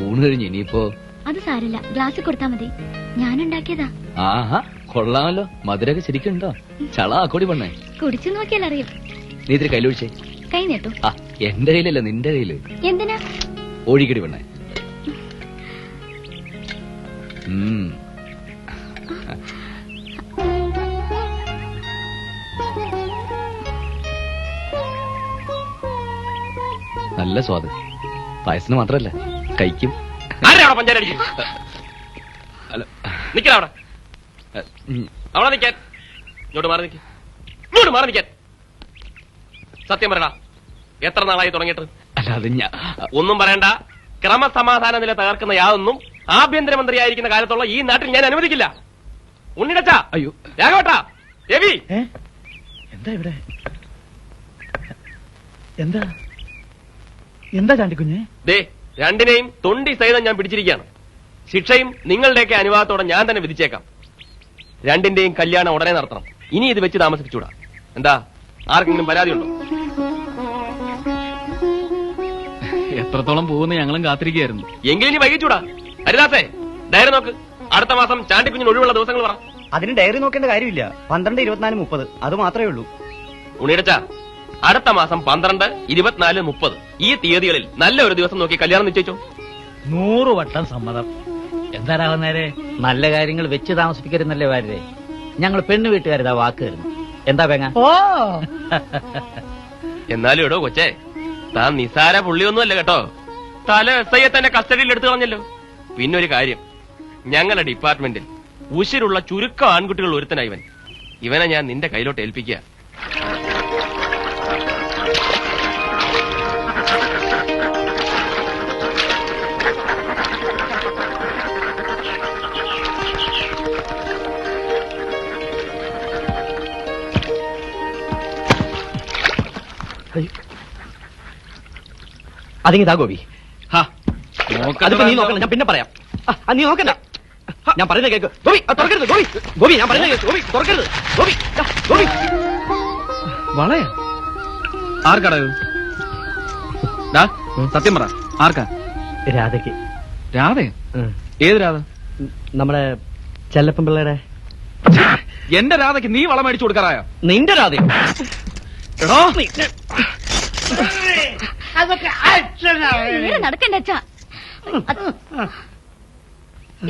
ഊണ് കഴിഞ്ഞ് ഇനിയിപ്പോ. അത് സാരില്ല, ഗ്ലാസ്സിൽ കൊടുത്താ മതി. ഞാൻ ഉണ്ടാക്കിയതാ. ആഹാ, കൊള്ളാമല്ലോ. മധുരൊക്കെ ശരിക്കുണ്ടോ? ചള ആക്കോടി പെണ്ണേ. കുടിച്ചു നോക്കിയാൽ അറിയും. നീ ഇത്തിരി കയ്യിലൊഴിച്ചേ. കൈ നീട്ടു. ആ, എന്റെ കയ്യിലല്ല, നിന്റെ കയ്യില്. എന്തിനാ? ഒഴിക്കടി പെണ്ണേ. ഉം. നല്ല സ്വാദ്. പായസത്തിന് മാത്രല്ല, കഴിക്കും. ആരാ അവിടെ പഞ്ചാര അടിക്കും? അല്ല, നിക്കണ അവിടെ, ഉം. അവിടെ നിക്കാൻ. ഇങ്ങോട്ട് മാറി നിൽക്ക്, ഇങ്ങോട്ട് മാറി നിൽക്കാൻ. സത്യം പറയടാ, എത്ര നാളായി തുടങ്ങിയിട്ട്? അല്ല, അത് ഞാൻ ഒന്നും പറയണ്ട. ക്രമസമാധാന നില തകർക്കുന്ന യാതൊന്നും ആഭ്യന്തരമന്ത്രിയായിരിക്കുന്ന കാലത്തുള്ള ഈ നാട്ടിൽ ഞാൻ അനുവദിക്കില്ല. ഉണ്ണിടച്ച, അയ്യോ, രാഘവട്ട, രവി, എന്താ ഇവിടെ? എന്താ എന്താ ചാണ്ടിക്കുഞ്ഞെ? ദേ രണ്ടിനെയും തൊണ്ടി സഹിതം ഞാൻ പിടിച്ചിരിക്കുകയാണ്. ശിക്ഷയും നിങ്ങളുടെയൊക്കെ അനുവാദത്തോടെ ഞാൻ തന്നെ വിധിച്ചേക്കാം. രണ്ടിന്റെയും കല്യാണം ഉടനെ നടത്തണം. ഇനി ഇത് വെച്ച് താമസിപ്പിച്ചൂടാ. എന്താ, ആർക്കെങ്കിലും പരാതിയുണ്ടോ? എത്രത്തോളം പോകുന്ന ഞങ്ങളും കാത്തിരിക്കുകയായിരുന്നു. എങ്കിലും ഇനി വൈകിച്ചൂടാ. ഹരിദാസേ, ഡയറി നോക്ക്. അടുത്ത മാസം ചാണ്ടിക്കുഞ്ഞിന് ഒഴിവുള്ള ദിവസങ്ങൾ പറ. അതിന് ഡയറി നോക്കേണ്ട കാര്യമില്ല. 12, 24, 30 അത് മാത്രമേ ഉള്ളൂ. ഉണ്ണിയടച്ച, അടുത്ത മാസം 12, 24, 30 ഈ തീയതികളിൽ നല്ല ഒരു ദിവസം നോക്കി കല്യാണം നിശ്ചയിച്ചോ. 100 വട്ടം സമ്മതം. എന്താ രാഘവന്നേരെ? നല്ല കാര്യങ്ങൾ വെച്ച് താമസിപ്പിക്കരുന്നല്ലേ വാര്യരെ. ഞങ്ങൾ പെണ്ണു വീട്ടുകാരിതാ വാക്ക് തരുന്നു. എന്താ പെങ്ങ? ഓ, എന്നാലും എടോ കൊച്ചേ, താൻ നിസാര പുള്ളിയൊന്നും അല്ല കേട്ടോ. തല SI തന്നെ കസ്റ്റഡിയിൽ എടുത്തു കളഞ്ഞല്ലോ. പിന്നൊരു കാര്യം, ഞങ്ങളുടെ ഡിപ്പാർട്ട്മെന്റിൽ ഉശിരുള്ള ചുരുക്കം ആൺകുട്ടികൾ ഒരുത്തനാ ഇവൻ. ഇവനെ ഞാൻ നിന്റെ കയ്യിലോട്ട് ഏൽപ്പിക്കുക. അതിങ്ങിതാ ഗോപി. അതിപ്പോ നീ നോക്കണം, ഞാൻ പിന്നെ പറയാം. നീ നോക്കണ്ട, ഞാൻ പറയുന്നത് കേക്ക്. ഗോപി, തുറക്കരുത് ഗോപി. ഗോപി, ഞാൻ പറയുന്നത് കേക്ക്. ഗോപി, തുറക്കരുത്. ഗോപി, ഗോപി. വളയാ? ആർക്കട? സത്യം പറ, ആർക്കാ? രാധയ്ക്ക്. രാധേ? ഏത് രാധ? നമ്മുടെ ചെല്ലപ്പൻ പിള്ളയുടെ. എന്റെ രാധയ്ക്ക് നീ വളം മേടിച്ചു കൊടുക്കാറായോ? നിന്റെ രാധ. അതൊക്കെ അച്ഛനാണ്. നടക്കണ്ട അച്ഛാ.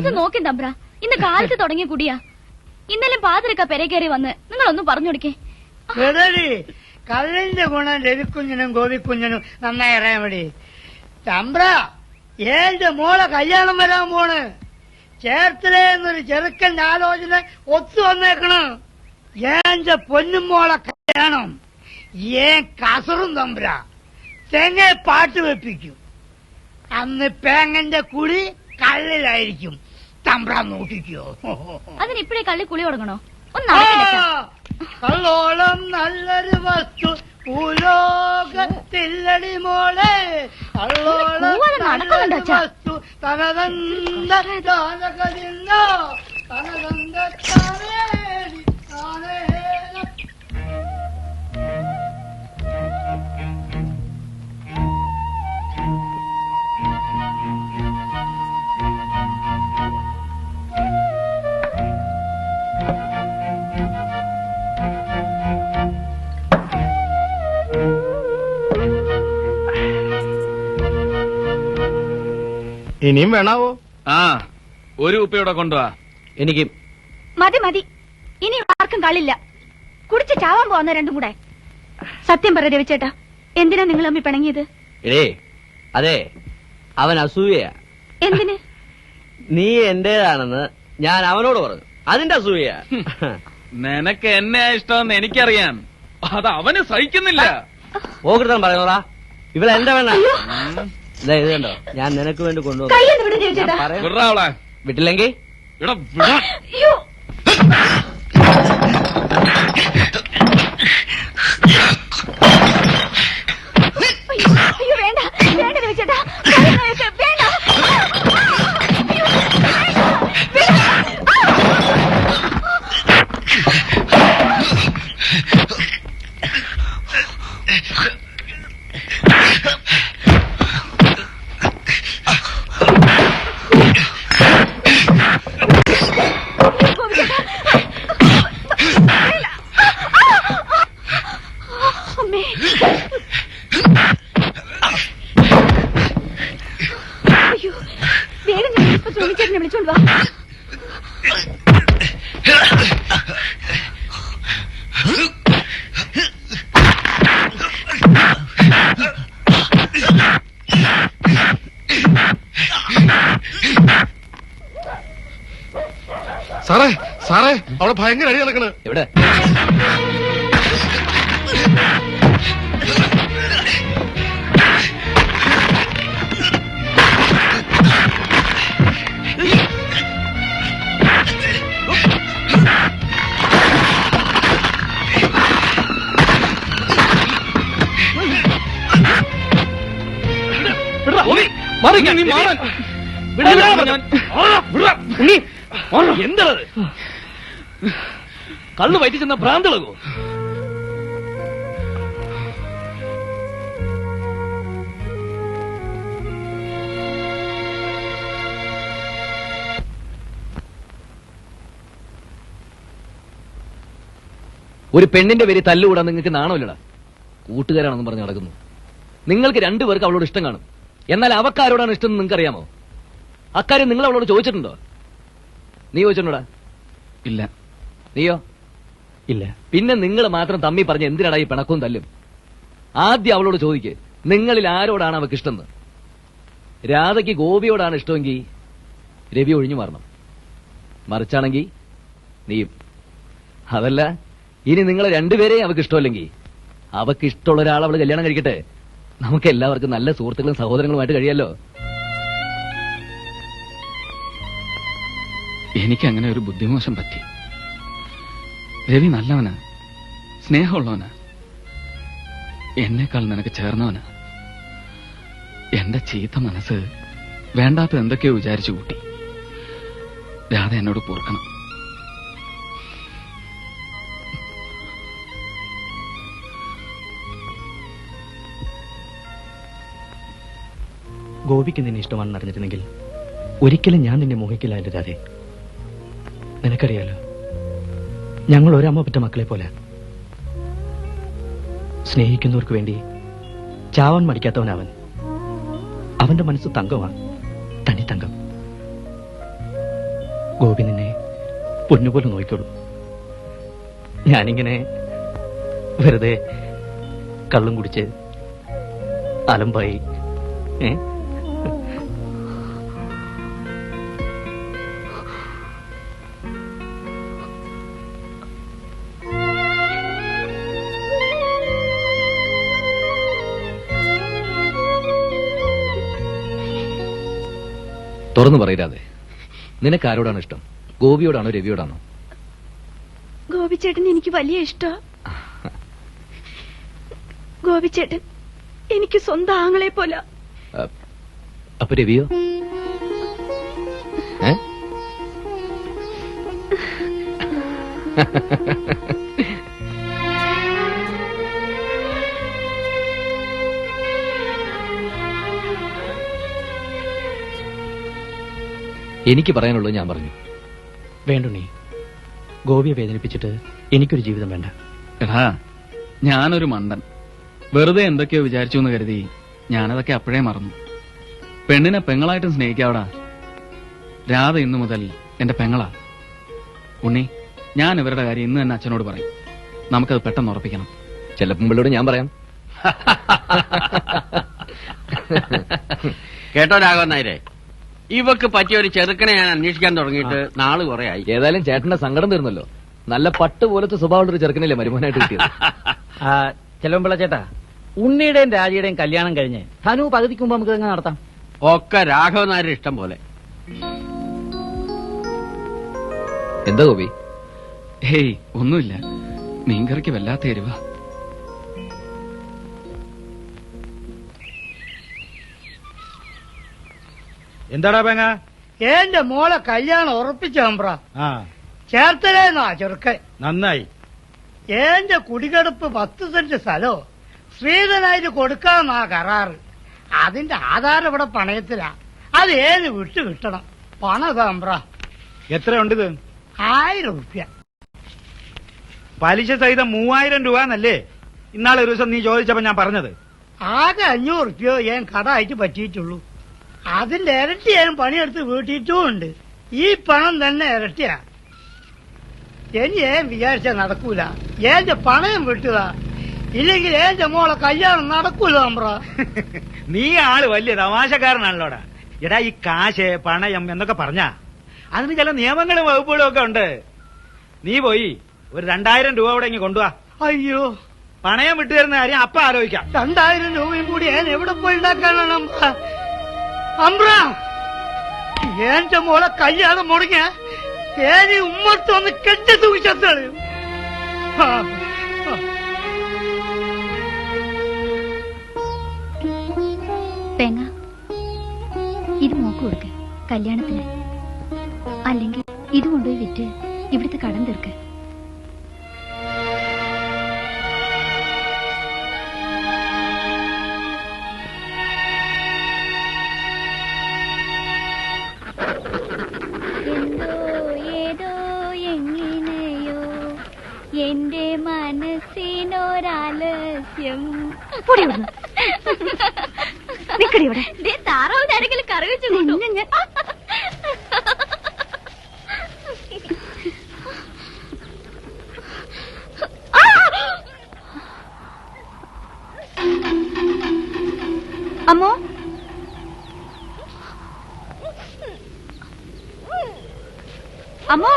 ഇത് നോക്കി തമ്പ്ര, ഇന്ന് കാലത്ത് തുടങ്ങിയ കുടിയാ. ഇന്നലെ പാതിരക്ക പെരെ കയറി വന്ന് നിങ്ങളൊന്നും പറഞ്ഞു കൊടുക്കേ. കള്ളിന്റെ ഗുണം രവിക്കുഞ്ഞിനും ഗോപിക്കുഞ്ഞിനും നന്നായി അറിയാൻ വേണ്ടി. തമ്പ്ര, ഏന്റെ മോളെ കല്യാണം വരാൻ പോണ്. ചേർത്തലേ എന്നൊരു ചെറുക്കന്റെ ആലോചന ഒത്തു വന്നേക്കണം. ഏന്റെ പൊന്നും മോളെ കല്യാണം ഏൻ കസറും തമ്പ്ര തെങ്ങ പാട്ട് വെപ്പിക്കും. അന്ന് പേങ്ങന്റെ കുളി കള്ളിലായിരിക്കും. തമ്പ്ര നോക്കിക്കോ. അതിനിപ്പോഴേ കള്ളി കുളി തുടങ്ങണോ? കള്ളോളം നല്ലൊരു വസ്തു ഭൂലോകത്തില്ലടി മോളെ. കള്ളോളം നല്ലൊരു വസ്തു തനതന്ത താനകതിന്നോ തനതന്ത താനേടി താനേന. ഇനിയും വേണാവോ? ആ, ഒരു ഉപ്പയോടെ കൊണ്ടുവാ. എനിക്ക് മതി മതി, ഇനി ആർക്കും കളില്ല. കുടിച്ച് ചാവാൻ പോകുന്ന രണ്ടും കൂടെ. സത്യം പറ രവിച്ചേട്ടാ, എന്തിനാ നിങ്ങൾ തമ്മിൽ പിണങ്ങിയത്? അതെ, അവൻ അസൂയയാ. എന്തിന്? നീ എന്റേതാണെന്ന് ഞാൻ അവനോട് പറഞ്ഞു. അതിന്റെ അസൂയ. നിനക്ക് എന്നെ ഇഷ്ടമെന്ന് എനിക്കറിയാം, അത് അവന് സഹിക്കുന്നില്ല. ഓകൃതം പറയുന്നോടാ, ഇവളെ എന്റെ വേണ. ഇത് കണ്ടോ, ഞാൻ നിനക്ക് വേണ്ടി കൊണ്ടുപോകും. വിട്ടില്ലെങ്കിൽ അയ്യോ വേണ്ട വേണ്ട രവിച്ചേട്ടാ, വേണ്ട. അയ്യോ, വേഗം ഞാൻ ഇപ്പൊ സുമിച്ചേട്ടനെ വിളിച്ചോണ്ട് വാ. സാറേ സാറേ, അവിടെ ഭയങ്കര അടി നടക്കണ്. എവിടെ? എന്തത്? കള്ളു വയറ്റി ചെന്ന ഭ്രാന്തളകോ? ഒരു പെണ്ണിന്റെ പേര് തല്ലുകൂടാൻ നിങ്ങൾക്ക് നാണമില്ലടാ. കൂട്ടുകാരാണെന്ന് പറഞ്ഞ് നടക്കുന്നു. നിങ്ങൾക്ക് രണ്ടുപേർക്ക് അവളോട് ഇഷ്ടം കാണും. എന്നാൽ അവക്കാരോടാണ് ഇഷ്ടം എന്ന് നിങ്ങൾക്ക് അറിയാമോ? അക്കാര്യം നിങ്ങൾ അവളോട് ചോദിച്ചിട്ടുണ്ടോ? നീ ചോദിച്ചിട്ടുണ്ടോടാ? ഇല്ല. നീയോ? ഇല്ല. പിന്നെ നിങ്ങൾ മാത്രം തമ്മി പറഞ്ഞ് എന്തിനാടാ ഈ പിണക്കവും തല്ലും? ആദ്യം അവളോട് ചോദിക്ക്, നിങ്ങളിൽ ആരോടാണ് അവക്ക് ഇഷ്ടമെന്ന്. രാധയ്ക്ക് ഗോപിയോടാണ് ഇഷ്ടമെങ്കിൽ രവി ഒഴിഞ്ഞു മാറണം. മറിച്ചാണെങ്കിൽ നീയും. അതല്ല, ഇനി നിങ്ങളെ രണ്ടുപേരെയും അവക്ക് ഇഷ്ടമല്ലെങ്കിൽ അവക്ക് ഇഷ്ടമുള്ള ഒരാൾ അവള് കല്യാണം കഴിക്കട്ടെ. നമുക്ക് എല്ലാവർക്കും നല്ല സുഹൃത്തുക്കളും സഹോദരങ്ങളുമായിട്ട് കഴിയാലോ. എനിക്കങ്ങനെ ഒരു ബുദ്ധിമോശം പറ്റി. രവി നല്ലവനാ, സ്നേഹമുള്ളവനാ, എന്നേക്കാൾ നിനക്ക് ചേർന്നവനാ. എന്റെ ചീത്ത മനസ്സ് വേണ്ടാത്ത എന്തൊക്കെയോ വിചാരിച്ചു കൂട്ടി. രാധ എന്നോട് പൊറുക്കണം. ഗോപിക്ക് നിന്നെ ഇഷ്ടമാണെന്ന് അറിഞ്ഞിരുന്നെങ്കിൽ ഒരിക്കലും ഞാൻ നിന്നെ മോഹിക്കില്ലായിരുന്നു രാധേ. നിനക്കറിയാലോ, ഞങ്ങൾ ഒരമ്മ പറ്റ മക്കളെ പോലെ. സ്നേഹിക്കുന്നവർക്ക് വേണ്ടി ചാവാൻ മടിക്കാത്തവനവൻ. അവന്റെ മനസ്സ് തങ്കമാണ്, തനി തങ്കം. ഗോപി നിന്നെ പൊന്നുപോലെ നോക്കിക്കോളൂ. ഞാനിങ്ങനെ വെറുതെ കള്ളും കുടിച്ച് അലമ്പായി തുറന്നു പറയില്ലാതെ, നിനക്ക് ആരോടാണ് ഇഷ്ടം? ഗോപിയോടാണോ രവിയോടാണോ? ഗോപിച്ചേട്ടൻ എനിക്ക് വലിയ ഇഷ്ടാ. ഗോപിച്ചേട്ടൻ എനിക്ക് സ്വന്തം ആങ്ങളെ പോലെ. അപ്പൊ രവിയോ? എനിക്ക് പറയാനുള്ളത് ഞാൻ പറഞ്ഞു. വേണ്ടുണ്ണി, ഗോപിയെ വേദനിപ്പിച്ചിട്ട് എനിക്കൊരു ജീവിതം വേണ്ട. എടാ, ഞാനൊരു മണ്ടൻ. വെറുതെ എന്തൊക്കെയോ വിചാരിച്ചു എന്ന് കരുതി ഞാനതൊക്കെ അപ്പോഴേ മറന്നു. പെണ്ണിനെ പെങ്ങളായിട്ടും സ്നേഹിക്കാവടാ. രാധ ഇന്നു മുതൽ എന്റെ പെങ്ങളാ. ഉണ്ണി, ഞാൻ ഇവരുടെ കാര്യം ഇന്ന് തന്നെ അച്ഛനോട് പറയും. നമുക്കത് പെട്ടെന്ന് ഉറപ്പിക്കണം. ചെല്ലപ്പുമ്പിളോട് ഞാൻ പറയാം. കേട്ടോ രാഘവൻ നായരെ, ഇവക്ക് പറ്റിയ ഒരു ചെറുക്കനെ ഞാൻ അന്വേഷിക്കാൻ തുടങ്ങിയിട്ട് നാള് കുറെ ആയി. ഏതായാലും ചേട്ടന്റെ സങ്കടം തീർന്നല്ലോ. നല്ല പട്ട് പോലത്തെ സ്വഭാവമുള്ള ഒരു ചെറുക്കനല്ലേ മരുമോനായിട്ട് കിട്ടിയത്. ചെലവമ്പിള്ള ചേട്ടാ, ഉണ്ണിയുടെയും രാജിയുടെയും കല്യാണം കഴിഞ്ഞ് ധനു പകുതിക്ക് മുമ്പ് നമുക്ക് ഇതങ്ങ് നടത്താം. ഒക്കെ രാഘവൻ നായരുടെ ഇഷ്ടം പോലെ. എന്താ ഗോപി? ഹേയ്, ഒന്നുമില്ല. മീൻകറിക്ക് വല്ലാത്ത എരിവാ. എന്താടാ പെങ്ങ? എന്റെ മോളെ കല്യാണം ഉറപ്പിച്ചു അമ്പ്ര. ചേർത്തലേന്നാ ചെറുക്കൻ. നന്നായി. എന്റെ കുടികെടുപ്പ് 10 സെന്റ് സ്ഥലോ ശ്രീധനായിട്ട് കൊടുക്കാമെന്നാ കരാറ്. അതിന്റെ ആധാരം ഇവിടെ പണയത്തിലാ. അത് ഏത് വിട്ടു കിട്ടണം. പണം അമ്പ്ര. എത്രയുണ്ട് ഇത്? 1000 റുപ്യ. പലിശ സഹിതം 3000 രൂപ എന്നല്ലേ ഇന്നാളെ ഒരു ദിവസം നീ ചോദിച്ചപ്പോ ഞാൻ പറഞ്ഞത്? ആകെ 500 റുപ്യോ ഞാൻ കടമായിട്ട് പറ്റിയിട്ടുള്ളൂ. അതിന്റെ ഇരട്ടി ഞാൻ പണിയെടുത്ത് വീട്ടിയിട്ടും ഉണ്ട്. ഈ പണം തന്നെ ഇരട്ടിയാ. ഇനി ഞാൻ വിചാരിച്ചാ നടക്കൂല. എന്റെ പണയം വിട്ടുക, ഇല്ലെങ്കിൽ എന്റെ മോളെ കല്യാണം നടക്കൂല അമ്പ്ര. നീ ആള് വലിയ തമാശക്കാരനാണല്ലോടാ. എടാ, ഈ കാശ് പണയം എന്നൊക്കെ പറഞ്ഞാ അതിന് ചില നിയമങ്ങളും വകുപ്പുകളും ഒക്കെ ഉണ്ട്. നീ പോയി ഒരു 2000 രൂപ ഇവിടെ ഇങ്ങ് കൊണ്ടുപോവാ. അയ്യോ, പണയം വിട്ടുതരുന്ന കാര്യം അപ്പ ആലോചിക്കാം. 2000 രൂപയും കൂടി ഞാൻ എവിടെ പോയി ഉണ്ടാക്കാനാണ് അമ്പ്ര? അമ്പ്ര, എന്റെ മോളെ കല്യാണം മുടങ്ങിയ ഏനി ഉമ്മർത്തൊന്ന് കെട്ടി തൂക്കിച്ചെത്താണ്. തേങ്ങ ഇത് മോക്ക് കൊടുക്ക കല്യാണത്തിന്. അല്ലെങ്കിൽ ഇത് കൊണ്ടുപോയി വിറ്റ് ഇവിടുത്തെ കടം തീർക്ക. എന്റെ മനസ്സിനൊരാലസ്യം. നിക്കടിവിടെ. താറാവിന് ആരെങ്കിലും കറി വെച്ചു. അമ്മോ, അമ്മോ,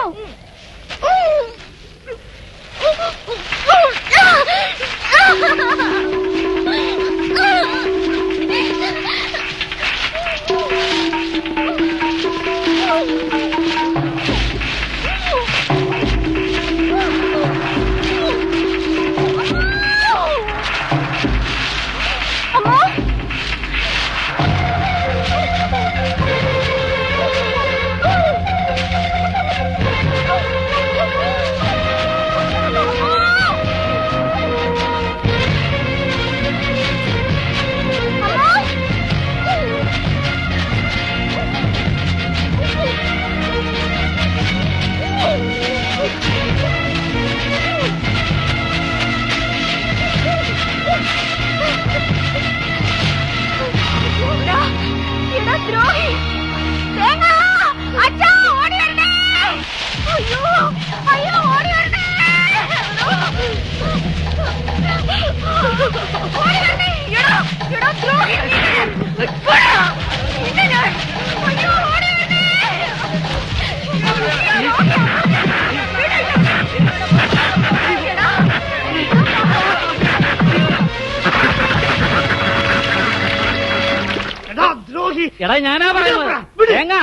എടാ ദ്രോഹി, എടാ ഞാനാ പറയുന്നത് വിട്. തേങ്ങ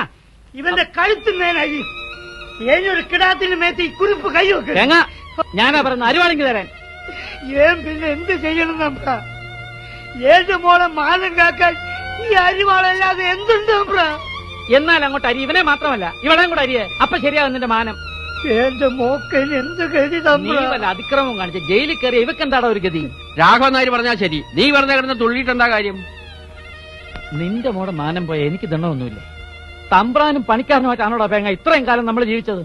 ഇവന്റെ കഴുത്തുന്നേനായി ഏഞ്ഞൊരു കിടാത്തിന് മേത്ത് ഈ കുറിപ്പ് കൈവെക്ക്. തേങ്ങ ഞാനാ പറയുന്നത് അരുവാണെങ്കിൽ തരാൻ. ഏൻ പിന്നെ എന്ത് ചെയ്യണം നമ്മ? ഏത് മോളെ മാനം കാക്കാൻ ഈ അരിവാളല്ലാതെ എന്തുണ്ട് നമ്മ? എന്നാൽ അങ്ങോട്ട് അരി ഇവനെ മാത്രമല്ല ഇവിടെയും കൂടെ അരിയെ അപ്പൊ ശരിയാകും നിന്റെ മാനം. എന്റെ മോക്കന് എന്ത് ഗതി നീ വല്ല അതിക്രമവും കാണിച്ച് ജയിലിൽ കയറി ഇവക്കെന്താടാ ഒരു ഗതി? രാഘവൻ നായർ പറഞ്ഞാൽ ശരി, നീ വെറുതെ കിടന്ന് തുള്ളിയിട്ടെന്താ കാര്യം? നിന്റെ മോടെ മാനം പോയ എനിക്ക് ദണ്ണമൊന്നുമില്ല. തമ്പ്രാനും പണിക്കാരനുമായിട്ടാണോടാ പേങ്ങ ഇത്രയും കാലം നമ്മൾ ജീവിച്ചത്?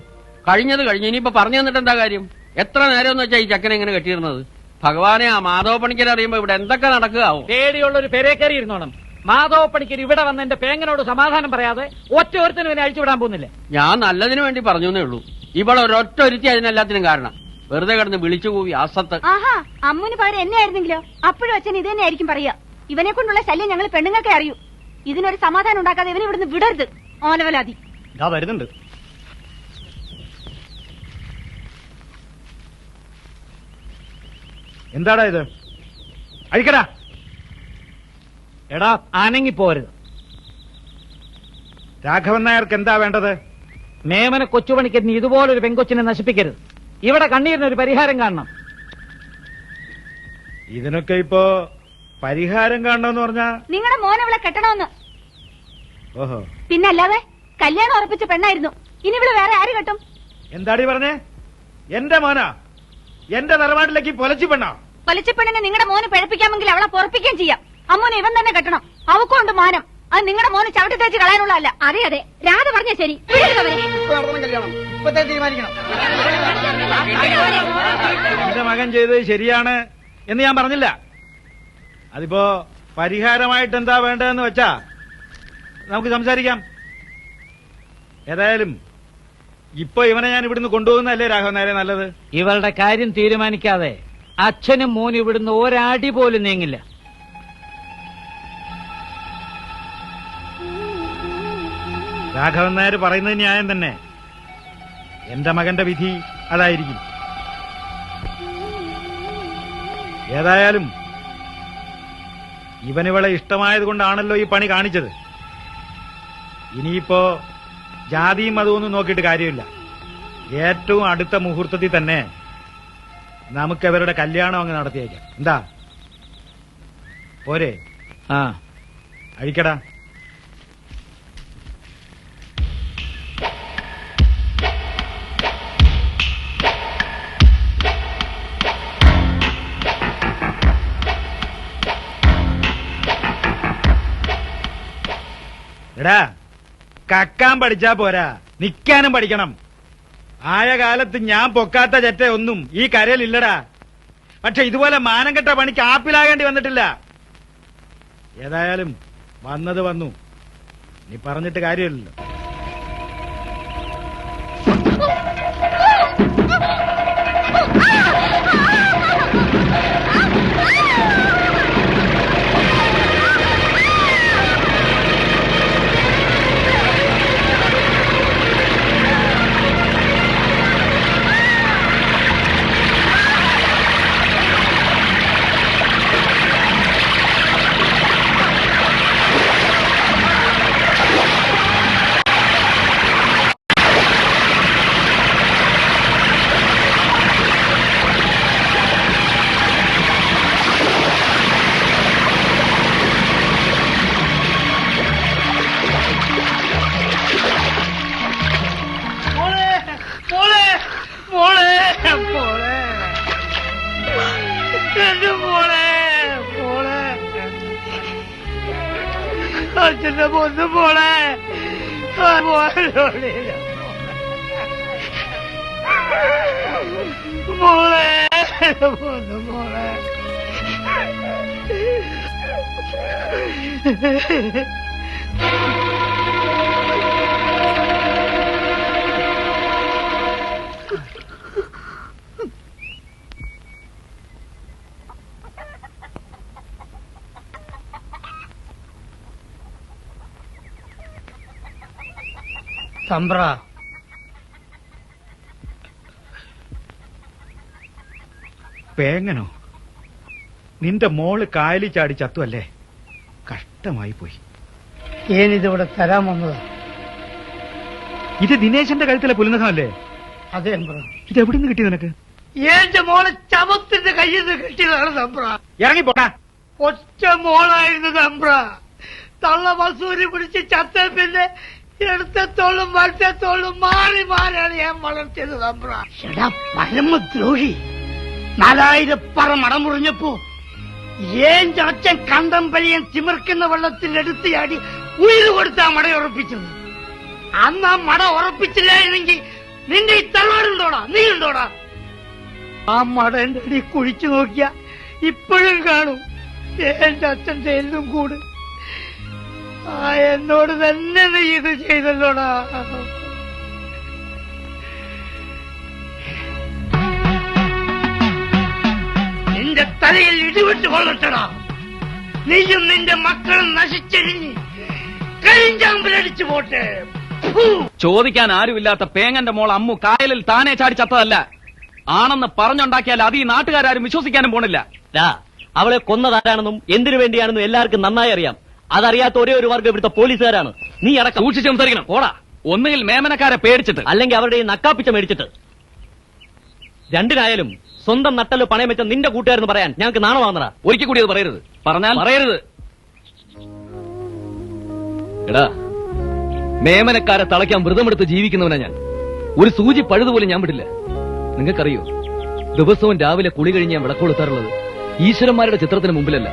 കഴിഞ്ഞത് കഴിഞ്ഞു, ഇനിയിപ്പോ പറഞ്ഞു തന്നിട്ട് എന്താ കാര്യം? എത്ര നേരം എന്ന് വെച്ചാൽ ഈ ചക്കനെ ഇങ്ങനെ കെട്ടിയിരുന്നത്? ഭഗവാനെ, ആ മാധവ പണിക്കരെ അറിയുമ്പോ ഇവിടെ എന്തൊക്കെ നടക്കുകയാവും. പേടിയുള്ള ഒരു പെരേ കയറി ഇരുന്നോണം. മാധവ പണിക്കർ ഇവിടെ വന്ന് എന്റെ പേങ്ങനോട് സമാധാനം പറയാതെ ഒറ്റ ഒരുത്തനും ഇവനെ അഴിച്ചുവിടാൻ പോകുന്നില്ല. ഞാൻ നല്ലതിനു വേണ്ടി പറഞ്ഞു എന്നേ ഉള്ളൂ. ഇവിടെ ഒരൊറ്റ ഒരുത്തി അതിനെല്ലാത്തിനും കാരണം. വെറുതെ കിടന്ന് വിളിച്ചു കൂവി അസത്ത്. ആഹാ, അമ്മുന് പകരം എന്നെ ആയിരുന്നെങ്കിലോ? അപ്പോഴും അച്ഛൻ ഇത് തന്നെ ആയിരിക്കും പറയാ. ഇവനെ കൊണ്ടുള്ള ശല്യം ഞങ്ങൾ പെണ്ണുങ്ങൾക്കേ അറിയൂ. ഇതിനൊരു സമാധാനം ഉണ്ടാക്കാതെ ഇവനെ ഇവിടുന്ന് വിടരുത്. ഓനവലാതി വരുന്നുണ്ട്. എന്താടാ ഇത്? അഴിക്കടാ. എടാ ആനങ്ങി പോരുത്. രാഘവൻ നായർക്ക് എന്താ വേണ്ടത്? മേമന കൊച്ചുപണിക്കരുന്ന് ഇതുപോലൊരു പെങ്കൊച്ചിനെ നശിപ്പിക്കരുത്. ഇവിടെ കണ്ണീരിനൊരു പരിഹാരം കാണണം. ഇതിനൊക്കെ ഇപ്പോ പരിഹാരം കാണണമെന്ന് പറഞ്ഞാ? നിങ്ങളുടെ മോനവളെ കെട്ടണമെന്ന്. ഓഹോ, പിന്നല്ലാതെ കല്യാണം ഉറപ്പിച്ച പെണ്ണായിരുന്നു. ഇനി ഇവിടെ വേറെ ആര് കെട്ടും? എന്താടി പറഞ്ഞേ? എന്റെ മോനാ? എന്റെ നിലപാടിലേക്ക് പൊലച്ചു പെണ്ണോ? വലിച്ചപ്പെണ്ണിനെ നിങ്ങളുടെ മോന് പിഴപ്പിക്കാമെങ്കിൽ അവളെ പൊറപ്പിക്കുകയും ചെയ്യാം. അമ്മൂനെ ഇവൻ തന്നെ കെട്ടണം. അവക്കുണ്ട് മാനം. അത് നിങ്ങളുടെ മോന് ചവിട്ടി തേച്ച് കളയാനുള്ളതല്ല. അതെ അതെ, രാധ പറഞ്ഞ ശരി. എന്റെ മകൻ ചെയ്തത് ശരിയാണ് എന്ന് ഞാൻ പറഞ്ഞില്ല. അതിപ്പോ പരിഹാരമായിട്ട് എന്താ വേണ്ടതെന്ന് വെച്ചാ നമുക്ക് സംസാരിക്കാം. ഏതായാലും ഇപ്പൊ ഇവനെ ഞാൻ ഇവിടുന്ന് കൊണ്ടുപോകുന്നതല്ലേ രാഘവൻ നായരെ നല്ലത്? ഇവളുടെ കാര്യം തീരുമാനിക്കാതെ അച്ഛനും മോനും ഇവിടുന്ന് ഒരടി പോലും നീങ്ങില്ല. രാഘവൻ നായർ പറയുന്നത് ന്യായം തന്നെ. എന്റെ മകന്റെ വിധി അതായിരിക്കും. ഏതായാലും ഇവനിവളെ ഇഷ്ടമായത് കൊണ്ടാണല്ലോ ഈ പണി കാണിച്ചത്. ഇനിയിപ്പോ ജാതിയും മതമൊന്നും നോക്കിയിട്ട് കാര്യമില്ല. ഏറ്റവും അടുത്ത മുഹൂർത്തത്തിൽ തന്നെ നമുക്ക് അവരുടെ കല്യാണം അങ്ങ് നടത്തിയേക്കാം. എന്താ പോരെ? ആ അഴിക്കടാ. എടാ, കക്കാൻ പഠിച്ചാ പോരാ, നിക്കാനും പഠിക്കണം. ആയ കാലത്ത് ഞാൻ പൊക്കാത്ത ചെറ്റ ഒന്നും ഈ കരയിലില്ലടാ. പക്ഷെ ഇതുപോലെ മാനം കെട്ട പണിക്ക് ആപ്പിലാകേണ്ടി വന്നിട്ടില്ല. ഏതായാലും വന്നത് വന്നു, നീ പറഞ്ഞിട്ട് കാര്യമില്ലല്ലോ. അച്ഛന്റെ പൊന്നു പോളെ, മോളെ, പൊന്നു മോളെ. തമ്പ്ര പേങ്ങനോ? നിന്റെ മോള് കായലിൽ ചാടി ചത്തുവല്ലേ? കഷ്ടമായി പോയി. ഏനിതിവിടെ തരാൻ വന്നതാ. ഇത് ദിനേശന്റെ കഴുത്തിലെ പുലിനഖമല്ലേ? അതെ തമ്പ്ര. ഇത് എവിടെ നിന്ന് കിട്ടി നിനക്ക്? എന്റെ മോളെ ചമത്തിന്റെ കയ്യിൽ നിന്ന് കിട്ടിയതാണ് തമ്പ്ര. ഇറങ്ങിപ്പോടാ. ഒറ്റ മോളായിരുന്നു തമ്പ്ര. തള്ള വസൂരി പിടിച്ച് ചത്ത പിന്നെ എടുത്തോളും വട്ടത്തോളും മാറി മാറിയാണ് ഞാൻ വളർത്തിയത് തമ്പ്ര. എടാ പരമദ്രോഹി, 4000 പറ മടമുറിഞ്ഞപ്പോ അച്ഛൻ കണ്ടംപരിയൻ തിമിർക്കുന്ന വെള്ളത്തിൽ എടുത്തു ചാടി ഉയിര് കൊടുത്താ മട ഉറപ്പിച്ചത്. അന്ന് ആ മട ഉറപ്പിച്ചില്ലായിരുന്നെങ്കിൽ നിന്റെ ഈ തള്ളാറുണ്ടോടാ? നീ ഉണ്ടോടാ? ആ മട എന്റെ അടി കുഴിച്ചു നോക്കിയ ഇപ്പോഴും കാണും എന്റെ അച്ഛന്റെ എല്ലും കൂട്. ആ എന്നോട് തന്നെ നീ ഇത് ചെയ്തല്ലോടാ. നിന്റെ തലയിൽ ഇടിവിട്ട് കൊള്ളട്ടടാ. നീയും നിന്റെ മക്കളും നശിച്ചെരിഞ്ഞ് കരിഞ്ചാമ്പിലടിച്ചു പോട്ടെ. ചോദിക്കാൻ ആരുമില്ലാത്ത പേങ്ങന്റെ മോൾ അമ്മു കായലിൽ താനെ ചാടി ചത്തതല്ല. ആണെന്ന് പറഞ്ഞുണ്ടാക്കിയാൽ അത് ഈ നാട്ടുകാരും വിശ്വസിക്കാനും പോണില്ല. അവളെ കൊന്നതാരാണെന്നും എന്തിനു വേണ്ടിയാണെന്നും എല്ലാവർക്കും നന്നായി അറിയാം. അതറിയാത്ത ഒരേ ഒരു വർഗ്ഗം ഇവിടുത്തെ പോലീസുകാരാണ്. നീ അടക്കം സൂക്ഷിച്ച് സംസാരിക്കണം. ഓടാ. ഒന്നുകിൽ മേമനക്കാരെ പേടിച്ചിട്ട്, അല്ലെങ്കിൽ അവരുടെ ഈ നക്കാപ്പിച്ച മേടിച്ചിട്ട്. രണ്ടിനായാലും സ്വന്തം നട്ടല് പണയം വെച്ച നിന്റെ കൂട്ടുകാരെന്ന് പറയാൻ ഞങ്ങൾക്ക് നാണമാണെന്നടാ. ഒരിക്കൽ കൂടി അത് പറയരുത്. പറഞ്ഞാൽ പറയരുത്. എടാ, മേമനക്കാരെ തളയ്ക്കാൻ വ്രതമെടുത്ത് ജീവിക്കുന്നവനാ ഞാൻ. ഒരു സൂചി പഴുതുപോലും ഞാൻ വിടില്ല. നിങ്ങൾക്കറിയോ, ദിവസവും രാവിലെ കുളി കഴിഞ്ഞ് ഞാൻ വിളക്കൊളുത്താറുള്ളത് ഈശ്വരന്മാരുടെ ചിത്രത്തിന് മുമ്പിലല്ല,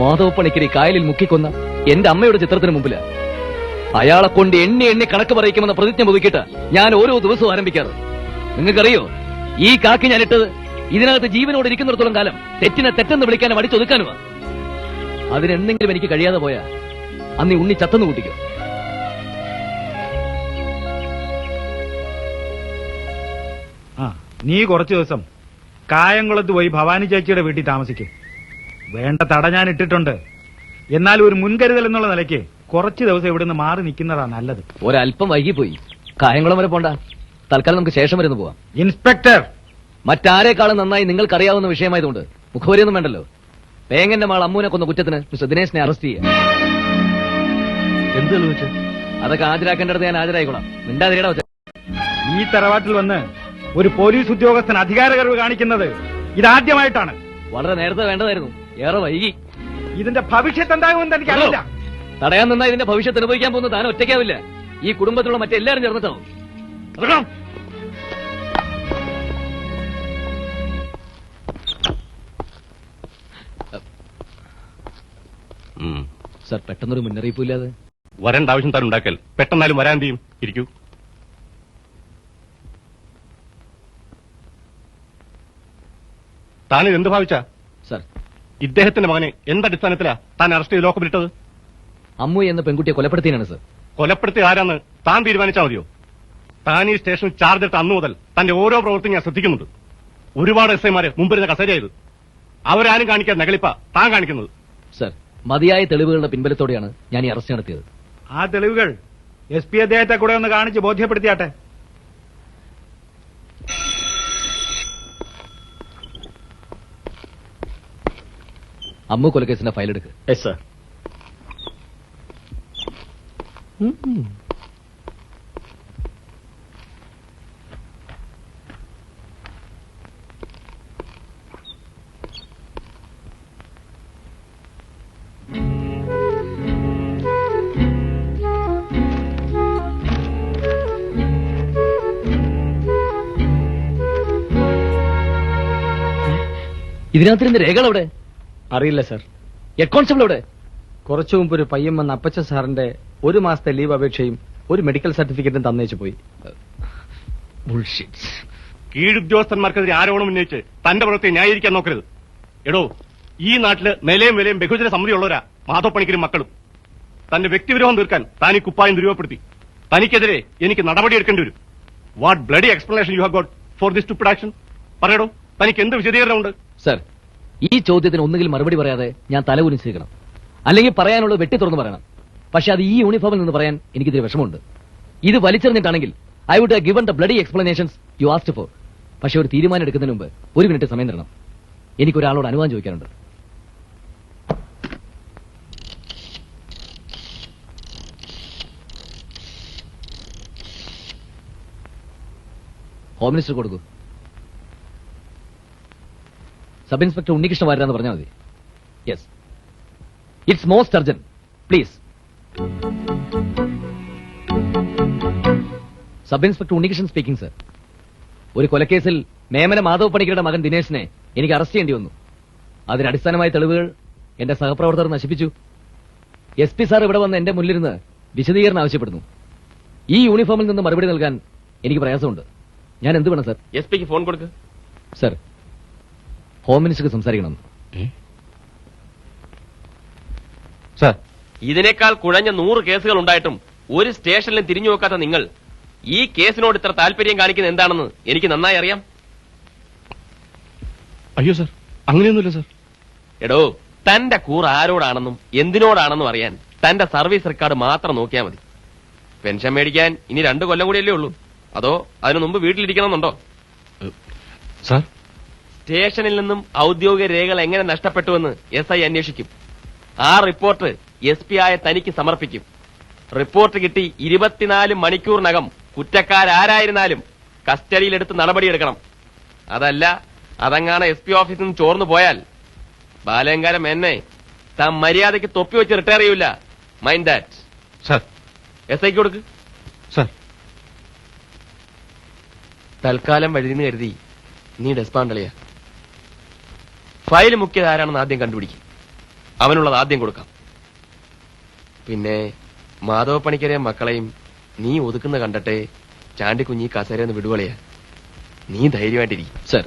മാധവ പണിക്കരി കായലിൽ മുക്കിക്കൊന്ന എന്റെ അമ്മയുടെ ചിത്രത്തിന് മുമ്പിലാ. അയാളെ കൊണ്ട് എണ്ണി എണ്ണി കണക്ക് പറയിക്കുമെന്ന പ്രതിജ്ഞ പുതുക്കിയിട്ട് ഞാൻ ഓരോ ദിവസവും ആരംഭിക്കാറ്. നിങ്ങൾക്കറിയോ, ഈ കാക്കി ഞാൻ ഇട്ടത് ഇതിനകത്ത് ജീവനോട് ഇരിക്കുന്നിടത്തോളം കാലം തെറ്റിനെ തെറ്റെന്ന് വിളിക്കാനും അടിച്ചൊതുക്കാനുമാ. അതിനെന്തെങ്കിലും എനിക്ക് കഴിയാതെ പോയാ അന്ന് ഉണ്ണി ചത്തെന്ന് കൂട്ടിക്കോ. നീ കുറച്ചു ദിവസം കായംകുളത്ത് പോയി ഭവാനി ചേച്ചിയുടെ വീട്ടിൽ താമസിക്കും. വേണ്ട തട ഞാൻ ഇട്ടിട്ടുണ്ട്. എന്നാൽ ഒരു മുൻകരുതൽ എന്നുള്ള നിലയ്ക്ക് കുറച്ചു ദിവസം ഇവിടുന്ന് മാറി നിൽക്കുന്നതാ നല്ലത്. ഒരല്പം വൈകിപ്പോയി. കായംകുളം വരെ പോണ്ട. തൽക്കാലം നമുക്ക് ശേഷം വരുന്നു പോവാം. ഇൻസ്പെക്ടർ, മറ്റാരേക്കാളും നന്നായി നിങ്ങൾക്കറിയാവുന്ന വിഷയമായതുകൊണ്ട് മുഖവരിയൊന്നും വേണ്ടല്ലോ. പേങ്ങന്റെ മാൾ അമ്മൂനെ കൊന്ന കുറ്റത്തിന് മിസ്റ്റർ ദിനേശിനെ അറസ്റ്റ് ചെയ്യാം. എന്ത് തെളിവിച്ച്? അതൊക്കെ ഹാജരാക്കേണ്ടത് ഞാൻ ഹാജരായിക്കോളാം. മിണ്ടാതിരിടാ വെച്ച. ഈ തറവാട്ടിൽ വന്ന് ഒരു പോലീസ് ഉദ്യോഗസ്ഥൻ അധികാരകർവ് കാണിക്കുന്നത് ഇതാദ്യമായിട്ടാണ്. വളരെ നേരത്തെ വേണ്ടതായിരുന്നു. ഏറെ വൈകി. ഇതിന്റെ ഭവിഷ്യത്ത് എന്താകുമെന്ന് എനിക്കറിയില്ല. തടയാൻ നിന്നാ ഇതിന്റെ ഭവിഷ്യത്ത് അനുഭവിക്കാൻ പോകുന്ന താൻ ഒറ്റയ്ക്കാവില്ല. ഈ കുടുംബത്തിലുള്ള മറ്റെല്ലാവരും ചേർന്നിട്ടാവും. സർ, പെട്ടെന്നൊരു മുന്നറിയിപ്പില്ലാതെ വരേണ്ട ആവശ്യം താൻ ഉണ്ടാക്കൽ. പെട്ടെന്നാലും വരാൻ ചെയ്യും. ഇരിക്കൂ. താനിത് എന്ത് ഭാവിച്ച? സർ, ഇദ്ദേഹത്തിന്റെ മകനെ എന്തടിസ്ഥാനത്തിലാ താൻ അറസ്റ്റ് ചെയ്ത് ലോക്കപ്പിലിട്ടത്? അമ്മു എന്ന പെൺകുട്ടിയെ കൊലപ്പെടുത്തിയാണ് സർ. കൊലപ്പെടുത്തിയ ആരാന്ന് താൻ തീരുമാനിച്ചാൽ മതിയോ? താൻ ഈ സ്റ്റേഷനിൽ ചാർജ് എടുത്ത അന്നു മുതൽ തന്റെ ഓരോ പ്രവൃത്തിയും ഞാൻ ശ്രദ്ധിക്കുന്നുണ്ട്. ഒരുപാട് എസ് ഐമാരെ മുമ്പിരുന്ന കസേരയായത്. അവരാരും കാണിക്കാൻ നകളിപ്പ താൻ കാണിക്കുന്നത്. സർ, മതിയായ തെളിവുകളുടെ പിൻബലത്തോടെയാണ് ഞാൻ ഈ അറസ്റ്റ് നടത്തിയത്. ആ തെളിവുകൾ SP അദ്ദേഹത്തെ കൂടെ ഒന്ന് കാണിച്ച് ബോധ്യപ്പെടുത്തിയാട്ടെ. അമ്മു കൊലക്കേസിന്റെ ഫയൽ എടുക്ക്. Yes sir. ഇതിനകത്തിരുന്ന് രേഖകൾ എവിടെ? അറിയില്ല സർ. ഹെഡ് കോൺസ്റ്റബിൾ എവിടെ? കുറച്ചു മുമ്പ് ഒരു പയ്യൻ വന്ന അപ്പച്ച സാറിന്റെ 1 മാസത്തെ ലീവ് അപേക്ഷയും ഒരു മെഡിക്കൽ സർട്ടിഫിക്കറ്റും തന്നേച്ചു പോയി. കീഴുദ്യോഗസ്ഥന്മാർക്കെതിരെ ആരോപണം ഉന്നയിച്ച് തന്റെ പ്രവൃത്തിയെ ന്യായീകരിക്കാൻ നോക്കരുത്. എടോ, ഈ നാട്ടില് നിലയും വിലയും ബഹുജന സമ്മതിയുള്ളവരാ മാധവ പണിക്കരും മക്കളും. തന്റെ വ്യക്തിവിരോധം തീർക്കാൻ താൻ ഈ കുപ്പായം ദുരുപയോഗപ്പെടുത്തി. തനിക്കെതിരെ എനിക്ക് നടപടിയെടുക്കേണ്ടി വരും. What bloody explanation you have got for this stupid action? പറയടോ, തനിക്ക് എന്ത് വിശദീകരണമുണ്ട്? സർ, ഈ ചോദ്യത്തിന് ഒന്നുകിൽ മറുപടി പറയാതെ ഞാൻ തലകുനിച്ചിരിക്കണം, അല്ലെങ്കിൽ പറയാനുള്ളത് വെട്ടി തുറന്ന് പറയണം. പക്ഷെ അത് ഈ യൂണിഫോമിൽ നിന്ന് പറയാൻ എനിക്കിതിരി വിഷമമുണ്ട്. ഇത് വലിച്ചെറിഞ്ഞിട്ടാണെങ്കിൽ I would have given the bloody explanations you asked for. പക്ഷെ ഒരു തീരുമാനം എടുക്കുന്നതിന് മുമ്പ് 1 മിനിറ്റ് സമയം തരണം. എനിക്കൊരാളോട് അനുവാദം ചോദിക്കാനുണ്ട്. ഹോം മിനിസ്റ്റർ കൊടുക്കൂ. സബ് ഇൻസ്പെക്ടർ ഉണ്ണികൃഷ്ണ വാര്യരാന്ന് പറഞ്ഞാൽ മതി. Yes, it's most urgent, please. Sub inspector Unnikrishnan speaking sir. ഒരു കൊലക്കേസിൽ മേമന മാധവ് പണിക്കരുടെ മകൻ ദിനേശിനെ എനിക്ക് അറസ്റ്റ് ചെയ്യേണ്ടി വന്നു. അതിന് അടിസ്ഥാനമായ തെളിവുകൾ എന്റെ സഹപ്രവർത്തകർ നശിപ്പിച്ചു. SP സാർ ഇവിടെ വന്ന് എന്റെ മുന്നിലിരുന്ന് വിശദീകരണം ആവശ്യപ്പെടുന്നു. ഈ യൂണിഫോമിൽ നിന്ന് മറുപടി നൽകാൻ എനിക്ക് പ്രയാസമുണ്ട്. ഞാൻ എന്ത് വേണം സർ? SP ക്ക് ഫോൺ കൊടുക്ക്. സർ, ഹോം മിനിസ്റ്റർക്ക് സംസാരിക്കണം. സാർ, ഇതിനേക്കാൾ കുഴഞ്ഞ 100 കേസുകൾ ഉണ്ടായിട്ടും ഒരു സ്റ്റേഷനിലും തിരിഞ്ഞു നോക്കാത്ത നിങ്ങൾ ഈ കേസിനോട് ഇത്ര താല്പര്യം കാണിക്കുന്നത് എന്താണെന്ന് എനിക്ക് നന്നായി അറിയാം. അയ്യോ സാർ, അങ്ങനെയൊന്നുമില്ല സാർ. എടോ, തന്റെ കൂർ ആരോടാണെന്നും എന്തിനോടാണെന്നും അറിയാൻ തന്റെ സർവീസ് റെക്കോർഡ് മാത്രം നോക്കിയാൽ മതി. പെൻഷൻ മേടിക്കാൻ ഇനി 2 കൊല്ലം കൂടിയല്ലേ ഉള്ളൂ. അതോ അതിനു മുമ്പ് വീട്ടിലിരിക്കണമെന്നുണ്ടോ? സാർ, സ്റ്റേഷനിൽ നിന്നും ഔദ്യോഗിക രേഖകൾ എങ്ങനെ നഷ്ടപ്പെട്ടുവെന്ന് SI അന്വേഷിക്കും. ആ റിപ്പോർട്ട് SP ആയ തനിക്ക് സമർപ്പിക്കും. റിപ്പോർട്ട് കിട്ടി 24 മണിക്കൂറിനകം കുറ്റക്കാരാരായിരുന്നാലും കസ്റ്റഡിയിലെടുത്ത് നടപടിയെടുക്കണം. അതല്ല അതങ്ങാണ് SP ഓഫീസിൽ നിന്ന് ചോർന്നു പോയാൽ ബാലങ്കാരം എന്നെ താൻ മര്യാദയ്ക്ക് തൊപ്പി വെച്ച് റിട്ടയർ ചെയ്യൂല. Mind that. സാർ. SI കൊടുക്ക്. സാർ. തൽക്കാലം വഴുതിന്ന് കരുതി നീ ഡെസ്പാണ്ടളിയ. ഫയൽ മുക്കിയത് ആരാണെന്ന് ആദ്യം കണ്ടുപിടിക്കും. അവനുള്ളത് ആദ്യം കൊടുക്കാം. പിന്നെ മാധവ പണിക്കരെയും മക്കളെയും നീ ഒതുക്കുന്ന കണ്ടട്ടെ ചാണ്ടിക്കുഞ്ഞി കസേരന്ന് വിടുവളയാ. നീ ധൈര്യമായിട്ടിരിക്കും. സർ,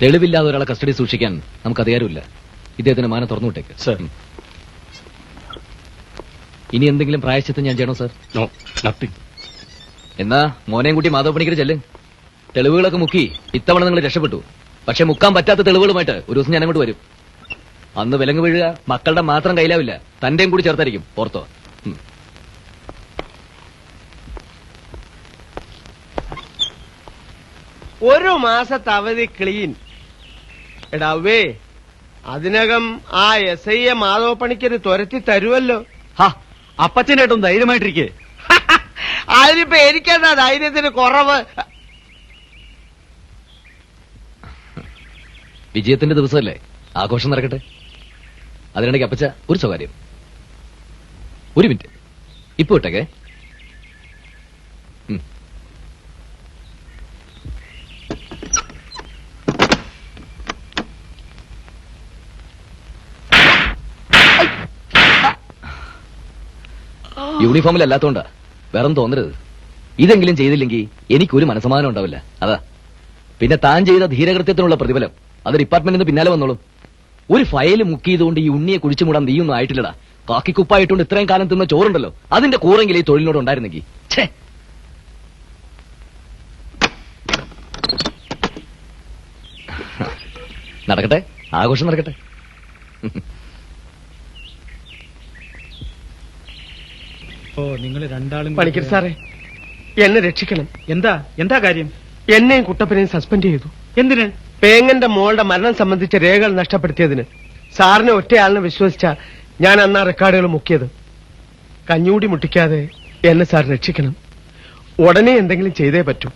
തെളിവില്ലാതെ ഒരാളെ കസ്റ്റഡി സൂക്ഷിക്കാൻ നമുക്ക് അധികാരമില്ല. ഇദ്ദേഹത്തിന് മാനം തുറന്നുവിട്ടേക്ക്. സർ. ഇനി എന്തെങ്കിലും പ്രായശ്ചിത്തം ഞാൻ ചെയ്യണോ സർ? No, nothing. എന്നാ മോനെയും കൂട്ടി മാധവ പണിക്കര് ചെല്ല്. തെളിവുകളൊക്കെ മുക്കി ഇത്തവണ നിങ്ങൾ രക്ഷപ്പെട്ടു. പക്ഷെ മുക്കാൻ പറ്റാത്ത തെളിവുകളുമായിട്ട് ഒരു ദിവസം ഞാൻ അങ്ങോട്ട് വരും. അന്ന് വിലങ്ങ് വീഴുക മക്കളുടെ മാത്രം കയ്യിലാവില്ല, തന്റെയും കൂടി ചേർത്തായിരിക്കും. ഓർത്തോ? ഒരു മാസത്തെ അവധി ക്ലീൻ. എടാവേ, അതിനകം ആ SI മാധവ പണിക്കര് തുരത്തി തരുമല്ലോ. അപ്പച്ചനായിട്ടും ധൈര്യമായിട്ടിരിക്കേ. അതിനിപ്പോ എനിക്കെന്താ ധൈര്യത്തിന് കുറവ്? വിജയത്തിന്റെ ദിവസമല്ലേ, ആഘോഷം നടക്കട്ടെ. അതിനിടയ്ക്ക് അപ്പച്ച ഒരു സ്വകാര്യം. 1 മിനിറ്റ് ഇപ്പൊ ഇട്ടേക്കെ. യൂണിഫോമിലല്ലാത്തോണ്ടാ, വേറെ തോന്നരുത്. ഇതെങ്കിലും ചെയ്തില്ലെങ്കിൽ എനിക്കൊരു മനസ്സമാധാനം ഉണ്ടാവില്ല. അതാ. പിന്നെ താൻ ചെയ്ത ധീരകൃത്യത്തിനുള്ള പ്രതിഫലം അത് ഡിപ്പാർട്ട്മെന്റിൽ നിന്ന് പിന്നാലെ വന്നോളും. ഒരു ഫയൽ മുക്കിയതുകൊണ്ട് ഈ ഉണ്ണിയെ കുഴിച്ചു മൂടാൻ നീയൊന്നും ആയിട്ടില്ലടാ. കാക്കിക്കുപ്പായിട്ടുണ്ട് ഇത്രയും കാലം തിന്ന ചോറുണ്ടല്ലോ, അതിന്റെ കൂറെങ്കിലും ഈ തൊഴിലിനോട് ഉണ്ടായിരുന്നെങ്കിൽ. നടക്കട്ടെ, ആഘോഷം നടക്കട്ടെ. ഓ, നിങ്ങൾ രണ്ടാളും പണിക്കർ സാറേ, എന്നെ രക്ഷിക്കണം. എന്താ കാര്യം? എന്നെയും കുട്ടപ്പനെയും സസ്പെൻഡ് ചെയ്തു. എന്തിന്? പേങ്ങന്റെ മോളുടെ മരണം സംബന്ധിച്ച രേഖകൾ നഷ്ടപ്പെടുത്തിയതിന്. സാറിനെ ഒറ്റയാളിനെ വിശ്വസിച്ച ഞാൻ അന്ന് ആ റെക്കോർഡുകൾ മുക്കിയത്. കഞ്ഞൂടി മുട്ടിക്കാതെ എന്നെ സാർ രക്ഷിക്കണം. ഉടനെ എന്തെങ്കിലും ചെയ്തേ പറ്റൂ.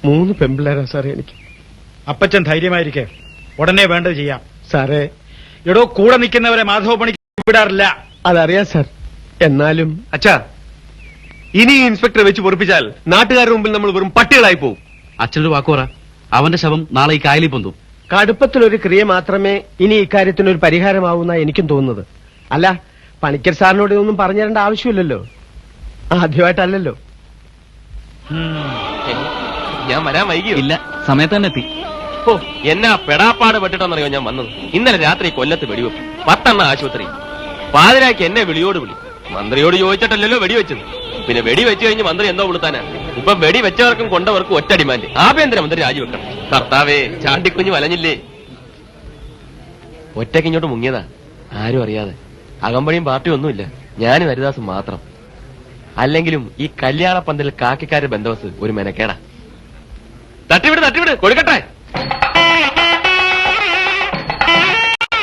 3 പെമ്പിള്ളേരാ സാറേ എനിക്ക്. അപ്പച്ചൻ ധൈര്യമായിരിക്കെ, ഉടനെ വേണ്ടത് ചെയ്യാം. സാറേ, എടോ, കൂടെ നിൽക്കുന്നവരെ മാധവ പണിക്ക് വിടാറില്ല. അതറിയാം സാർ. എന്നാലും അച്ഛാ, ഇനി ഈ ഇൻസ്പെക്ടറെ വെച്ച് പൊറപ്പിച്ചാൽ നാട്ടുകാരുടെ മുമ്പിൽ നമ്മൾ വെറും പട്ടികളായി പോകും. അച്ഛനൊരു വാക്കുറ, അവന്റെ ശവം നാളെ ഈ കായലിൽ പൊന്തും. കടുപ്പത്തിലൊരു ക്രിയ മാത്രമേ ഇനി ഇക്കാര്യത്തിനൊരു പരിഹാരമാവുന്ന എനിക്കും തോന്നുന്നത്. അല്ല, പണിക്കർ സാറിനോട് ഇതൊന്നും പറഞ്ഞു തരേണ്ട ആവശ്യമില്ലല്ലോ. ആദ്യമായിട്ടല്ലല്ലോ. ഞാൻ വരാൻ വൈകിയോ? ഇല്ല, സമയത്ത് തന്നെ എത്തി. ഓ, എന്നാ പെടാപ്പാട് പെട്ടിട്ടെന്നറിയോ ഞാൻ വന്നത്. ഇന്നലെ രാത്രി കൊല്ലത്ത് വെടിവെപ്പ്, 10 ആശുപത്രി. പാതിരാക്കി എന്നെ വിളിയോട് വിളി. മന്ത്രിയോട് ചോദിച്ചിട്ടല്ലല്ലോ വെടിവെച്ചത്. പിന്നെ വെടിവെച്ചു കഴിഞ്ഞ് മന്ത്രി എന്തോ വിളുത്താനാ? ഇപ്പൊ വെടിവെച്ചവർക്കും കൊണ്ടവർക്കും ഒറ്റ ഡിമാൻഡ്: ആഭ്യന്തരമന്ത്രി രാജിവെക്കണം. കർത്താവേ, ചാണ്ടിക്കുഞ്ഞ് വലഞ്ഞില്ലേ? ഒറ്റയ്ക്ക് ഇങ്ങോട്ട് മുങ്ങിയതാ, ആരും അറിയാതെ. അകമ്പടിയും പാർട്ടിയും ഒന്നുമില്ല, ഞാനും ഹരിദാസും മാത്രം. അല്ലെങ്കിലും ഈ കല്യാണ പന്തൽ കാക്കിക്കാരുടെ ബന്ധവസ് ഒരു മെനക്കേടാ. തട്ടിവിട് കൊടുക്കട്ടെ.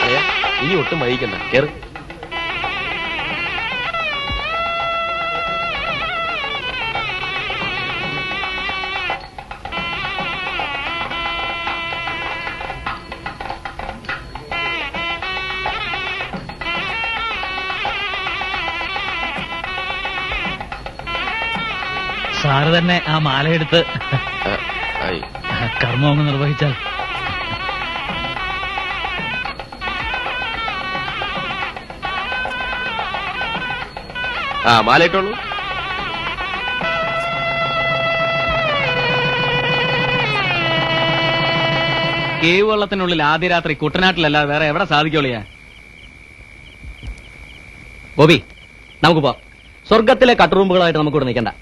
അയ്യ, ഇനി ഒട്ടും വൈകിക്കണ്ട, കേറ്. സാറ് തന്നെ ആ മാലയെടുത്ത് ആയി. കർമ്മം അങ്ങ് നിർവഹിച്ചാൽ. മാല ഇട്ടോളൂ. കേവ് വള്ളത്തിനുള്ളിൽ ആദ്യ രാത്രി കുട്ടനാട്ടിലല്ലാതെ വേറെ എവിടെ സാധിക്കോളിയാ? ബോബി, നമുക്ക് പോവാം. സ്വർഗത്തിലെ കട്ടുറുമ്പുകളായിട്ട് നമുക്കിവിടെ നിൽക്കണ്ട.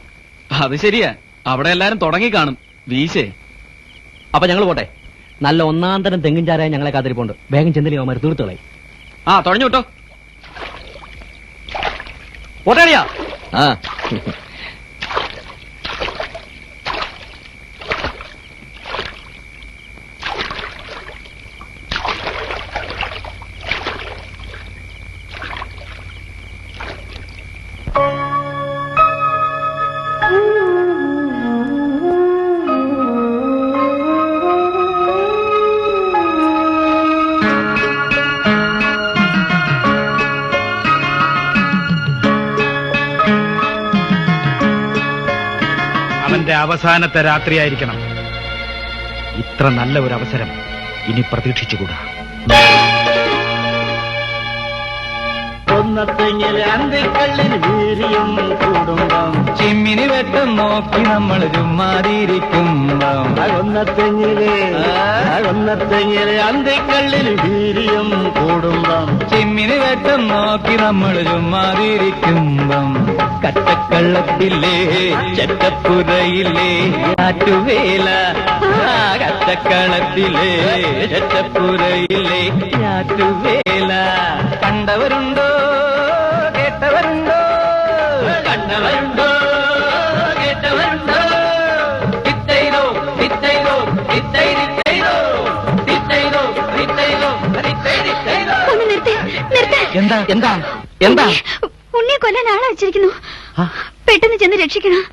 അത് ശരിയാ, അവിടെ എല്ലാരും തുടങ്ങി കാണും വീശേ. അപ്പൊ ഞങ്ങൾ പോട്ടെ. നല്ല ഒന്നാം തരം തെങ്ങിൻ ചാരായ ഞങ്ങളെ കാത്തിരിപ്പുണ്ട്. വേഗം ചെന്നില്ലേ അവന്മാർ തീർത്തുകളായി. തുടങ്ങി വിട്ടോ. പോട്ടേടിയാ. അവന്റെ അവസാനത്തെ രാത്രിയായിരിക്കണം. ഇത്ര നല്ല ഒരു അവസരം ഇനി പ്രതീക്ഷിച്ചുകൂടാ. ഒന്നത്തെങ്ങിലെ അന്തിക്കള്ളിന് വീര്യം കൂടുമ്പം ചിമ്മിനി വെട്ടം നോക്കി നമ്മൾ ചുമ്മാതിരിക്കുമ്പം ഒന്നത്തെങ്ങിലെ അന്തിക്കള്ളിന് വീര്യം കൂടുമ്പം ചിമ്മിനി വെട്ടം നോക്കി നമ്മൾ ചുമ്മാതിരിക്കുമ്പം കട്ടക്കള്ളത്തില്ലേ ചെറ്റപ്പുരയില്ലേ ഞാറ്റുവേല, കട്ടക്കളത്തിലെ ചെറ്റപ്പുരയിലെ ഞാറ്റുവേല. കണ്ടവരുണ്ടോ കേട്ടവരുണ്ടോ? കണ്ടവരുണ്ടോ കേട്ടവരുണ്ടോ? തിത്തൈതോ തിത്തൈതോ തിത്തൈരിത്തൈതോ തിത്തൈതോ തിത്തൈതോ തിത്തൈരിത്തൈതോ. എന്താ എന്താ എന്താ? ഉണ്ണിയെ കൊല്ലാൻ ആളെ വെച്ചിരിക്കുന്നു. പെട്ടെന്ന് ചെന്ന് രക്ഷിക്കണം.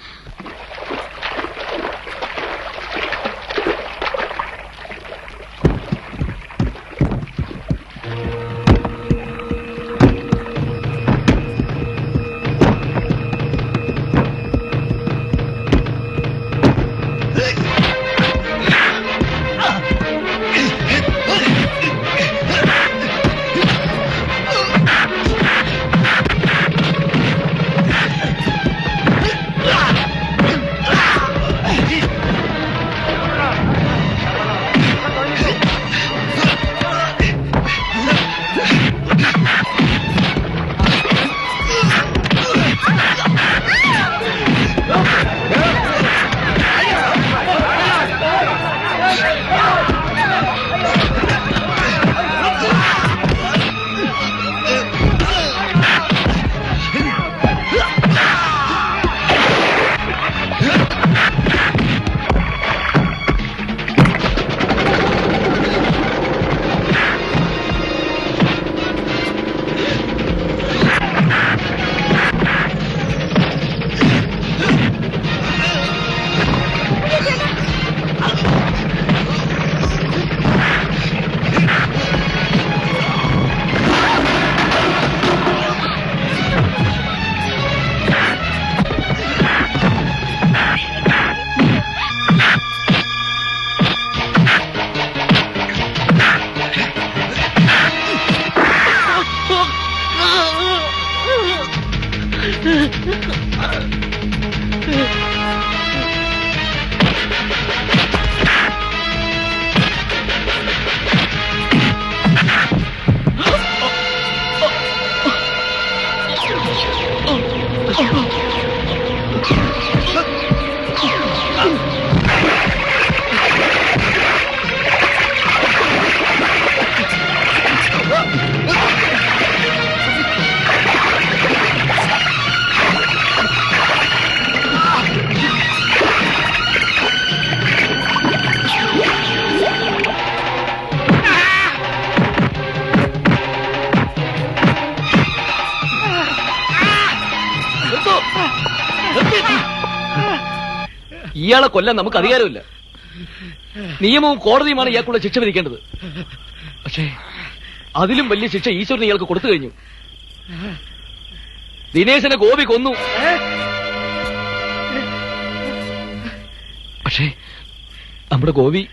ഇയാളെ കൊല്ലാൻ നമുക്ക് അധികാരമില്ല. നിയമവും കോടതിയുമാണ് ഇയാൾക്കുള്ള ശിക്ഷ വിധിക്കേണ്ടത്. പക്ഷേ അതിലും വലിയ ശിക്ഷ ഈശ്വരൻ ഇയാൾക്ക് കൊടുത്തു കഴിഞ്ഞു. ദിനേശനെ ഗോപി കൊന്നു. പക്ഷേ നമ്മുടെ ഗോപി